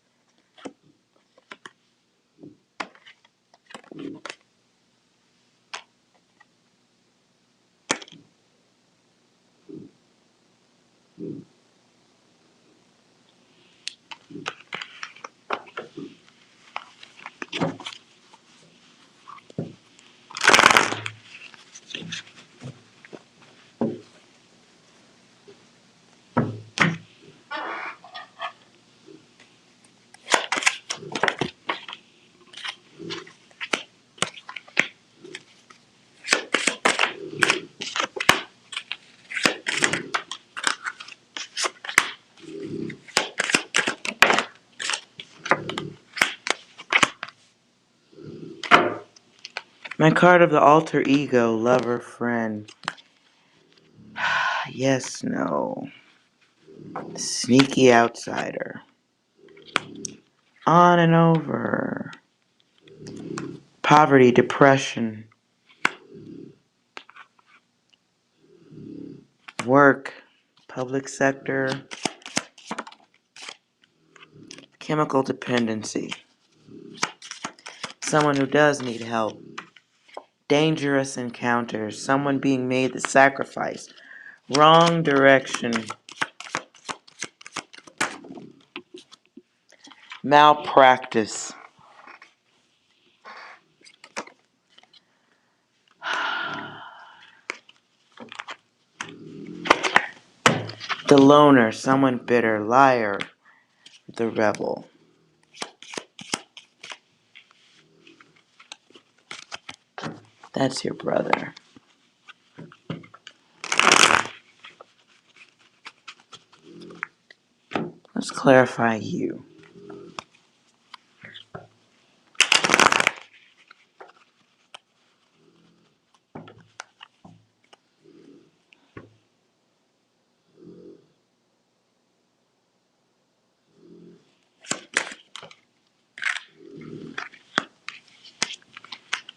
My card of the alter ego, lover, friend. Yes, no. Sneaky outsider. On and over. Poverty, depression. Work. Public sector. Chemical dependency. Someone who does need help. Dangerous encounters. Someone being made the sacrifice. Wrong direction. Malpractice. The loner, someone bitter, liar, the rebel. That's your brother. Let's clarify you.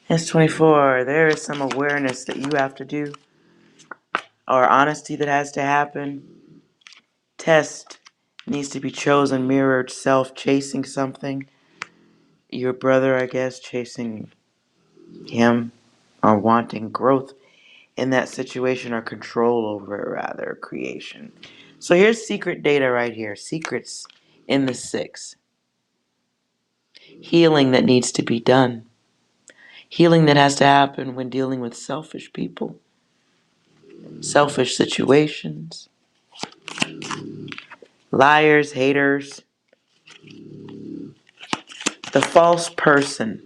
S24, there is some awareness that you have to do, or honesty that has to happen. Test needs to be chosen, mirrored self chasing something. Your brother, I guess, chasing him, or wanting growth in that situation, or control over it, rather, creation. So here's secret data right here. Secrets in the 6. Healing that needs to be done. Healing that has to happen when dealing with selfish people, selfish situations, liars, haters, the false person,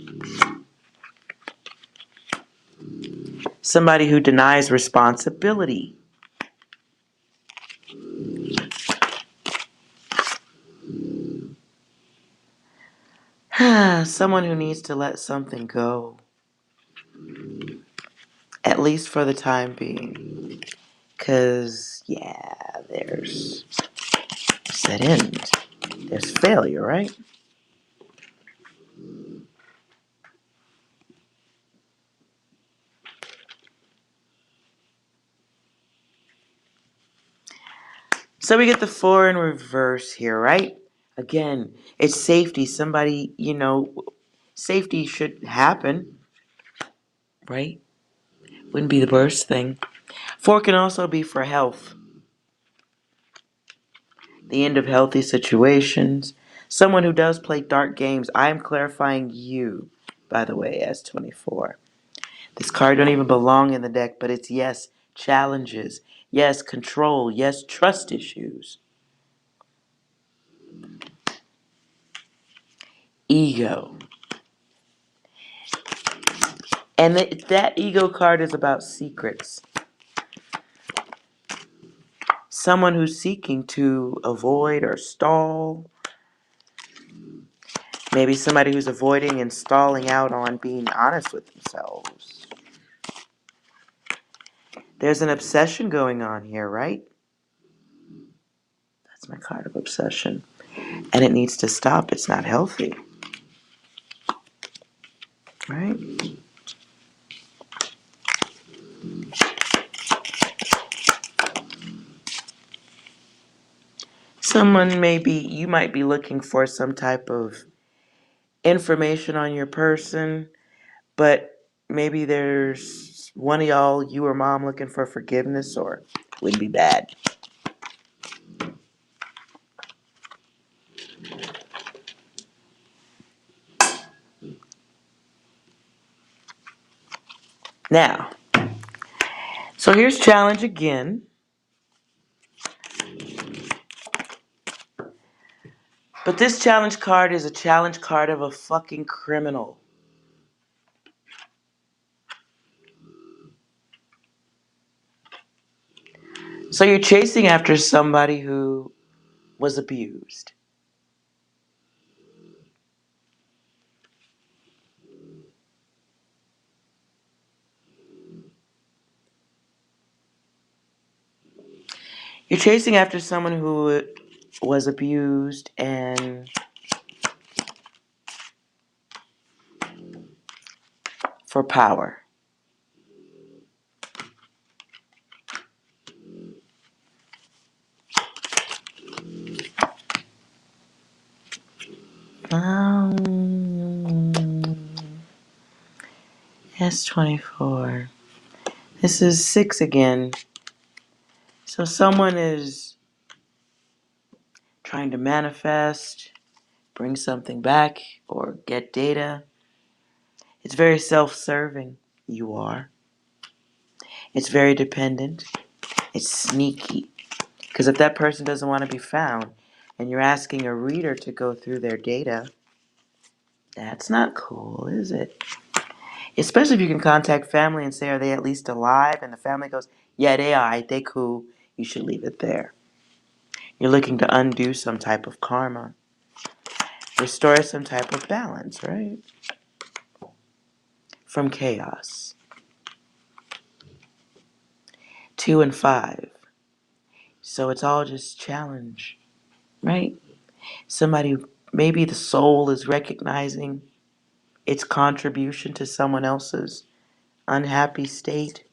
somebody who denies responsibility, someone who needs to let something go, at least for the time being. Because, yeah, there's set end, there's failure, right? So we get the 4 in reverse here, right? Again, it's safety. Somebody, safety should happen, right? Wouldn't be the worst thing. 4 can also be for health, the end of healthy situations. Someone who does play dark games. I am clarifying you, by the way, as 24. This card don't even belong in the deck, but it's yes, challenges. Yes, control. Yes, trust issues. Ego. And that ego card is about secrets. Someone who's seeking to avoid or stall. Maybe somebody who's avoiding and stalling out on being honest with themselves. There's an obsession going on here, right? That's my card of obsession. And it needs to stop. It's not healthy. Right? You might be looking for some type of information on your person, but maybe there's one of y'all, you or mom, looking for forgiveness, or wouldn't be bad. Now, so here's challenge again. But this challenge card is a challenge card of a fucking criminal. So you're chasing after somebody who was abused. You're chasing after someone who was abused and for power. S24. This is 6 again. So someone is trying to manifest, bring something back, or get data. It's very self-serving. You are. It's very dependent. It's sneaky. Because if that person doesn't want to be found and you're asking a reader to go through their data, that's not cool, is it? Especially if you can contact family and say, are they at least alive? And the family goes, yeah, they are. They cool. You should leave it there. You're looking to undo some type of karma. Restore some type of balance, right? From chaos. 2 and 5. So it's all just challenge, right? Somebody, maybe the soul is recognizing its contribution to someone else's unhappy state.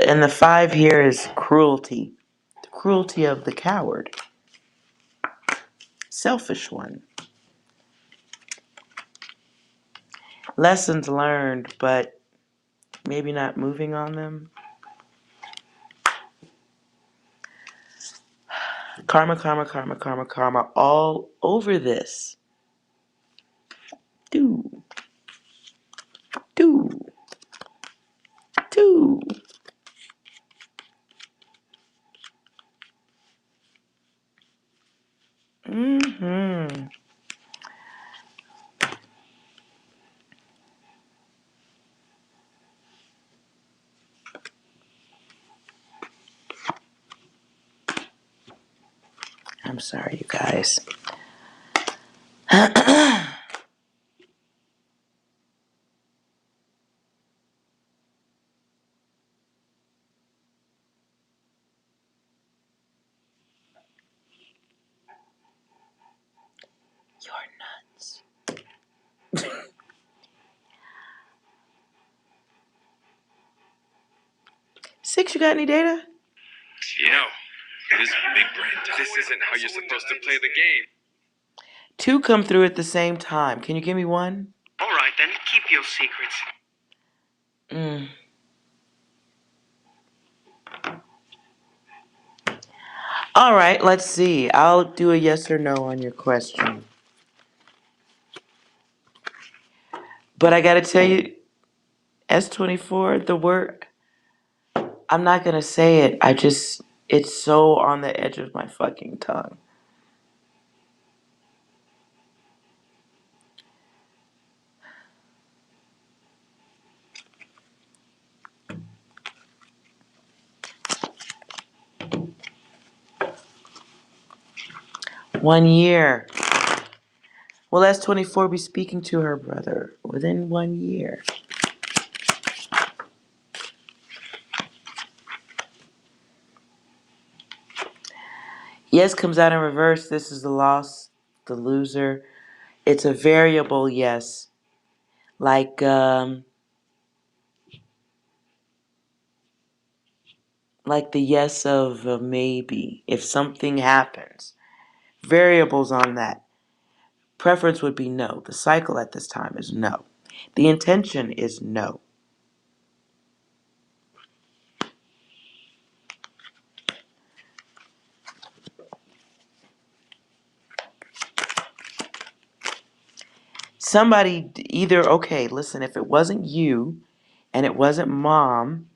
And the 5 here is cruelty. The cruelty of the coward. Selfish one. Lessons learned, but maybe not moving on them. Karma, karma, karma, karma, karma, all over this. Do, do, do. Mm-hmm. I'm sorry, you guys. You're nuts. 6, you got any data? No, this big brain. This isn't how you're supposed to play the game. 2 come through at the same time. Can you give me 1? All right, then. Keep your secrets. Mm. All right, let's see. I'll do a yes or no on your question. But I gotta tell you, S24, the word, I'm not gonna say it. It's so on the edge of my fucking tongue. One year. Will S24 be speaking to her brother within 1 year? Yes comes out in reverse. This is the loss, the loser. It's a variable yes. Like the yes of a maybe. If something happens. Variables on that. Preference would be no. The cycle at this time is no. The intention is no. Somebody either, okay, listen, if it wasn't you and it wasn't mom,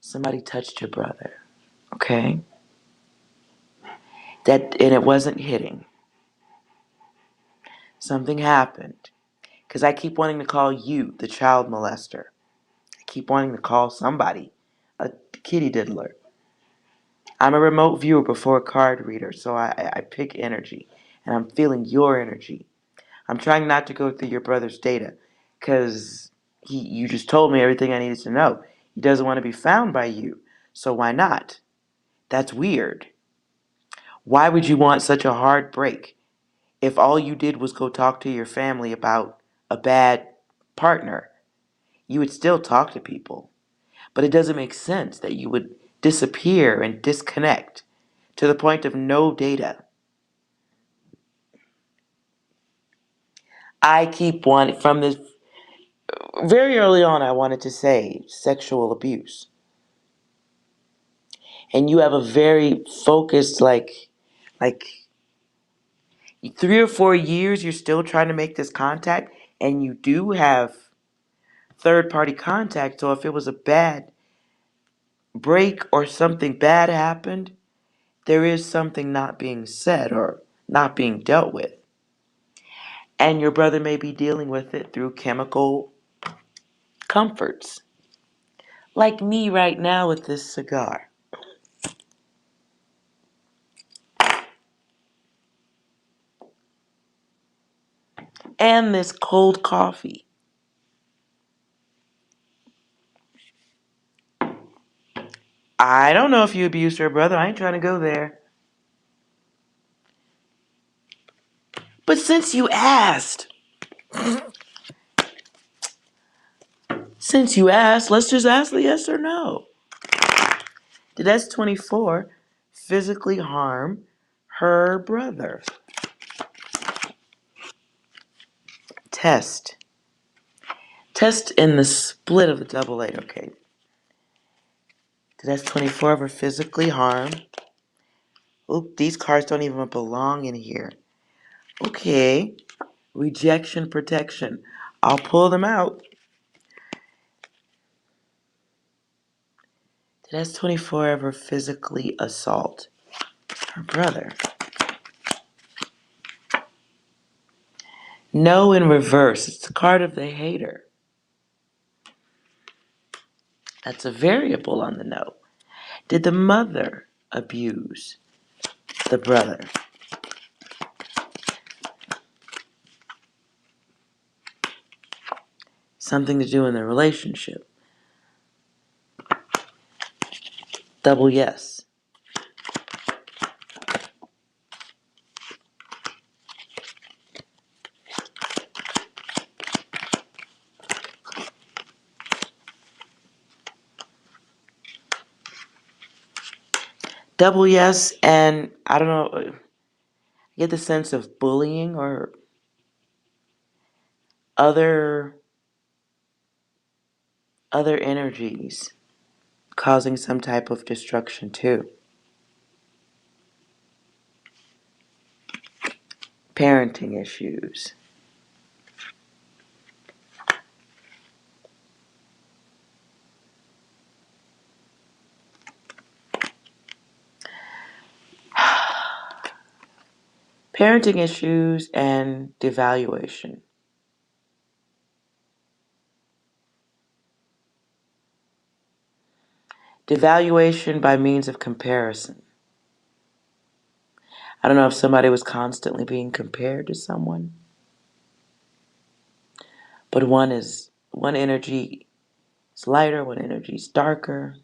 somebody touched your brother, okay? And it wasn't hitting. Something happened. Because I keep wanting to call you the child molester. I keep wanting to call somebody a kitty diddler. I'm a remote viewer before a card reader, so I pick energy. And I'm feeling your energy. I'm trying not to go through your brother's data. Because you just told me everything I needed to know. He doesn't want to be found by you. So why not? That's weird. Why would you want such a hard break if all you did was go talk to your family about a bad partner? You would still talk to people. But it doesn't make sense that you would disappear and disconnect to the point of no data. I keep wanting, from this, very early on, I wanted to say sexual abuse. And you have a very focused, like 3 or 4 years, you're still trying to make this contact, and you do have third party contact. So if it was a bad break or something bad happened, there is something not being said or not being dealt with. And your brother may be dealing with it through chemical comforts. Like me right now with this cigar. And this cold coffee. I don't know if you abused her brother. I ain't trying to go there. But since you asked, let's just ask the yes or no. Did S24 physically harm her brother? Test. Test in the split of the double eight. Okay. Did S24 ever physically harm? Oop, these cards don't even belong in here. Okay. Rejection protection. I'll pull them out. Did S24 ever physically assault her brother? No in reverse. It's the card of the hater. That's a variable on the no. Did the mother abuse the brother? Something to do in the relationship. Double yes. Double yes, and I don't know, I get the sense of bullying or other energies causing some type of destruction too. Parenting issues. Parenting issues and devaluation. Devaluation by means of comparison. I don't know if somebody was constantly being compared to someone, but one energy is lighter, one energy is darker.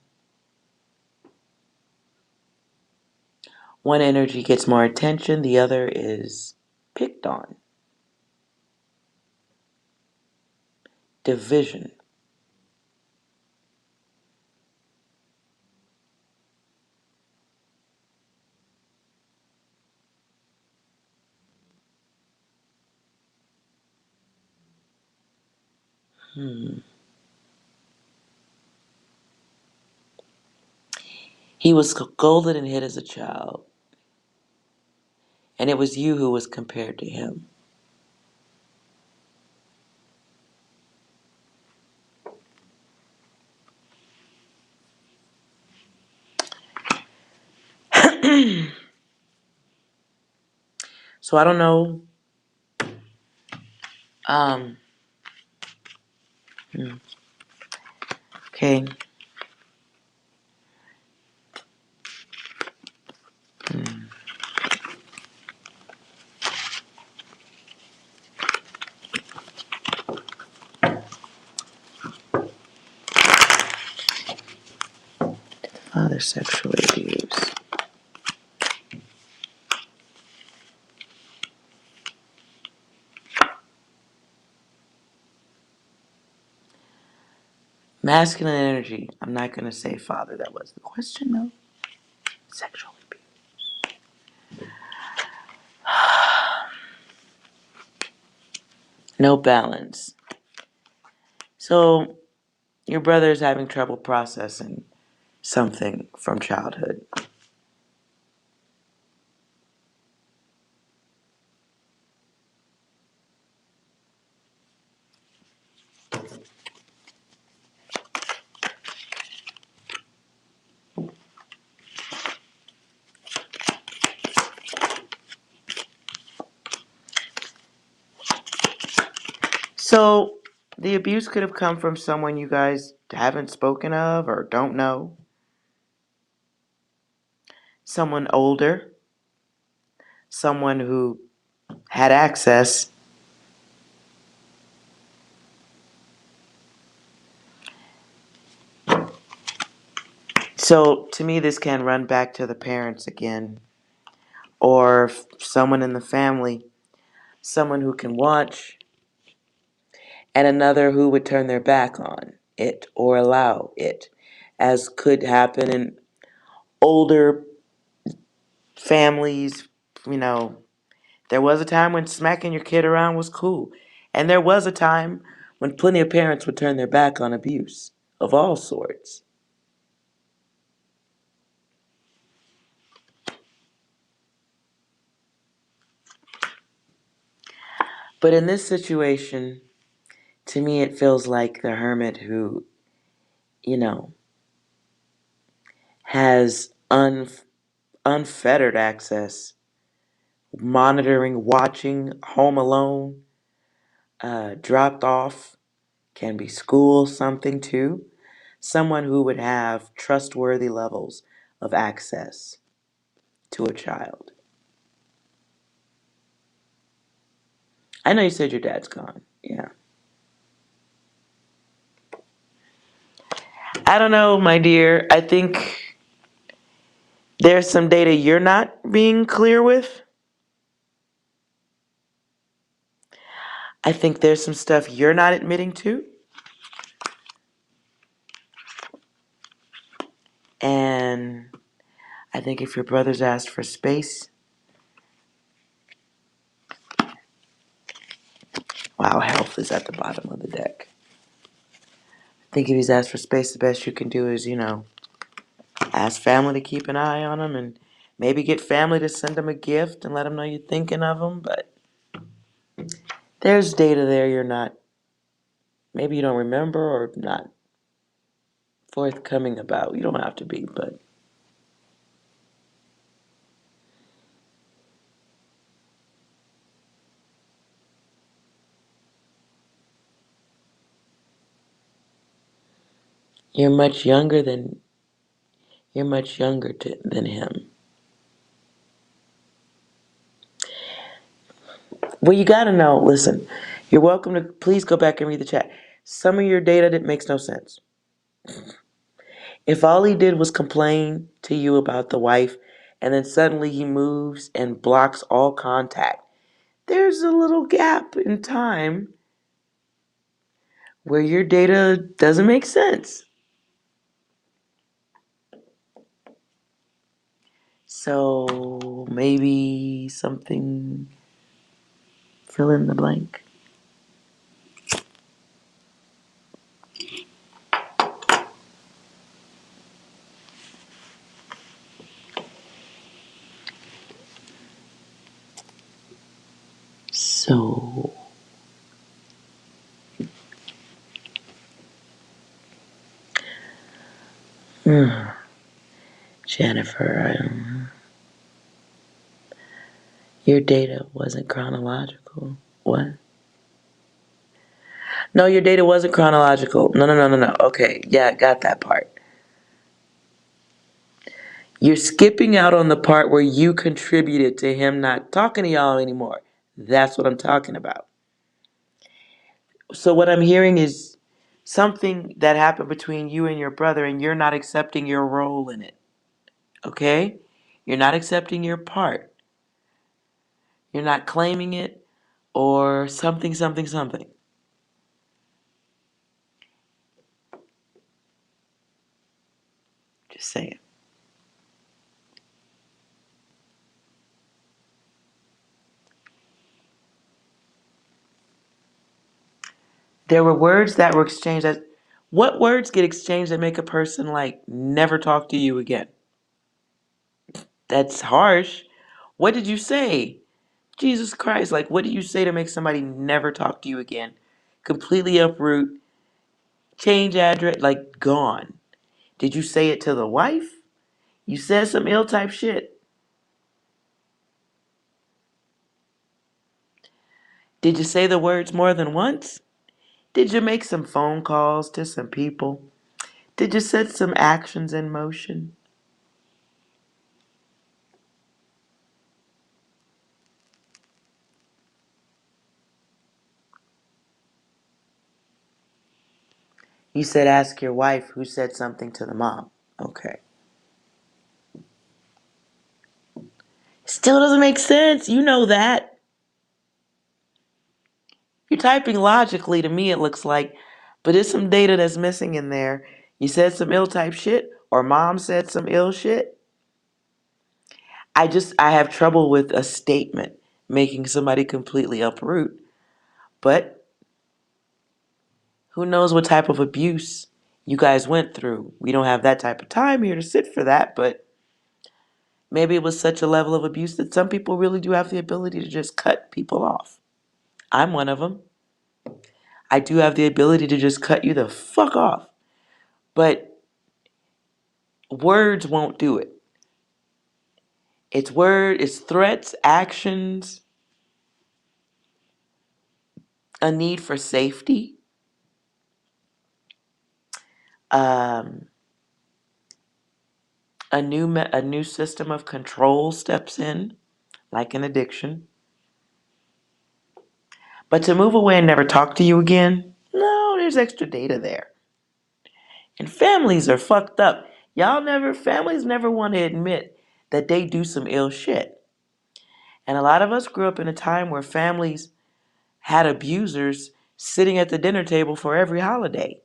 One energy gets more attention, the other is picked on. Division. He was scolded and hit as a child, and it was you who was compared to him. So I don't know. Um, okay. Father sexually abused. Masculine energy. I'm not going to say father. That was the question, though. Sexual abuse. No balance. So your brother is having trouble processing something from childhood. So the abuse could have come from someone you guys haven't spoken of or don't know. Someone older. Someone who had access. So to me, this can run back to the parents again, or someone in the family. someone who can watch, and another who would turn their back on it or allow it, as could happen in older families. You know, there was a time when smacking your kid around was cool, and there was a time when plenty of parents would turn their back on abuse of all sorts. But in this situation, to me, it feels like the hermit who, you know, has unfettered access, monitoring, watching, home alone, dropped off, can be school, something too. Someone who would have trustworthy levels of access to a child. I know you said your dad's gone. Yeah. I don't know, my dear. I think there's some data you're not being clear with. I think there's some stuff you're not admitting to. And I think if your brother's asked for space, wow, health is at the bottom of the deck. I think if he's asked for space, the best you can do is, ask family to keep an eye on him and maybe get family to send him a gift and let him know you're thinking of him. But there's data there you're not, maybe you don't remember or not forthcoming about. You don't have to be, but you're much younger than than him. Well, you gotta know. Listen, you're welcome to please go back and read the chat. Some of your data that makes no sense. If all he did was complain to you about the wife, and then suddenly he moves and blocks all contact, there's a little gap in time where your data doesn't make sense. So maybe something, fill in the blank. So, Jennifer, your data wasn't chronological. What? No, your data wasn't chronological. No. Okay, yeah, got that part. You're skipping out on the part where you contributed to him not talking to y'all anymore. That's what I'm talking about. So what I'm hearing is something that happened between you and your brother, and you're not accepting your role in it. Okay? You're not accepting your part. You're not claiming it or something. Just saying. There were words that were exchanged. What words get exchanged that make a person like never talk to you again? That's harsh. What did you say? Jesus Christ, like what do you say to make somebody never talk to you again? Completely uproot, change address, like gone. Did you say it to the wife? You said some ill type shit. Did you say the words more than once? Did you make some phone calls to some people? Did you set some actions in motion? You said ask your wife who said something to the mom. Okay. Still doesn't make sense. You know that. You're typing logically to me, it looks like, but there's some data that's missing in there. You said some ill type shit, or mom said some ill shit. I have trouble with a statement making somebody completely uproot. But who knows what type of abuse you guys went through? We don't have that type of time here to sit for that, but maybe it was such a level of abuse that some people really do have the ability to just cut people off. I'm one of them. I do have the ability to just cut you the fuck off. But words won't do it. It's threats, actions, a need for safety, um, a new system of control steps in, like an addiction. But to move away and never talk to you again, no, there's extra data there. And families are fucked up. Families never want to admit that they do some ill shit. And a lot of us grew up in a time where families had abusers sitting at the dinner table for every holiday.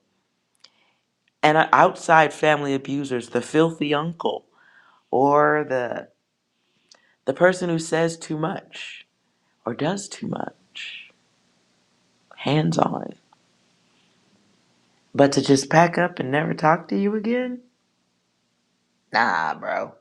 And outside family abusers, the filthy uncle or the person who says too much or does too much, hands on. But to just pack up and never talk to you again? Nah, bro.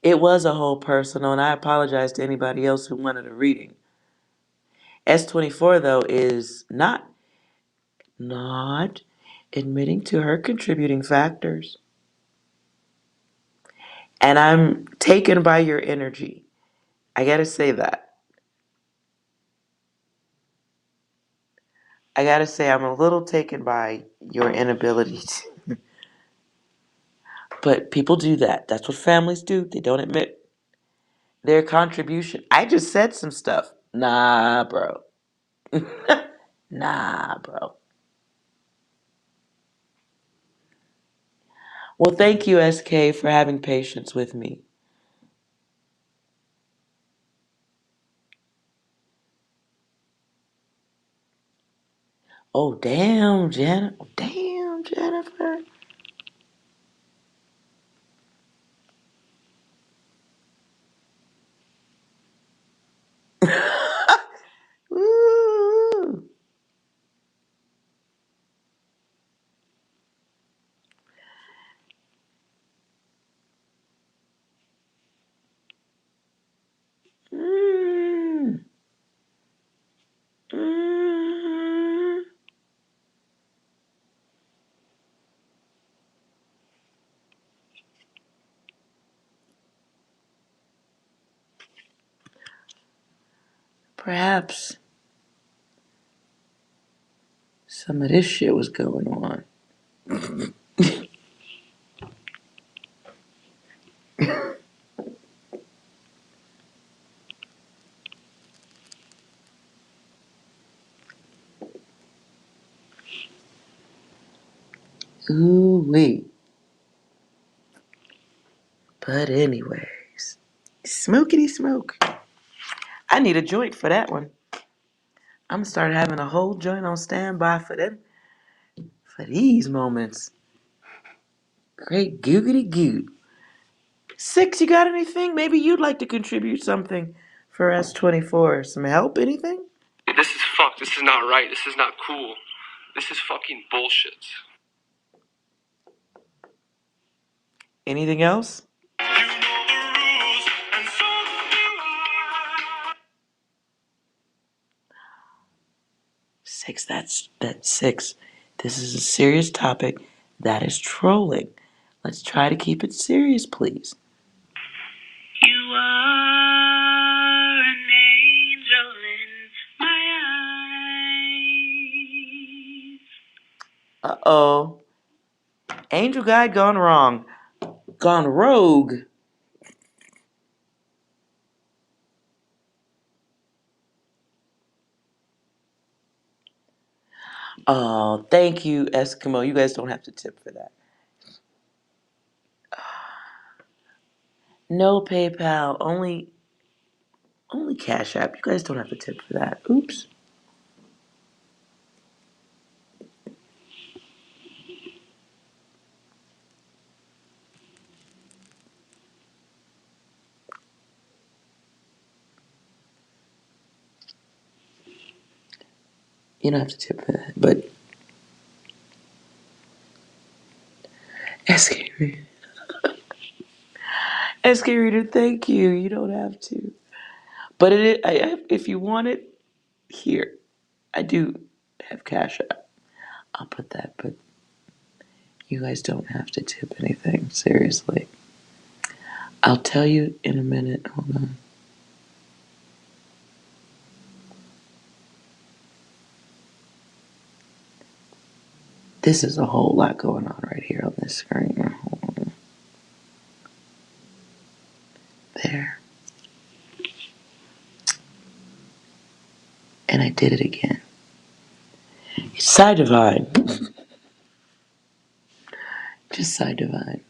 It was a whole personal, and I apologize to anybody else who wanted a reading. S24 though is not admitting to her contributing factors. And I'm taken by your energy. I gotta say that. I gotta say I'm a little taken by your inability to. But people do that. That's what families do. They don't admit their contribution. I just said some stuff. Nah, bro. Nah, bro. Well, thank you, SK, for having patience with me. Oh, damn, Jennifer. Damn, Jennifer. Ooh. Mm. Mm. Perhaps some of this shit was going on. Ooh wee. But anyways, smokity smoke. I need a joint for that one. I'm gonna start having a whole joint on standby for them, for these moments. Great googity goo. Six, you got anything? Maybe you'd like to contribute something for S24. Some help? Anything? This is fucked. This is not right. This is not cool. This is fucking bullshit. Anything else? You know the rules, and so do I. Six, that's six. This is a serious topic. That is trolling. Let's try to keep it serious, please. You are an angel in my eyes. Uh-oh. Angel guide gone wrong. Gone rogue. Oh, thank you, Eskimo. You guys don't have to tip for that. No PayPal, only Cash App. You guys don't have to tip for that. Oops. You don't have to tip for that. But SK Reader, SK Reader, thank you. You don't have to. But if you want it, here. I do have Cash App. I'll put that, but you guys don't have to tip anything. Seriously. I'll tell you in a minute. Hold on. This is a whole lot going on right here on this screen. Hold on. There. And I did it again. It's Side Divine. Just Side Divine.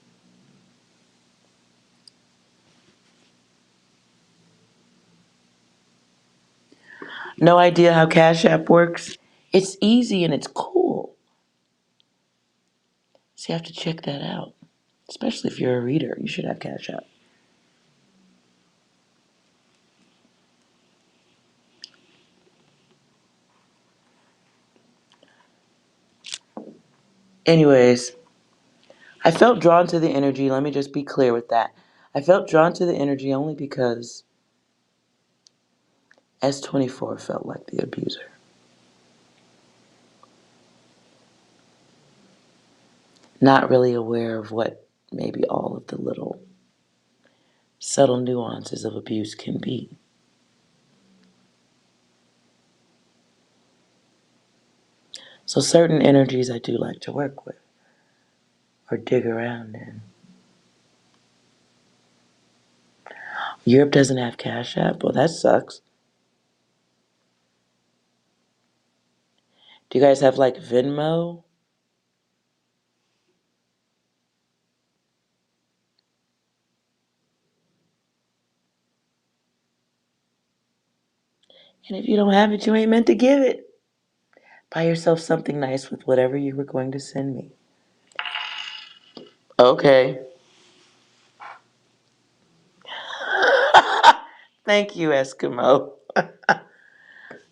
No idea how Cash App works? It's easy and it's cool. So you have to check that out. Especially if you're a reader. You should have Cash App. Anyways, I felt drawn to the energy. Let me just be clear with that. I felt drawn to the energy only because S24 felt like the abuser. Not really aware of what maybe all of the little subtle nuances of abuse can be. So certain energies I do like to work with or dig around in. Europe doesn't have Cash App? Well, that sucks. Do you guys have like Venmo? And if you don't have it, you ain't meant to give it. Buy yourself something nice with whatever you were going to send me. Okay. Thank you, Eskimo.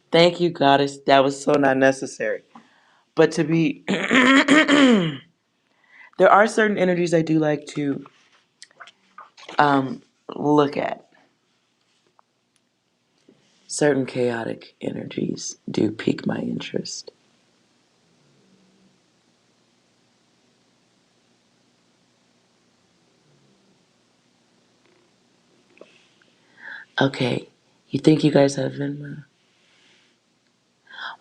Thank you, Goddess. That was so not necessary. But to be, there are certain energies I do like to look at. Certain chaotic energies do pique my interest. Okay, you think you guys have Venmo?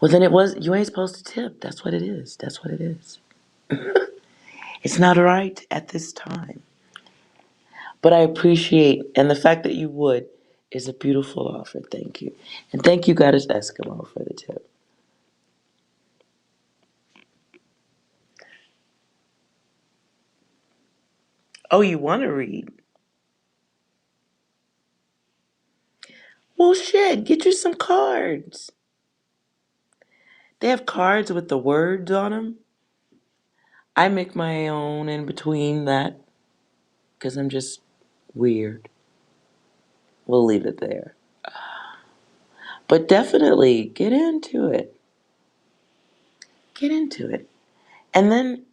Well, then you ain't supposed to tip. That's what it is. That's what it is. It's not right at this time. But I appreciate, and the fact that you would is a beautiful offer. Thank you. And thank you, Goddess Eskimo, for the tip. Oh, you want to read? Well, shit, get you some cards. They have cards with the words on them. I make my own in between that because I'm just weird. We'll leave it there. But definitely get into it. Get into it. And then,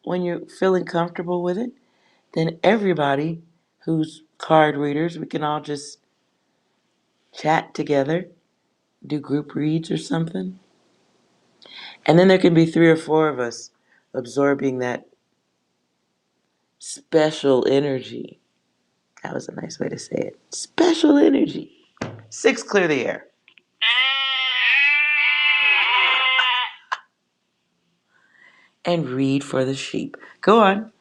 when you're feeling comfortable with it, then everybody who's card readers, we can all just chat together, do group reads or something. And then there can be 3 or 4 of us absorbing that special energy. That was a nice way to say it. Special energy. 6, clear the air. And read for the sheep. Go on.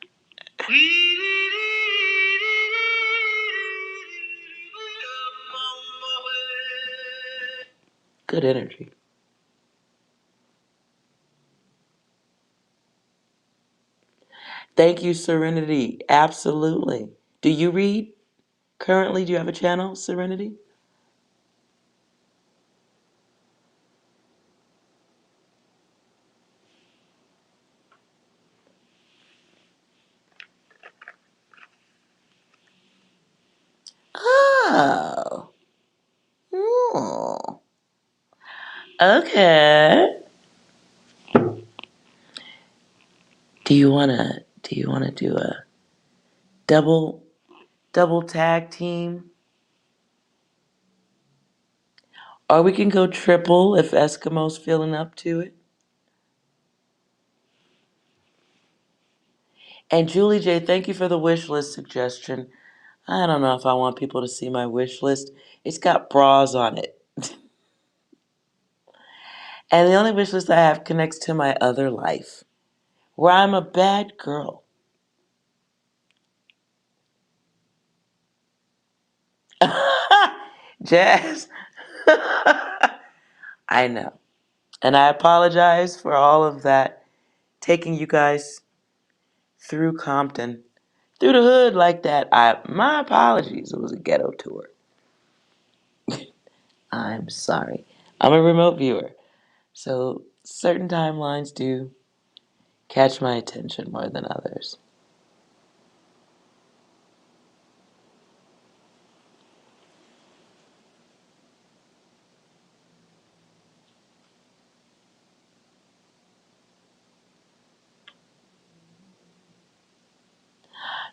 Good energy. Thank you, Serenity. Absolutely. Do you read currently? Do you have a channel, Serenity? Oh. Hmm. Okay. Do you wanna do a double double tag team? Or we can go triple if Eskimo's feeling up to it. And Julie J, thank you for the wish list suggestion. I don't know if I want people to see my wish list. It's got bras on it. And the only wish list I have connects to my other life, where I'm a bad girl. Jazz. I know. And I apologize for all of that, taking you guys through Compton, through the hood like that. My apologies. It was a ghetto tour. I'm sorry. I'm a remote viewer, so certain timelines do catch my attention more than others.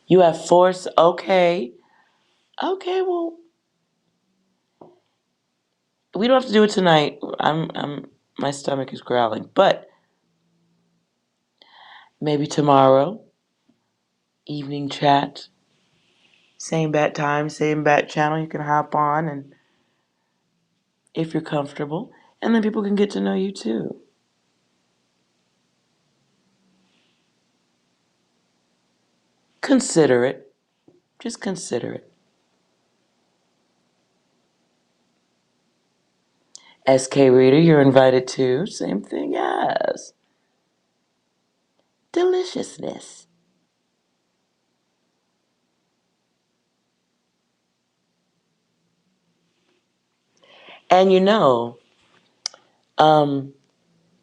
You have force, okay. Okay, well, we don't have to do it tonight. My stomach is growling, but maybe tomorrow, evening chat, same bat time, same bat channel. You can hop on, and if you're comfortable, and then people can get to know you too. Consider it. Just consider it. SK Reader, you're invited too. Same thing, yes. Deliciousness. And um,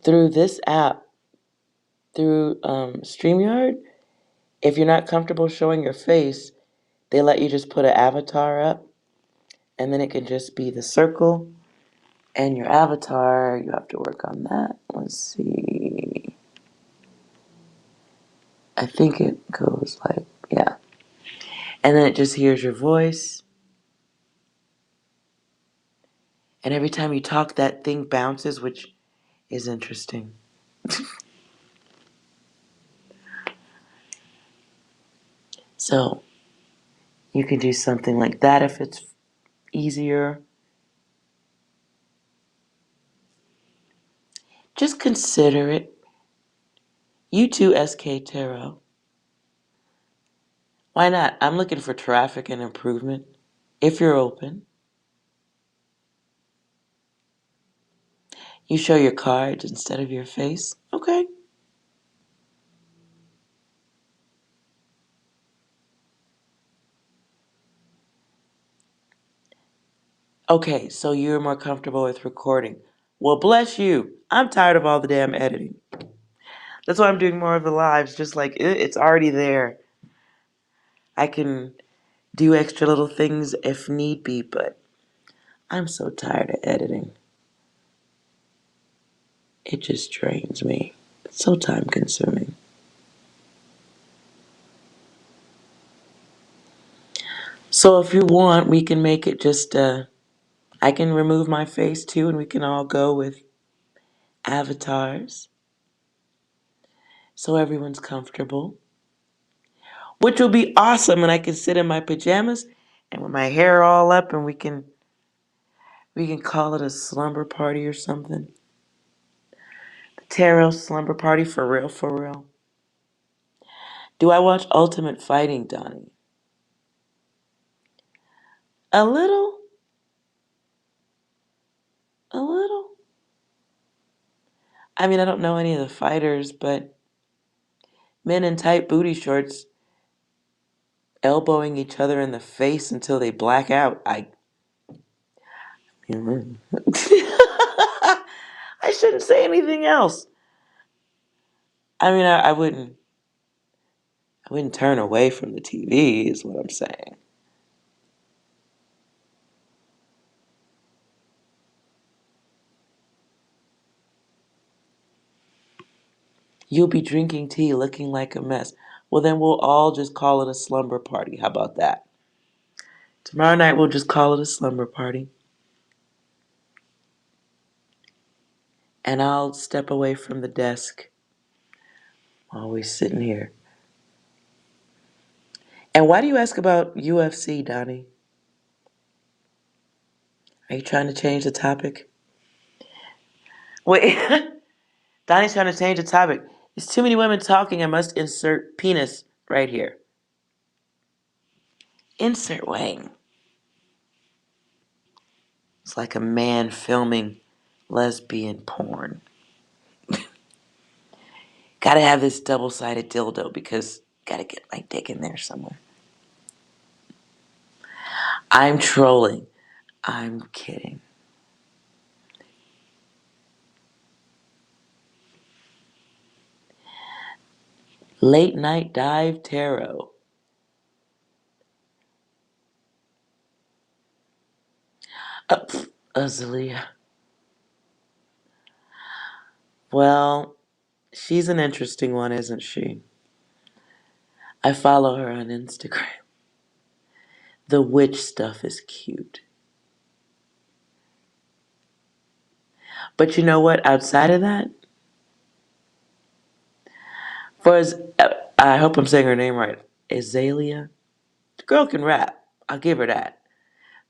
through this app, through StreamYard, if you're not comfortable showing your face, they let you just put an avatar up, and then it can just be the circle and your avatar. You have to work on that. Let's see. I think it goes like, yeah. And then it just hears your voice. And every time you talk, that thing bounces, which is interesting. So you can do something like that if it's easier. Just consider it. You too, SK Tarot. Why not? I'm looking for traffic and improvement. If you're open, you show your cards instead of your face. Okay. Okay, so you're more comfortable with recording. Well, bless you. I'm tired of all the damn editing. That's why I'm doing more of the lives, just like it's already there. I can do extra little things if need be, but I'm so tired of editing. It just drains me. It's so time consuming. So if you want, we can make it just, I can remove my face too, and we can all go with avatars so everyone's comfortable, which will be awesome. And I can sit in my pajamas and with my hair all up, and we can call it a slumber party or something. The tarot slumber party for real, for real. Do I watch Ultimate Fighting, Donnie? A little, a little. I mean, I don't know any of the fighters, but men in tight booty shorts elbowing each other in the face until they black out. I shouldn't say anything else. I mean, I wouldn't turn away from the TV, is what I'm saying. You'll be drinking tea looking like a mess. Well, then we'll all just call it a slumber party. How about that? Tomorrow night we'll just call it a slumber party. And I'll step away from the desk. Always sitting here. And why do you ask about UFC, Donnie? Are you trying to change the topic? Wait, Donnie's trying to change the topic. There's too many women talking. I must insert penis right here. Insert Wang. It's like a man filming lesbian porn. Gotta have this double-sided dildo because gotta get my dick in there somewhere. I'm trolling. I'm kidding. Late night dive tarot. Azalea. Well, she's an interesting one, isn't she? I follow her on Instagram. The witch stuff is cute. But you know what? Outside of that, for as I hope I'm saying her name right, Azalea. The girl can rap. I'll give her that.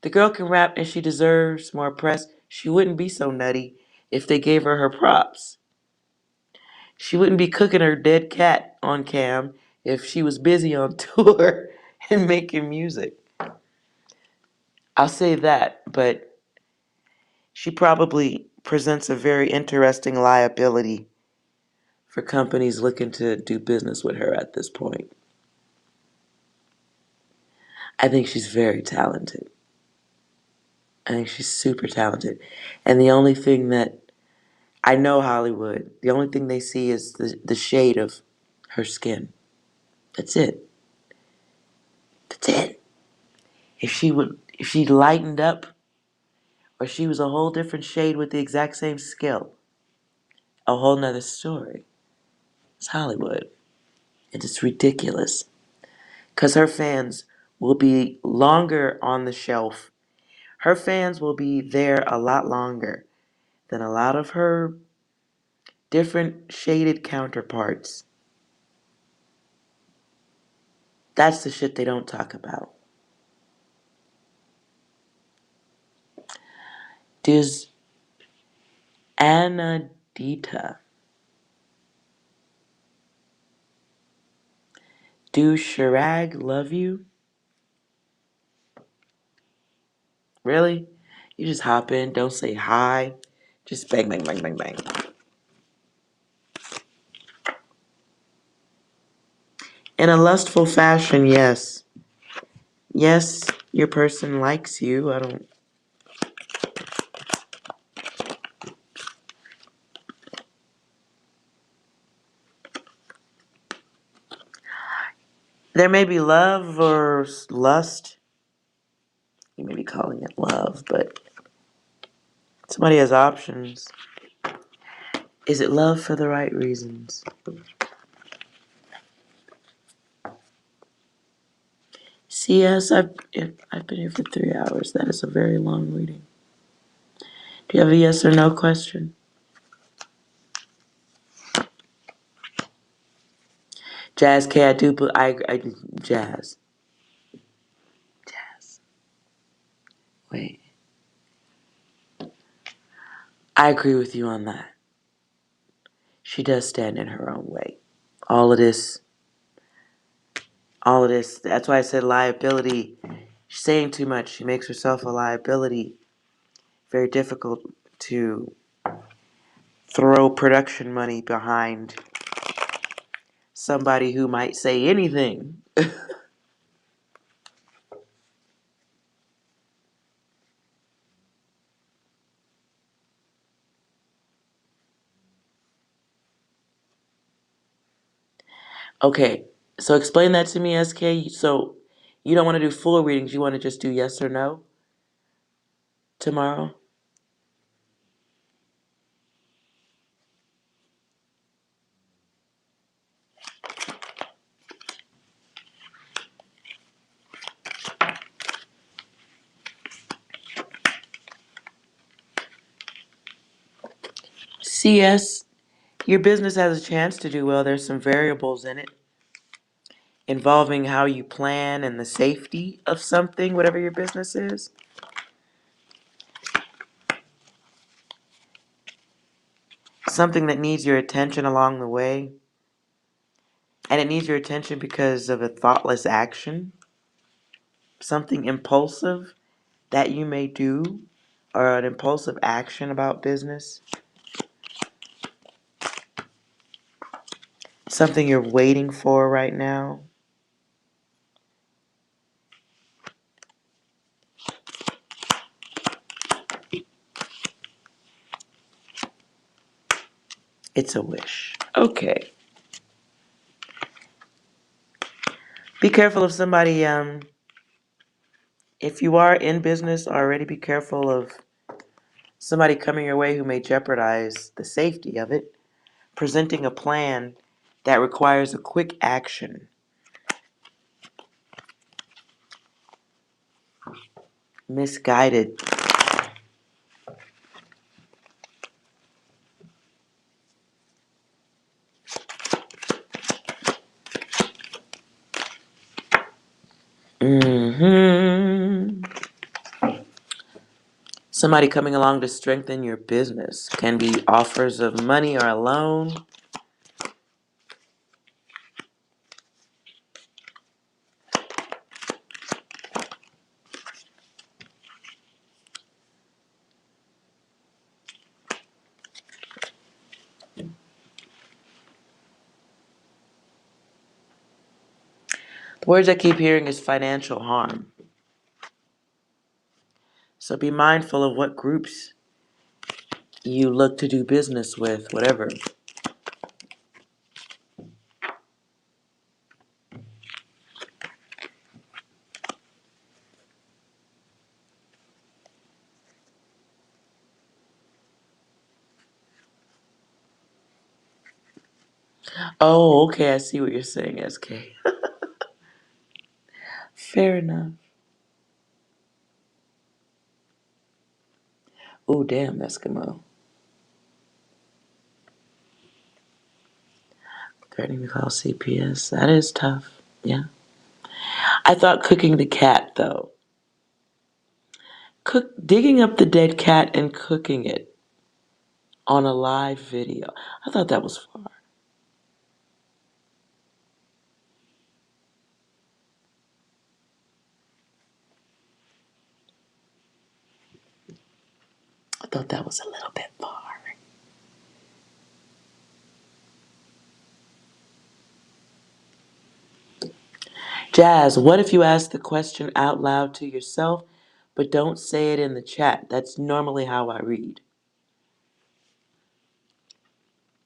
The girl can rap and she deserves more press. She wouldn't be so nutty if they gave her props. She wouldn't be cooking her dead cat on cam if she was busy on tour and making music. I'll say that, but she probably presents a very interesting liability for companies looking to do business with her at this point. I think she's very talented. I think she's super talented. And the only thing that I know Hollywood, the only thing they see is the shade of her skin. That's it. That's it. If she lightened up, or she was a whole different shade with the exact same skill, a whole nother story. It's Hollywood. And it's ridiculous. Because her fans will be longer on the shelf. Her fans will be there a lot longer than a lot of her different shaded counterparts. That's the shit they don't talk about. Does Anadita, do Shirag love you? Really? You just hop in, don't say hi, just bang, bang, bang, bang, bang. In a lustful fashion, yes. Yes, your person likes you. I don't. There may be love or lust. You may be calling it love, but somebody has options. Is it love for the right reasons? CS, I've been here for 3 hours. That is a very long reading. Do you have a yes or no question? Jazz K, I do, but Jazz. Jazz. Wait. I agree with you on that. She does stand in her own way. All of this, that's why I said liability. She's saying too much. She makes herself a liability. Very difficult to throw production money behind somebody who might say anything. Okay, so explain that to me, SK. So you don't want to do full readings, you want to just do yes or no tomorrow? CS, your business has a chance to do well. There's some variables in it involving how you plan and the safety of something, whatever your business is. Something that needs your attention along the way. And it needs your attention because of a thoughtless action, something impulsive that you may do, or an impulsive action about business, something you're waiting for right now. It's a wish. Okay. Be careful of somebody, if you are in business already, be careful of somebody coming your way who may jeopardize the safety of it, presenting a plan that requires a quick action. Misguided. Hmm. Somebody coming along to strengthen your business. Can be offers of money or a loan. The words I keep hearing is financial harm. So be mindful of what groups you look to do business with, whatever. Oh, okay, I see what you're saying, SK. Fair enough. Oh, damn, Eskimo. Threatening to call CPS. That is tough. Yeah. I thought cooking the cat, though. Digging up the dead cat and cooking it on a live video. I thought that was far. I thought that was a little bit far. Jazz, what if you ask the question out loud to yourself, but don't say it in the chat? That's normally how I read.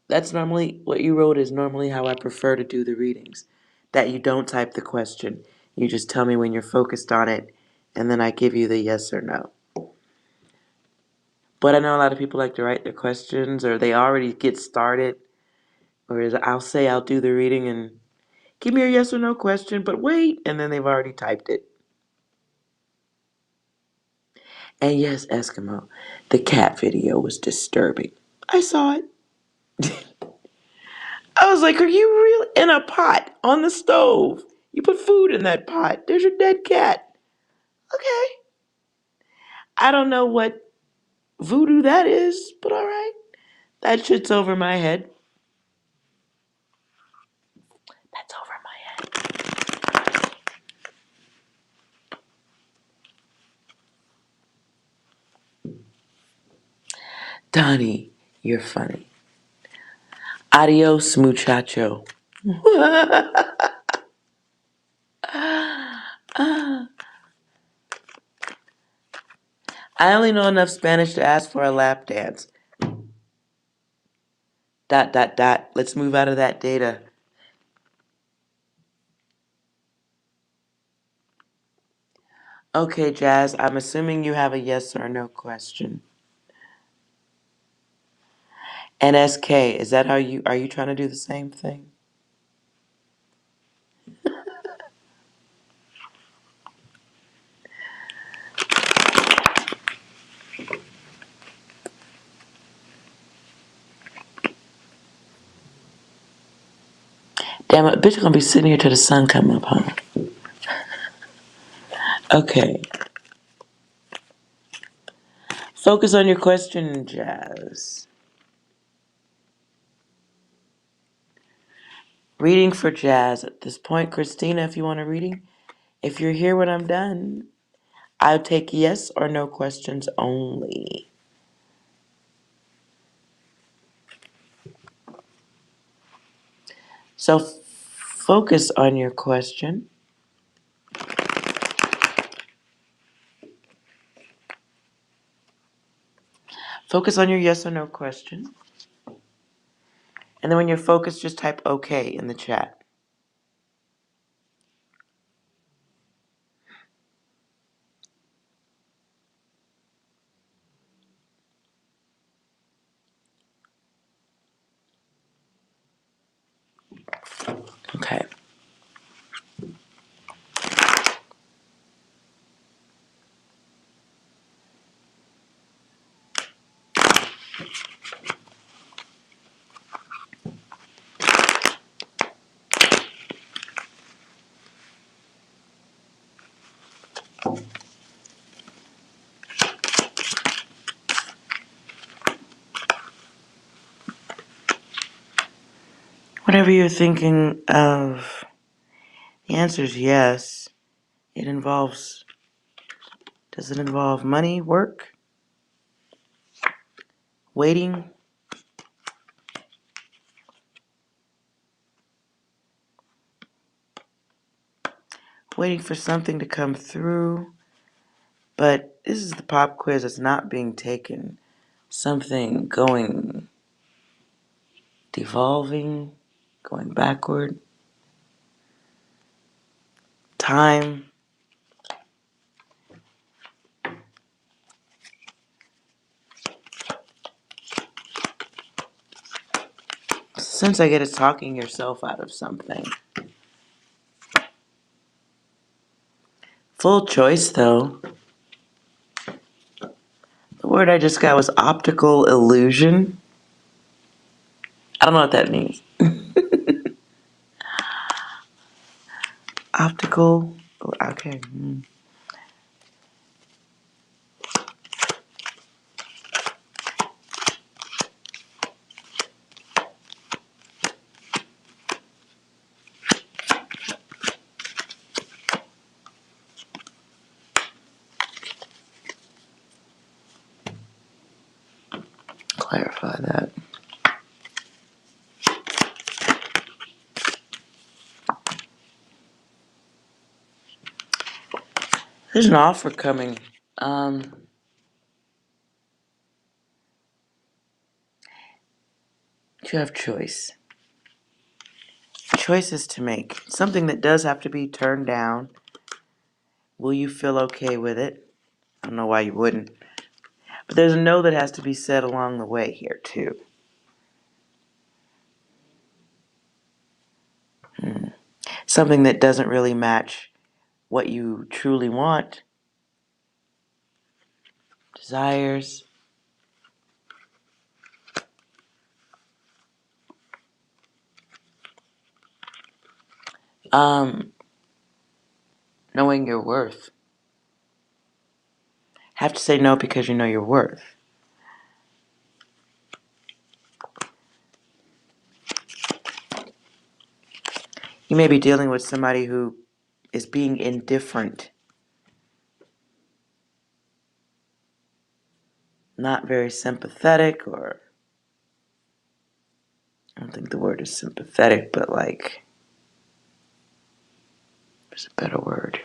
That's normally what you wrote is normally how I prefer to do the readings. That you don't type the question. You just tell me when you're focused on it, and then I give you the yes or no. But I know a lot of people like to write their questions, or they already get started. Or I'll say I'll do the reading and give me a yes or no question, but wait, and then they've already typed it. And yes, Eskimo, the cat video was disturbing. I saw it. I was like, are you really in a pot on the stove? You put food in that pot. There's your dead cat. Okay. I don't know what voodoo that is, but all right. That shit's over my head. That's over my head. Donnie, you're funny. Adios, muchacho. I only know enough Spanish to ask for a lap dance. ... Let's move out of that data. Okay, Jazz, I'm assuming you have a yes or no question. And SK, is that how are you trying to do the same thing? Damn it, bitch, I'm gonna be sitting here till the sun come up, huh? Okay. Focus on your question, Jazz. Reading for Jazz at this point. Christina, if you want a reading. If you're here when I'm done, I'll take yes or no questions only. So focus on your question. Focus on your yes or no question. And then when you're focused, just type okay in the chat. Okay. Whatever you're thinking of, the answer is yes. Does it involve money, work, waiting, waiting for something to come through? But this is the pop quiz that's not being taken. Something going, devolving, going backward, time. Since I get it, talking yourself out of something. Full choice, though. The word I just got was optical illusion. I don't know what that means. Optical. Okay. Clarify that. There's an offer coming. You have choice. Choices to make. Something that does have to be turned down. Will you feel okay with it? I don't know why you wouldn't. But there's a no that has to be said along the way here, too. Something that doesn't really match what you truly want. Desires. Knowing your worth. Have to say no because you know your worth. You may be dealing with somebody who is being indifferent, not very sympathetic, or I don't think the word is sympathetic, but like, there's a better word.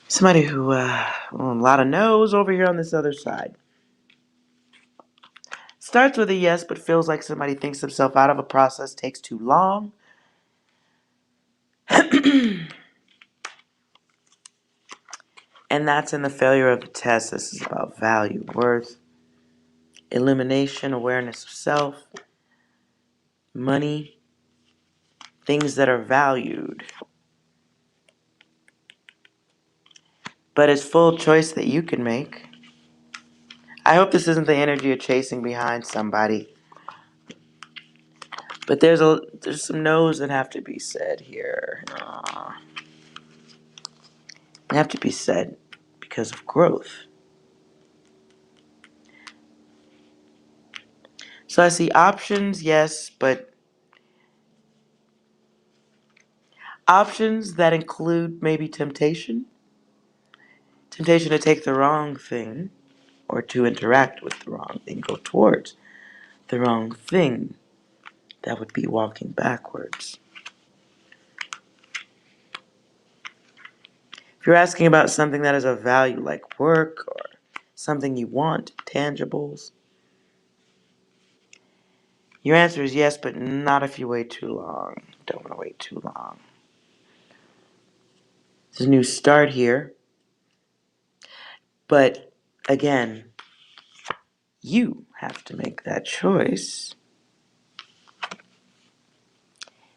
Somebody who, well, a lot of no's over here on this other side. Starts with a yes, but feels like somebody thinks themselves out of a process, takes too long. And that's in the failure of the test. This is about value, worth, illumination, awareness of self, money, things that are valued. But it's full choice that you can make. I hope this isn't the energy of chasing behind somebody. But there's some no's that have to be said here. They have to be said because of growth. So I see options, yes, but options that include maybe temptation. Temptation to take the wrong thing or to interact with the wrong thing, go towards the wrong thing. That would be walking backwards. If you're asking about something that is of value like work or something you want, tangibles, your answer is yes, but not if you wait too long. Don't want to wait too long. There's a new start here. But again, you have to make that choice.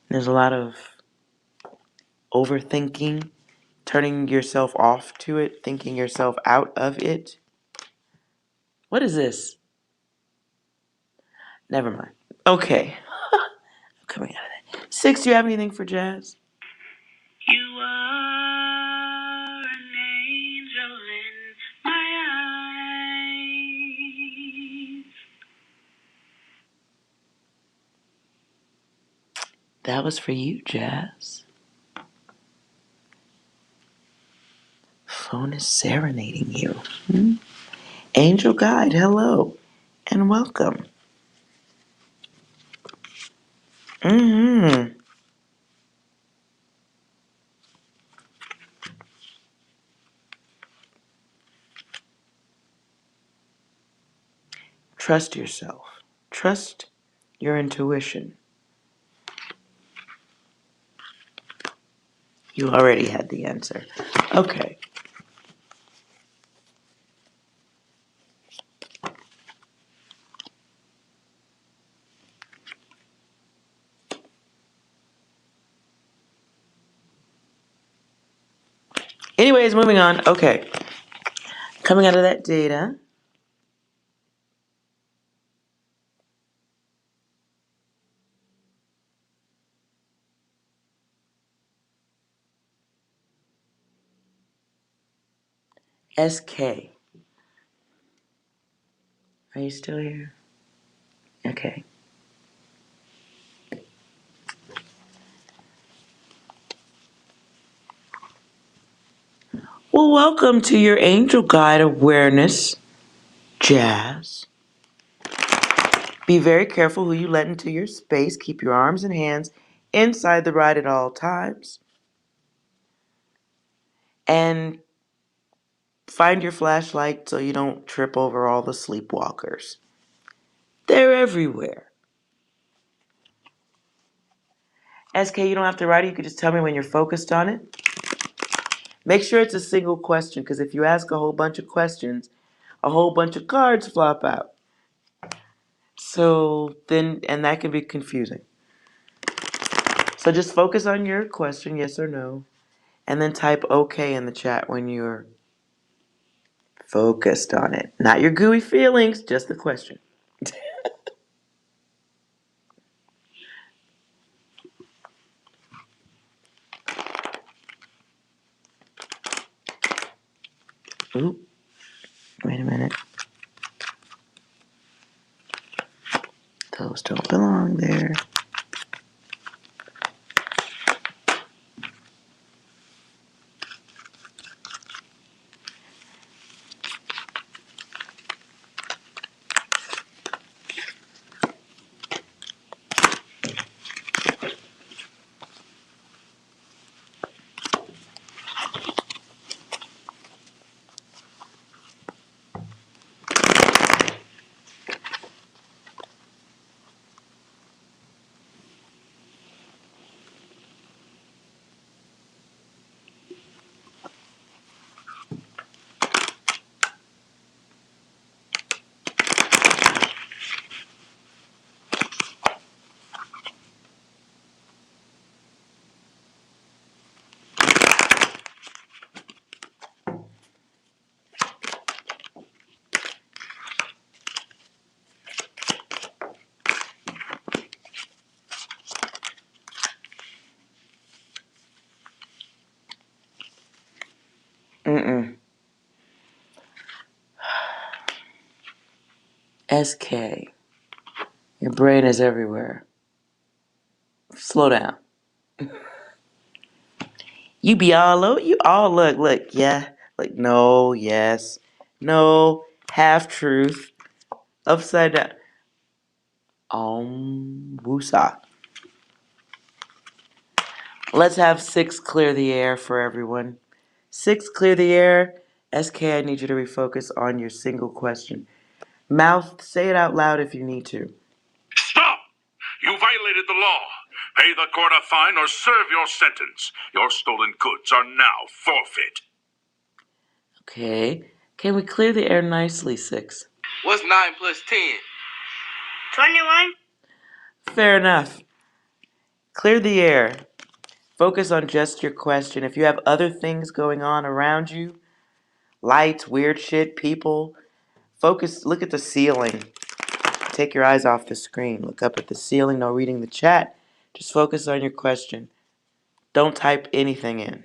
There's a lot of overthinking, turning yourself off to it, thinking yourself out of it. What is this? Never mind. Okay. I'm coming out of that. 6, do you have anything for Jazz? You are an angel in my eyes. That was for you, Jazz. Phone is serenading you. Angel Guide, hello and welcome. Mm-hmm. Trust yourself. Trust your intuition. You already had the answer. Okay. Anyways, moving on. Okay. Coming out of that data. SK. Are you still here? Okay. Well, welcome to your Angel Guide Awareness, Jazz. Be very careful who you let into your space. Keep your arms and hands inside the ride at all times. And find your flashlight so you don't trip over all the sleepwalkers. They're everywhere. SK, you don't have to write it. You can just tell me when you're focused on it. Make sure it's a single question, because if you ask a whole bunch of questions, a whole bunch of cards flop out. So then, and that can be confusing. So just focus on your question, yes or no, and then type OK in the chat when you're focused on it. Not your gooey feelings, just the question. Oop, wait a minute. Those don't belong there. SK, your brain is everywhere. Slow down. You be all over. You all look, yeah. Like, no, yes, no, half truth, upside down. Woosah. Let's have 6 clear the air for everyone. 6 clear the air. SK, I need you to refocus on your single question. Mouth, say it out loud if you need to. Stop! You violated the law. Pay the court a fine or serve your sentence. Your stolen goods are now forfeit. Okay. Can we clear the air nicely, 6? What's 9 plus 10? 21. Fair enough. Clear the air. Focus on just your question. If you have other things going on around you, lights, weird shit, people, focus, look at the ceiling. Take your eyes off the screen. Look up at the ceiling, no reading the chat. Just focus on your question. Don't type anything in.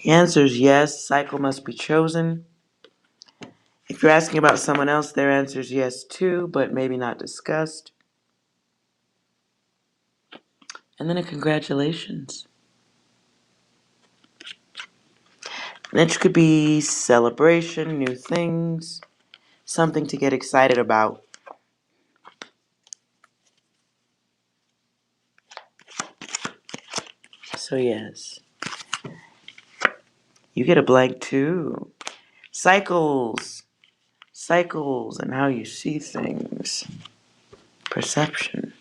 The answer is yes, cycle must be chosen. If you're asking about someone else, their answer is yes too, but maybe not discussed. And then a congratulations. Next could be celebration, new things, something to get excited about. So yes, you get a blank too. Cycles and how you see things. Perception.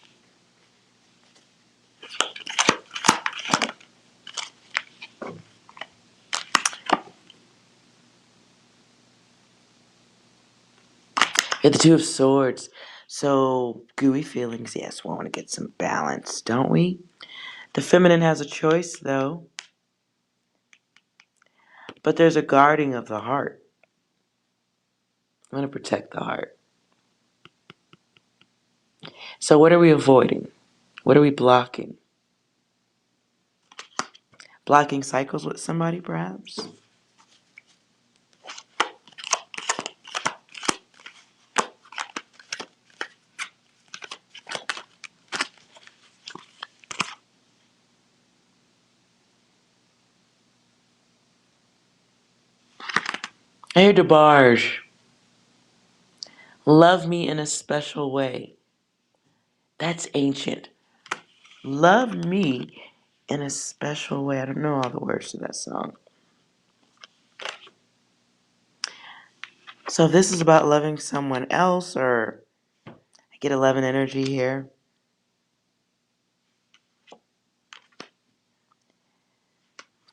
You have the Two of Swords. So gooey feelings, yes, we want to get some balance, don't we? The feminine has a choice though. But there's a guarding of the heart. I'm going to protect the heart. So what are we avoiding? What are we blocking? Blocking cycles with somebody, perhaps? I hear DeBarge. Love me in a special way. That's ancient. Love me in a special way. I don't know all the words to that song. So if this is about loving someone else, or I get 11 energy here.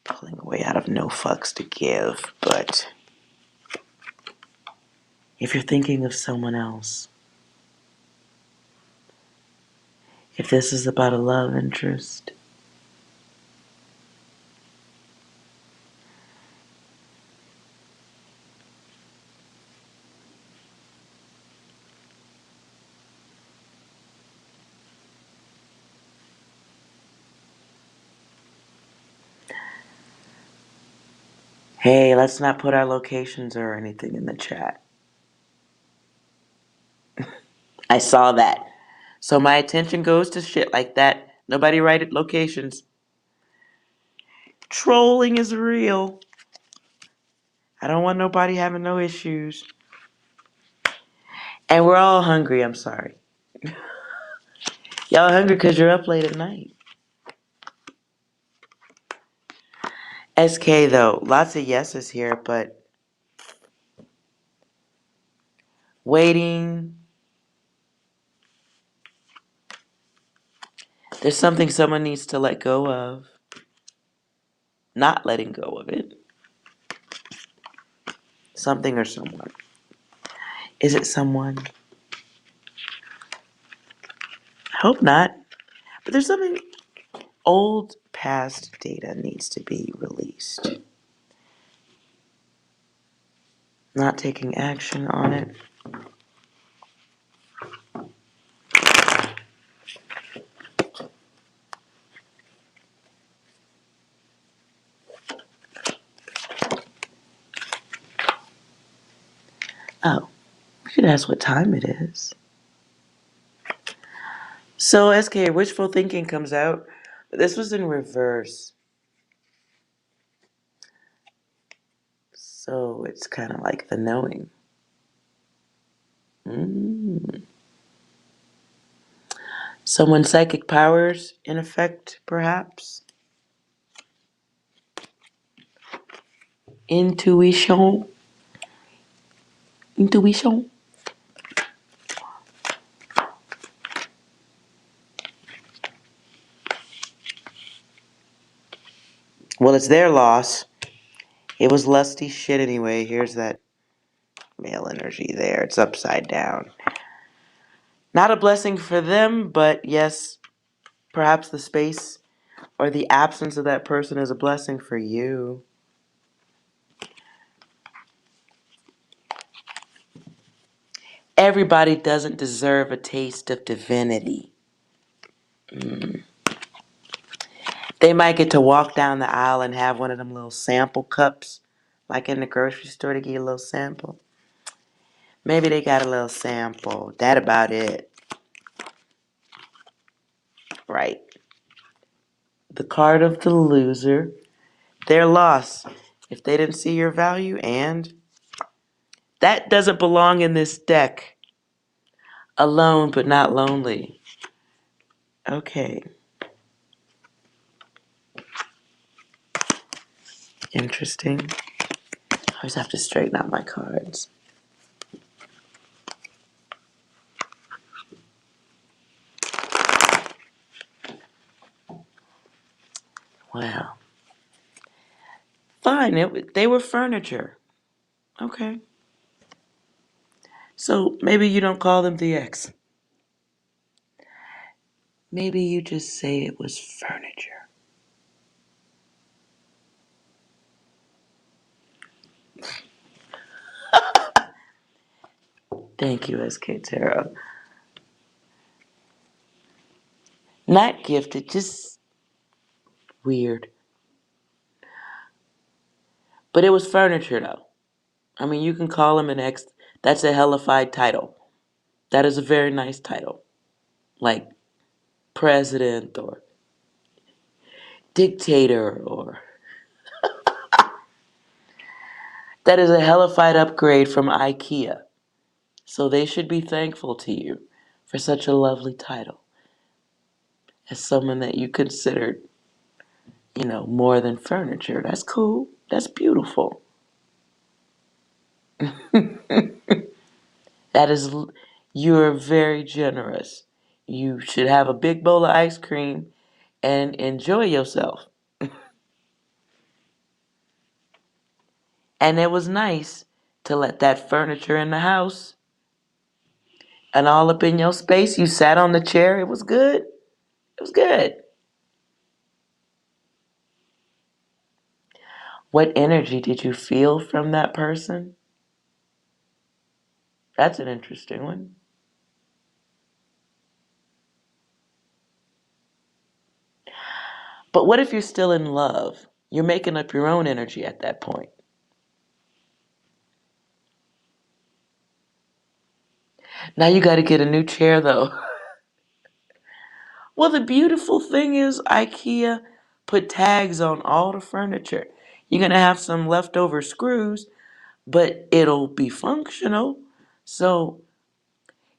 Pulling away out of no fucks to give, but if you're thinking of someone else, if this is about a love interest, hey, let's not put our locations or anything in the chat. I saw that. So my attention goes to shit like that. Nobody write it locations. Trolling is real. I don't want nobody having no issues. And we're all hungry, I'm sorry. Y'all hungry because you're up late at night. SK though, lots of yeses here, but waiting. There's something someone needs to let go of. Not letting go of it. Something or someone. Is it someone? I hope not. But there's something old past data needs to be released. Not taking action on it. Oh, we should ask what time it is. So, SK, wishful thinking comes out. This was in reverse. So, it's kind of like the knowing. Mm. Someone's psychic powers in effect, perhaps? Intuition? Intuition? Well, it's their loss. It was lusty shit anyway. Here's that male energy there. It's upside down. Not a blessing for them, but yes, perhaps the space or the absence of that person is a blessing for you. Everybody doesn't deserve a taste of divinity. They might get to walk down the aisle and have one of them little sample cups, like in the grocery store to get a little sample. Maybe they got a little sample. That about it. Right. The card of the loser. Their loss. If they didn't see your value, and that doesn't belong in this deck. Alone but not lonely. Okay. Interesting. I always have to straighten out my cards. Wow. Fine. They were furniture. Okay. So maybe you don't call them the X. Maybe you just say it was furniture. Thank you, SK Tarot. Not gifted, just weird. But it was furniture, though. I mean, you can call him an X. That's a hellified title. That is a very nice title. Like president or dictator or... That is a hellified upgrade from IKEA. So they should be thankful to you for such a lovely title. As someone that you considered, more than furniture. That's cool. That's beautiful. That is, you're very generous. You should have a big bowl of ice cream and enjoy yourself. And it was nice to let that furniture in the house and all up in your space. You sat on the chair. It was good. It was good. What energy did you feel from that person? That's an interesting one. But what if you're still in love? You're making up your own energy at that point. Now you got to get a new chair though. Well, the beautiful thing is IKEA put tags on all the furniture. You're going to have some leftover screws, but it'll be functional. So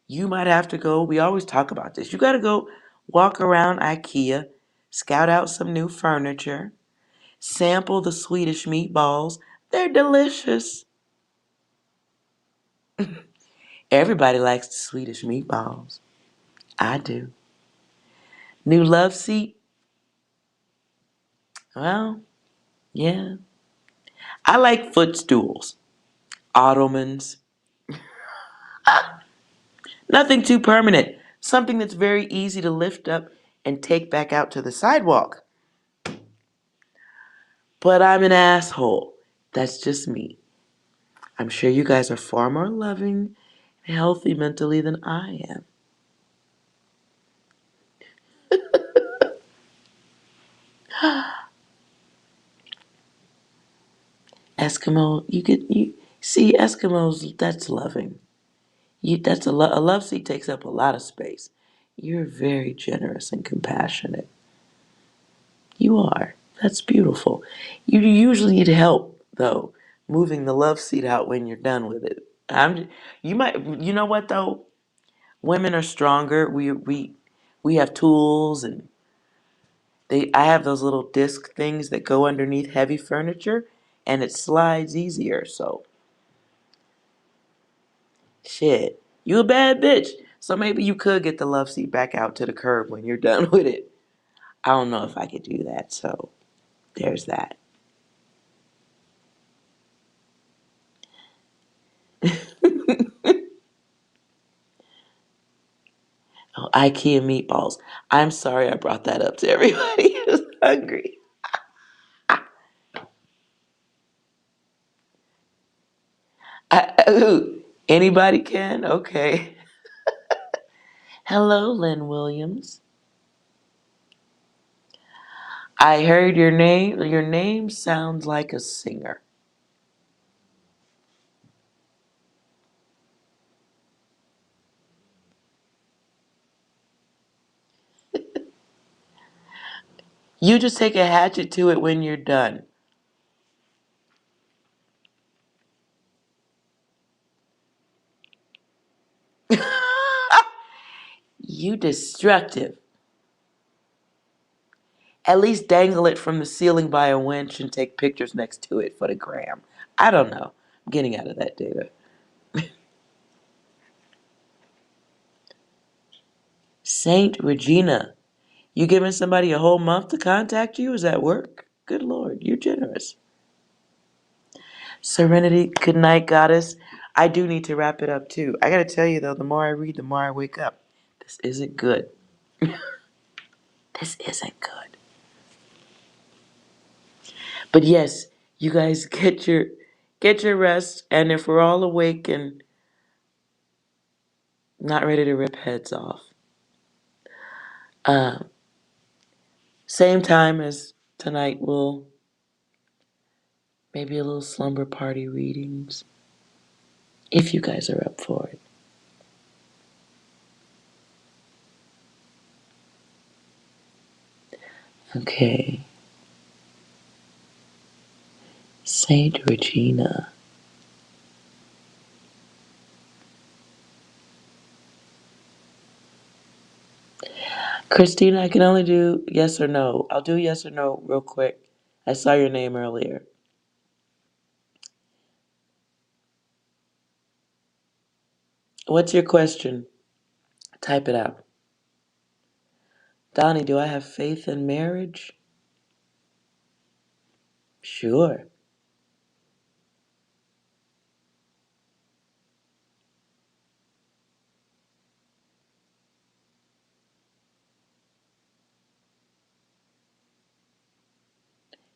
you might have to go, we always talk about this. You got to go walk around IKEA, scout out some new furniture, sample the Swedish meatballs. They're delicious. Everybody likes the Swedish meatballs. I do. New love seat? Well, yeah. I like footstools, ottomans. Nothing too permanent. Something that's very easy to lift up and take back out to the sidewalk. But I'm an asshole. That's just me. I'm sure you guys are far more loving and healthy mentally than I am. Eskimo, you see Eskimos. That's loving. A love seat takes up a lot of space. You're very generous and compassionate. You are. That's beautiful. You usually need help though, moving the love seat out when you're done with it. You might. You know what though? Women are stronger. We have tools and I have those little disc things that go underneath heavy furniture, and it slides easier. So shit, you a bad bitch. So maybe you could get the love seat back out to the curb when you're done with it. I don't know if I could do that. So there's that. Oh, IKEA meatballs. I'm sorry I brought that up to everybody who's hungry. Ooh, anybody can? Okay. Hello, Lynn Williams. I heard your name. Your name sounds like a singer. You just take a hatchet to it when you're done. You destructive. At least dangle it from the ceiling by a winch and take pictures next to it for the gram. I don't know. I'm getting out of that data. Saint Regina. You giving somebody a whole month to contact you? Is that work? Good Lord, you're generous. Serenity, good night, goddess. I do need to wrap it up too. I gotta tell you though, the more I read, the more I wake up. This isn't good. This isn't good. But yes, you guys get your rest, and if we're all awake and not ready to rip heads off, uh, same time as tonight, we'll maybe a little slumber party readings if you guys are up for it. Okay, Saint Regina. Christina, I can only do yes or no. I'll do yes or no real quick. I saw your name earlier. What's your question? Type it out. Donnie, do I have faith in marriage? Sure.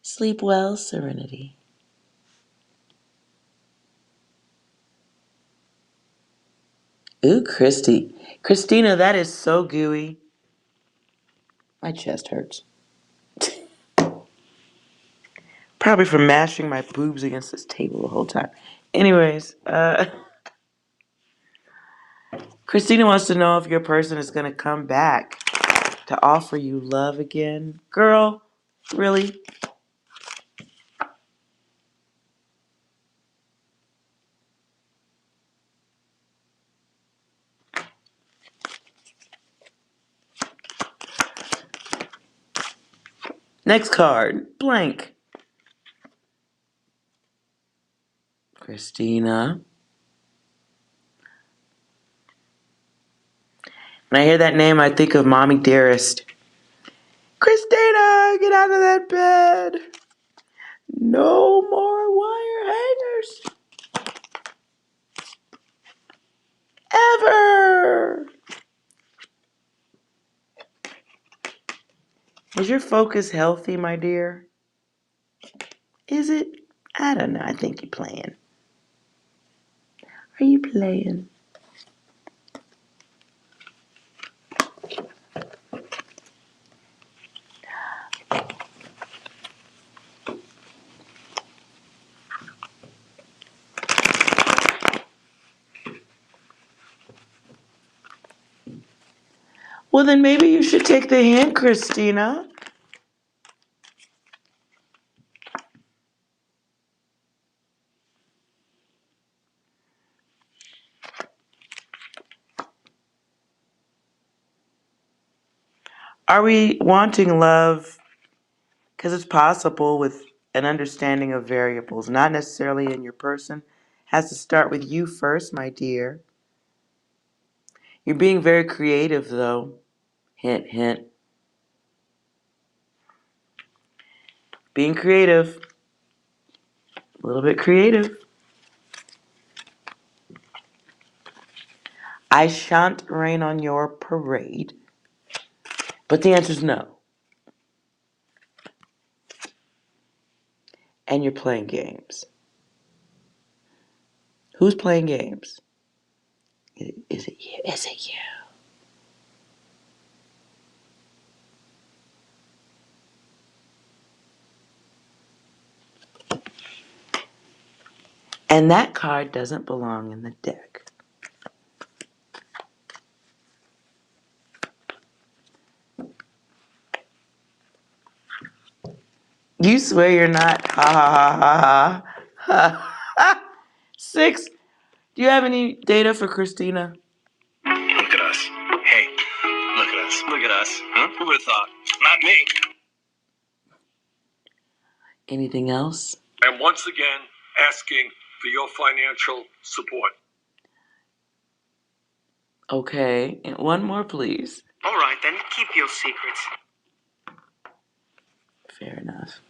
Sleep well, Serenity. Ooh, Christy. Christina, that is so gooey. My chest hurts. Probably from mashing my boobs against this table the whole time. Anyways, Christina wants to know if your person is going to come back to offer you love again. Girl, really? Next card, blank. Christina. When I hear that name, I think of Mommy Dearest. Christina, get out of that bed. No more wire hangers. Is your focus healthy, my dear? Is it? I don't know. I think you're playing. Are you playing? Well, then maybe you should take the hint, Christina. Are we wanting love? Because it's possible with an understanding of variables, not necessarily in your person. Has to start with you first, my dear. You're being very creative, though. Hint, hint. Being creative. A little bit creative. I shan't rain on your parade. But the answer's no. And you're playing games. Who's playing games? Is it you? Is it you? And that card doesn't belong in the deck. You swear you're not. Ha ha ha ha ha. 6. Do you have any data for Christina? Look at us. Hey, look at us. Look at us. Huh? Who would have thought? Not me. Anything else? And once again, asking for your financial support. Okay. And one more, please. All right, then. Keep your secrets. Fair enough.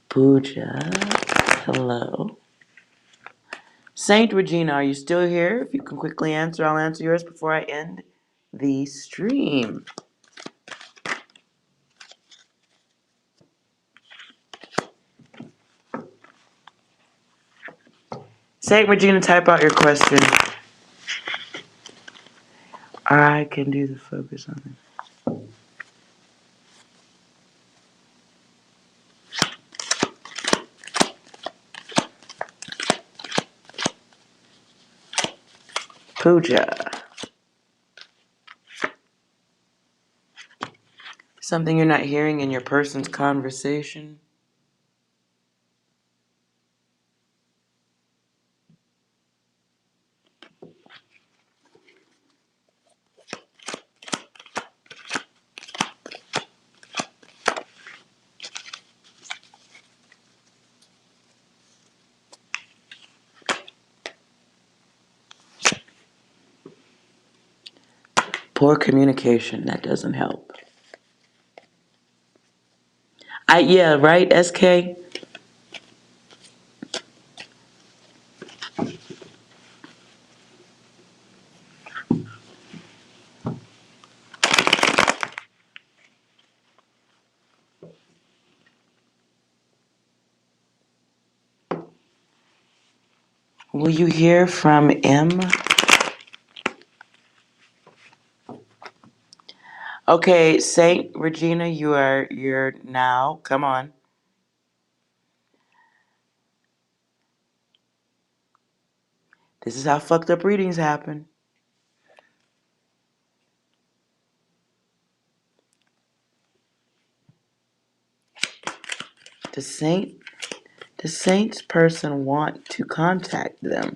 Pooja. Hello. Saint Regina, are you still here? If you can quickly answer, I'll answer yours before I end the stream. Saint Regina, type out your question. I can do the focus on it. Pooja. Something you're not hearing in your person's conversation. Poor communication, that doesn't help. Yeah, right, SK? Will you hear from M? Okay, Saint Regina, you're now. Come on. This is how fucked up readings happen. The saint's person want to contact them.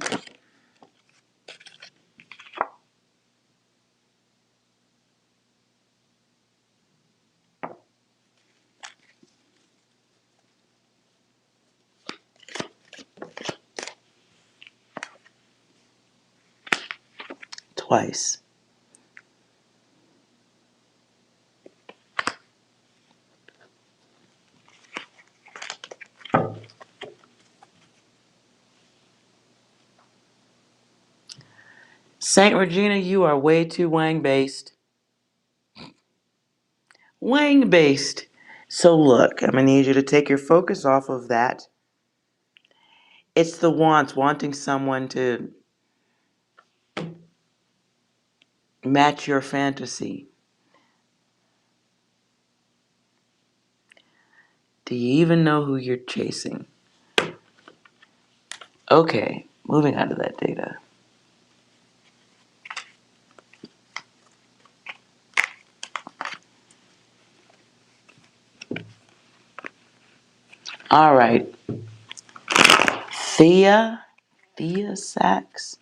Twice. Saint Regina, you are way too Wang based. Wang based. So look, I'm going to need you to take your focus off of that. It's the wants, wanting someone to match your fantasy. Do you even know who you're chasing? Okay, moving on to that data. All right. Thea Sachs.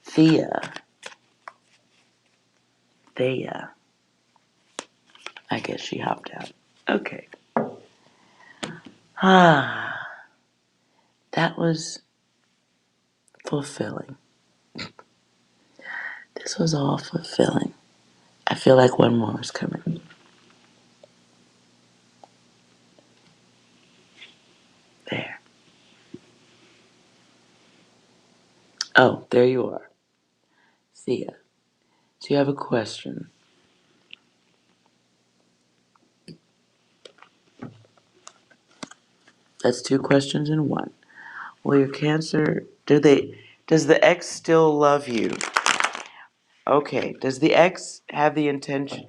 Thea. I guess she hopped out. Okay. Ah, that was fulfilling. This was all fulfilling. I feel like one more is coming. There. Oh, there you are. Thea. So you have a question. That's two questions in one. Well, your Cancer, does the ex still love you? Okay. Does Thea's ex have the intention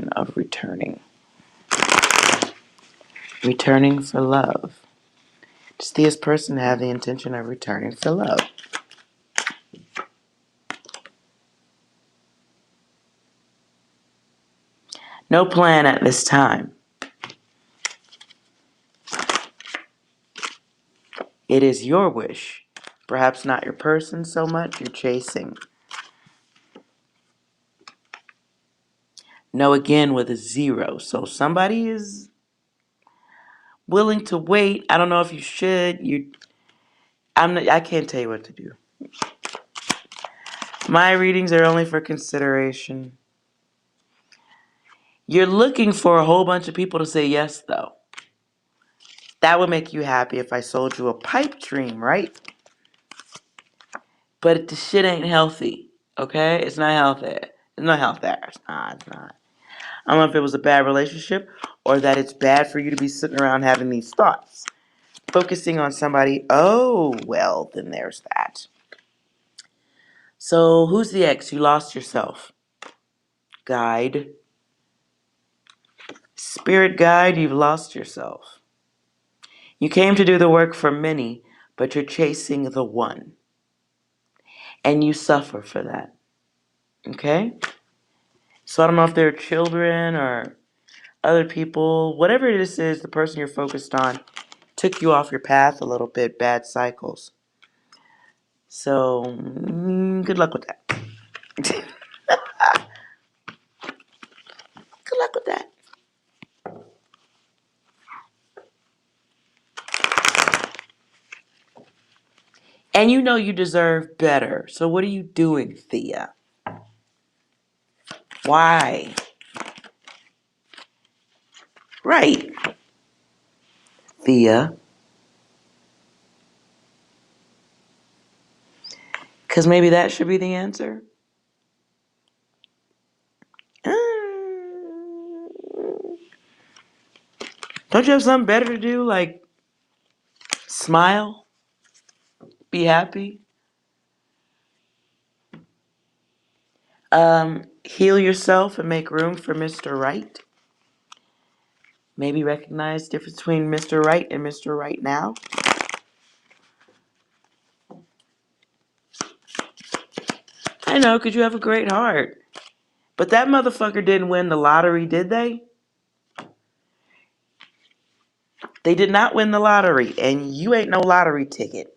of returning? Returning for love. Does Thea's person have the intention of returning for love? No plan at this time. It is your wish. Perhaps not your person so much, you're chasing. No again with a 0. So somebody is willing to wait. I don't know if you should. I can't tell you what to do. My readings are only for consideration. You're looking for a whole bunch of people to say yes though. That would make you happy if I sold you a pipe dream, right? But the shit ain't healthy. Okay? It's not healthy. There's no health there. It's not. I don't know if it was a bad relationship or that it's bad for you to be sitting around having these thoughts. Focusing on somebody, oh, well, then there's that. So, who's the ex? You lost yourself. Guide. Spirit guide, you've lost yourself. You came to do the work for many, but you're chasing the one. And you suffer for that. Okay? So, I don't know if they're children or other people. Whatever this is, the person you're focused on took you off your path a little bit, bad cycles. So, good luck with that. Good luck with that. And you know you deserve better. So what are you doing, Thea? Why? Right, Thea. Because maybe that should be the answer. Don't you have something better to do? Like smile? Be happy? Heal yourself and make room for Mr. Right? Maybe recognize the difference between Mr. Right and Mr. Right now? I know, because you have a great heart. But that motherfucker didn't win the lottery, did they? They did not win the lottery, and you ain't no lottery ticket.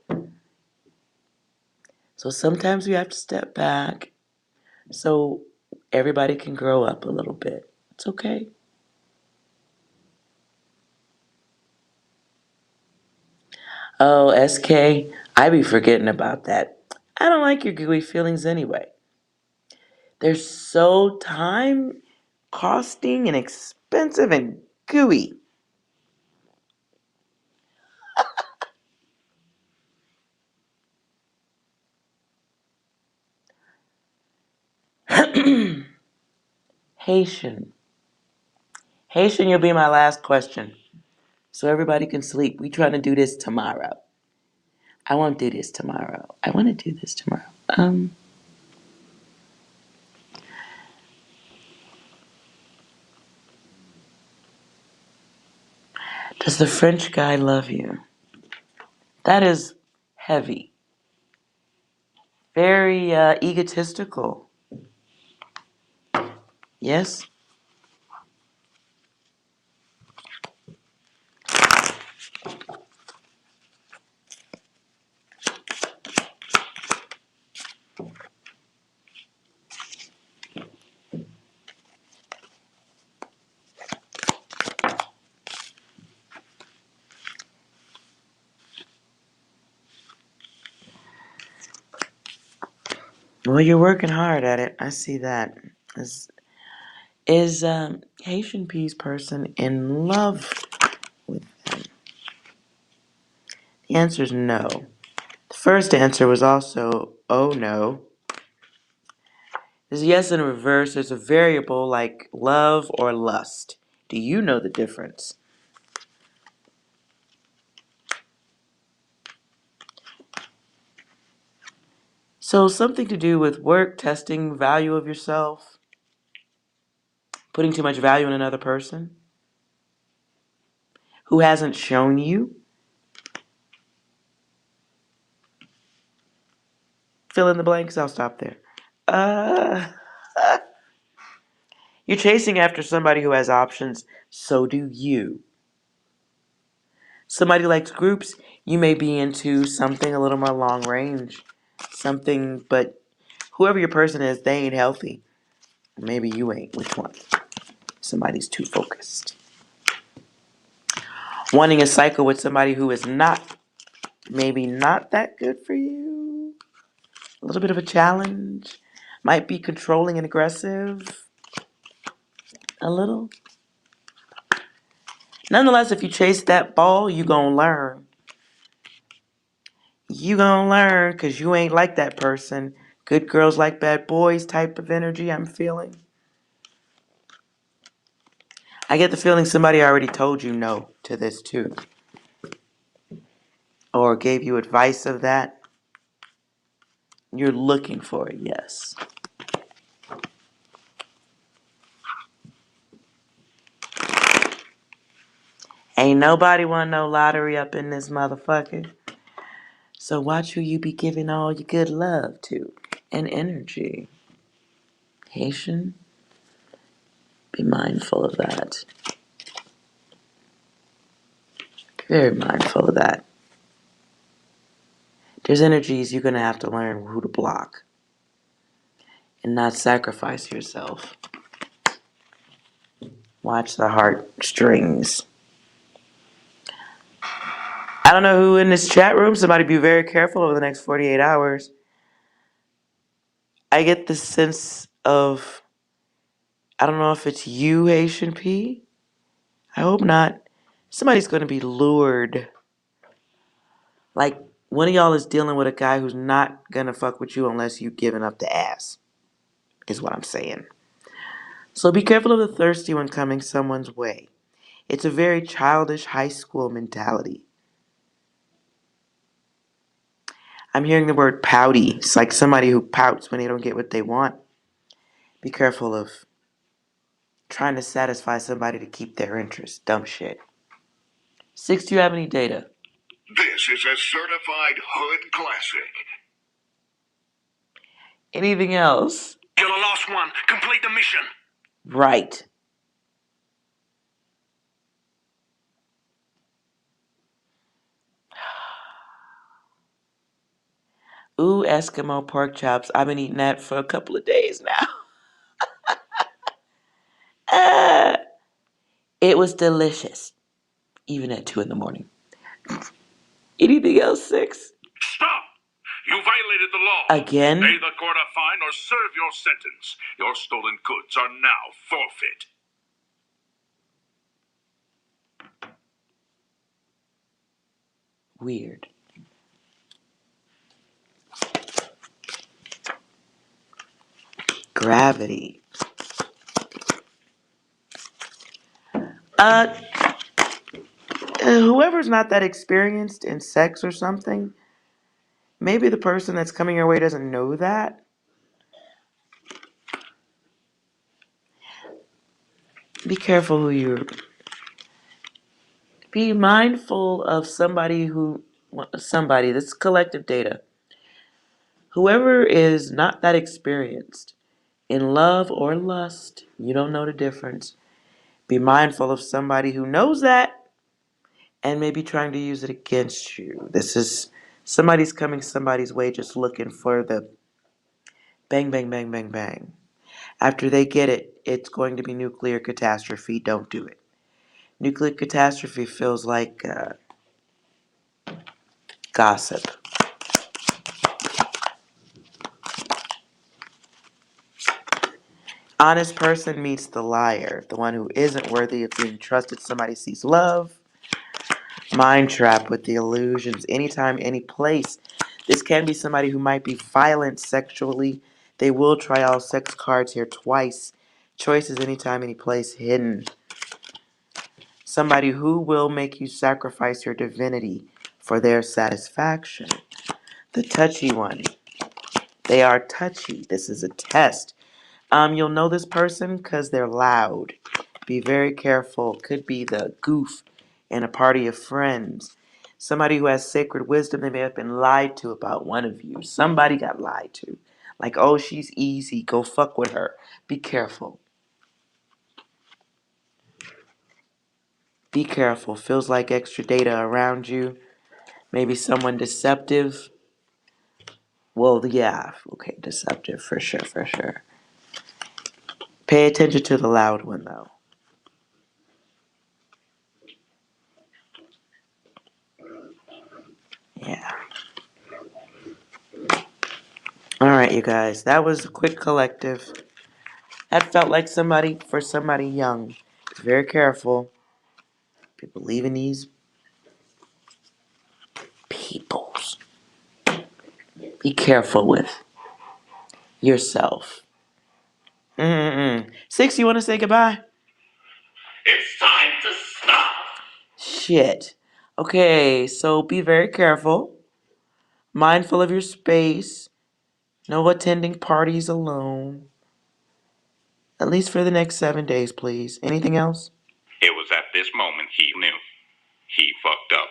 So sometimes we have to step back so everybody can grow up a little bit. It's okay. Oh, SK, I be forgetting about that. I don't like your gooey feelings anyway. They're so time costing and expensive and gooey. Haitian. Haitian, you'll be my last question. So everybody can sleep. We trying to do this tomorrow. I won't do this tomorrow. I want to do this tomorrow. Does the French guy love you? That is heavy. Very egotistical. Yes? Well, you're working hard at it. I see that. Is Haitian Peace person in love with them? The answer is no. The first answer was also, oh no. There's yes in reverse. There's a variable like love or lust. Do you know the difference? So something to do with work, testing, value of yourself, putting too much value in another person who hasn't shown you. Fill in the blanks. I'll stop there. Uh, you're chasing after somebody who has options. So do you. Somebody likes groups. You may be into something a little more long range. Something, but whoever your person is, they ain't healthy. Maybe you ain't. Which one? Somebody's too focused. Wanting a cycle with somebody who is not, maybe not that good for you. A little bit of a challenge. Might be controlling and aggressive. A little. Nonetheless, if you chase that ball, you gonna learn. You gonna learn because you ain't like that person. Good girls like bad boys type of energy I'm feeling. I get the feeling somebody already told you no to this too. Or gave you advice of that. You're looking for it, yes. Ain't nobody want no lottery up in this motherfucker. So watch who you be giving all your good love to and energy. Haitian, be mindful of that. Very mindful of that. There's energies you're gonna have to learn who to block and not sacrifice yourself. Watch the heartstrings. I don't know who in this chat room. Somebody be very careful over the next 48 hours. I get the sense of, I don't know if it's you, Haitian P. I hope not. Somebody's going to be lured. Like, one of y'all is dealing with a guy who's not going to fuck with you unless you giving up the ass, is what I'm saying. So be careful of the thirsty one coming someone's way. It's a very childish high school mentality. I'm hearing the word pouty. It's like somebody who pouts when they don't get what they want. Be careful of trying to satisfy somebody to keep their interest. Dumb shit. 6, do you have any data? This is a certified hood classic. Anything else? You're the last one. Complete the mission. Right. Ooh, Eskimo pork chops. I've been eating that for a couple of days now. It was delicious. Even at 2 in the morning. Anything else, 6? Stop! You violated the law. Again? Pay the court a fine or serve your sentence. Your stolen goods are now forfeit. Weird. Gravity. Uh, whoever's not that experienced in sex or something, maybe the person that's coming your way doesn't know that. Be careful who you. Be mindful of somebody. This is collective data. Whoever is not that experienced in love or lust, you don't know the difference. Be mindful of somebody who knows that and maybe trying to use it against you. This is somebody's coming somebody's way just looking for the bang, bang, bang, bang, bang. After they get it, it's going to be nuclear catastrophe. Don't do it. Nuclear catastrophe feels like gossip. Honest person meets the liar, the one who isn't worthy of being trusted. Somebody sees love. Mind trap with the illusions. Anytime, any place. This can be somebody who might be violent sexually. They will try all sex cards here twice. Choices anytime, any place. Hidden. Somebody who will make you sacrifice your divinity for their satisfaction. The touchy one. They are touchy. This is a test. You'll know this person because they're loud. Be very careful. Could be the goof in a party of friends. Somebody who has sacred wisdom. They may have been lied to about one of you. Somebody got lied to. Like, oh, she's easy. Go fuck with her. Be careful. Be careful. Feels like extra data around you. Maybe someone deceptive. Well, yeah. Okay, deceptive for sure, for sure. Pay attention to the loud one, though. Yeah. All right, you guys. That was a quick collective. That felt like somebody young. Be very careful. Be believing these peoples. Be careful with yourself. Six, you want to say goodbye? It's time to stop. Shit. Okay, so be very careful. Mindful of your space. No attending parties alone. At least for the next 7 days, please. Anything else? It was at this moment he knew. He fucked up.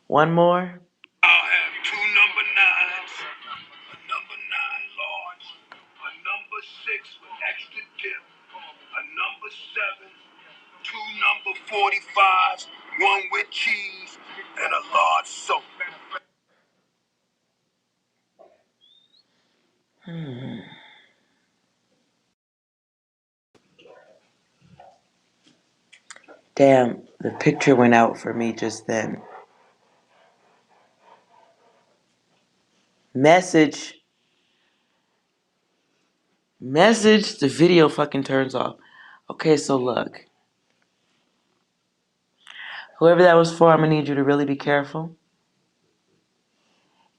One more. I'll have two number nines, a number nine large, a number six with extra dip, a number seven, two number 45s, one with cheese, and a large soap. Damn, the picture went out for me just then. Message, the video fucking turns off. Okay, so look. Whoever that was for, I'm gonna need you to really be careful.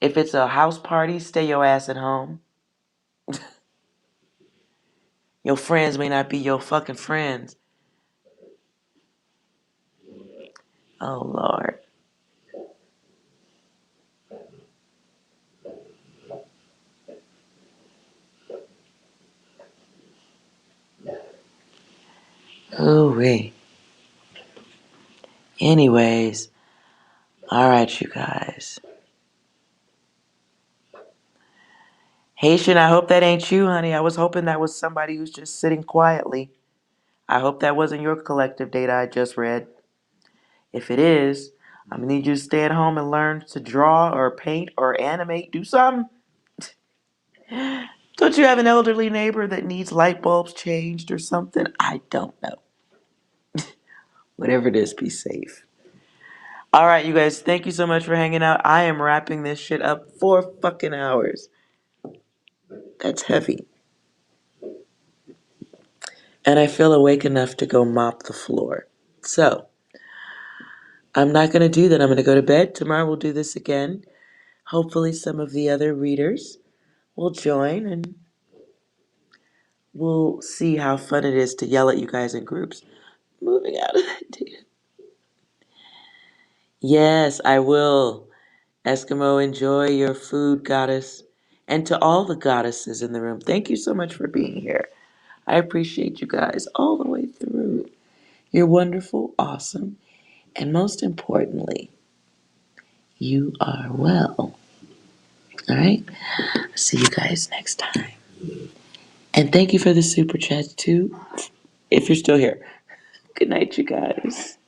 If it's a house party, stay your ass at home. Your friends may not be your fucking friends. Oh, Lord. Ooh-wee. Anyways, alright, you guys. Haitian, I hope that ain't you, honey. I was hoping that was somebody who's just sitting quietly. I hope that wasn't your collective data I just read. If it is, I'm gonna need you to stay at home and learn to draw or paint or animate. Do something. Don't you have an elderly neighbor that needs light bulbs changed or something? I don't know. Whatever it is, be safe. All right, you guys, thank you so much for hanging out. I am wrapping this shit up 4 fucking hours. That's heavy. And I feel awake enough to go mop the floor. So, I'm not going to do that. I'm going to go to bed. Tomorrow we'll do this again. Hopefully some of the other readers will join and we'll see how fun it is to yell at you guys in groups. Moving out of that data. Yes, I will. Eskimo, enjoy your food, goddess. And to all the goddesses in the room, thank you so much for being here. I appreciate you guys all the way through. You're wonderful, awesome, and most importantly, you are well. All right? See you guys next time. And thank you for the super chat too, if you're still here. Good night, you guys.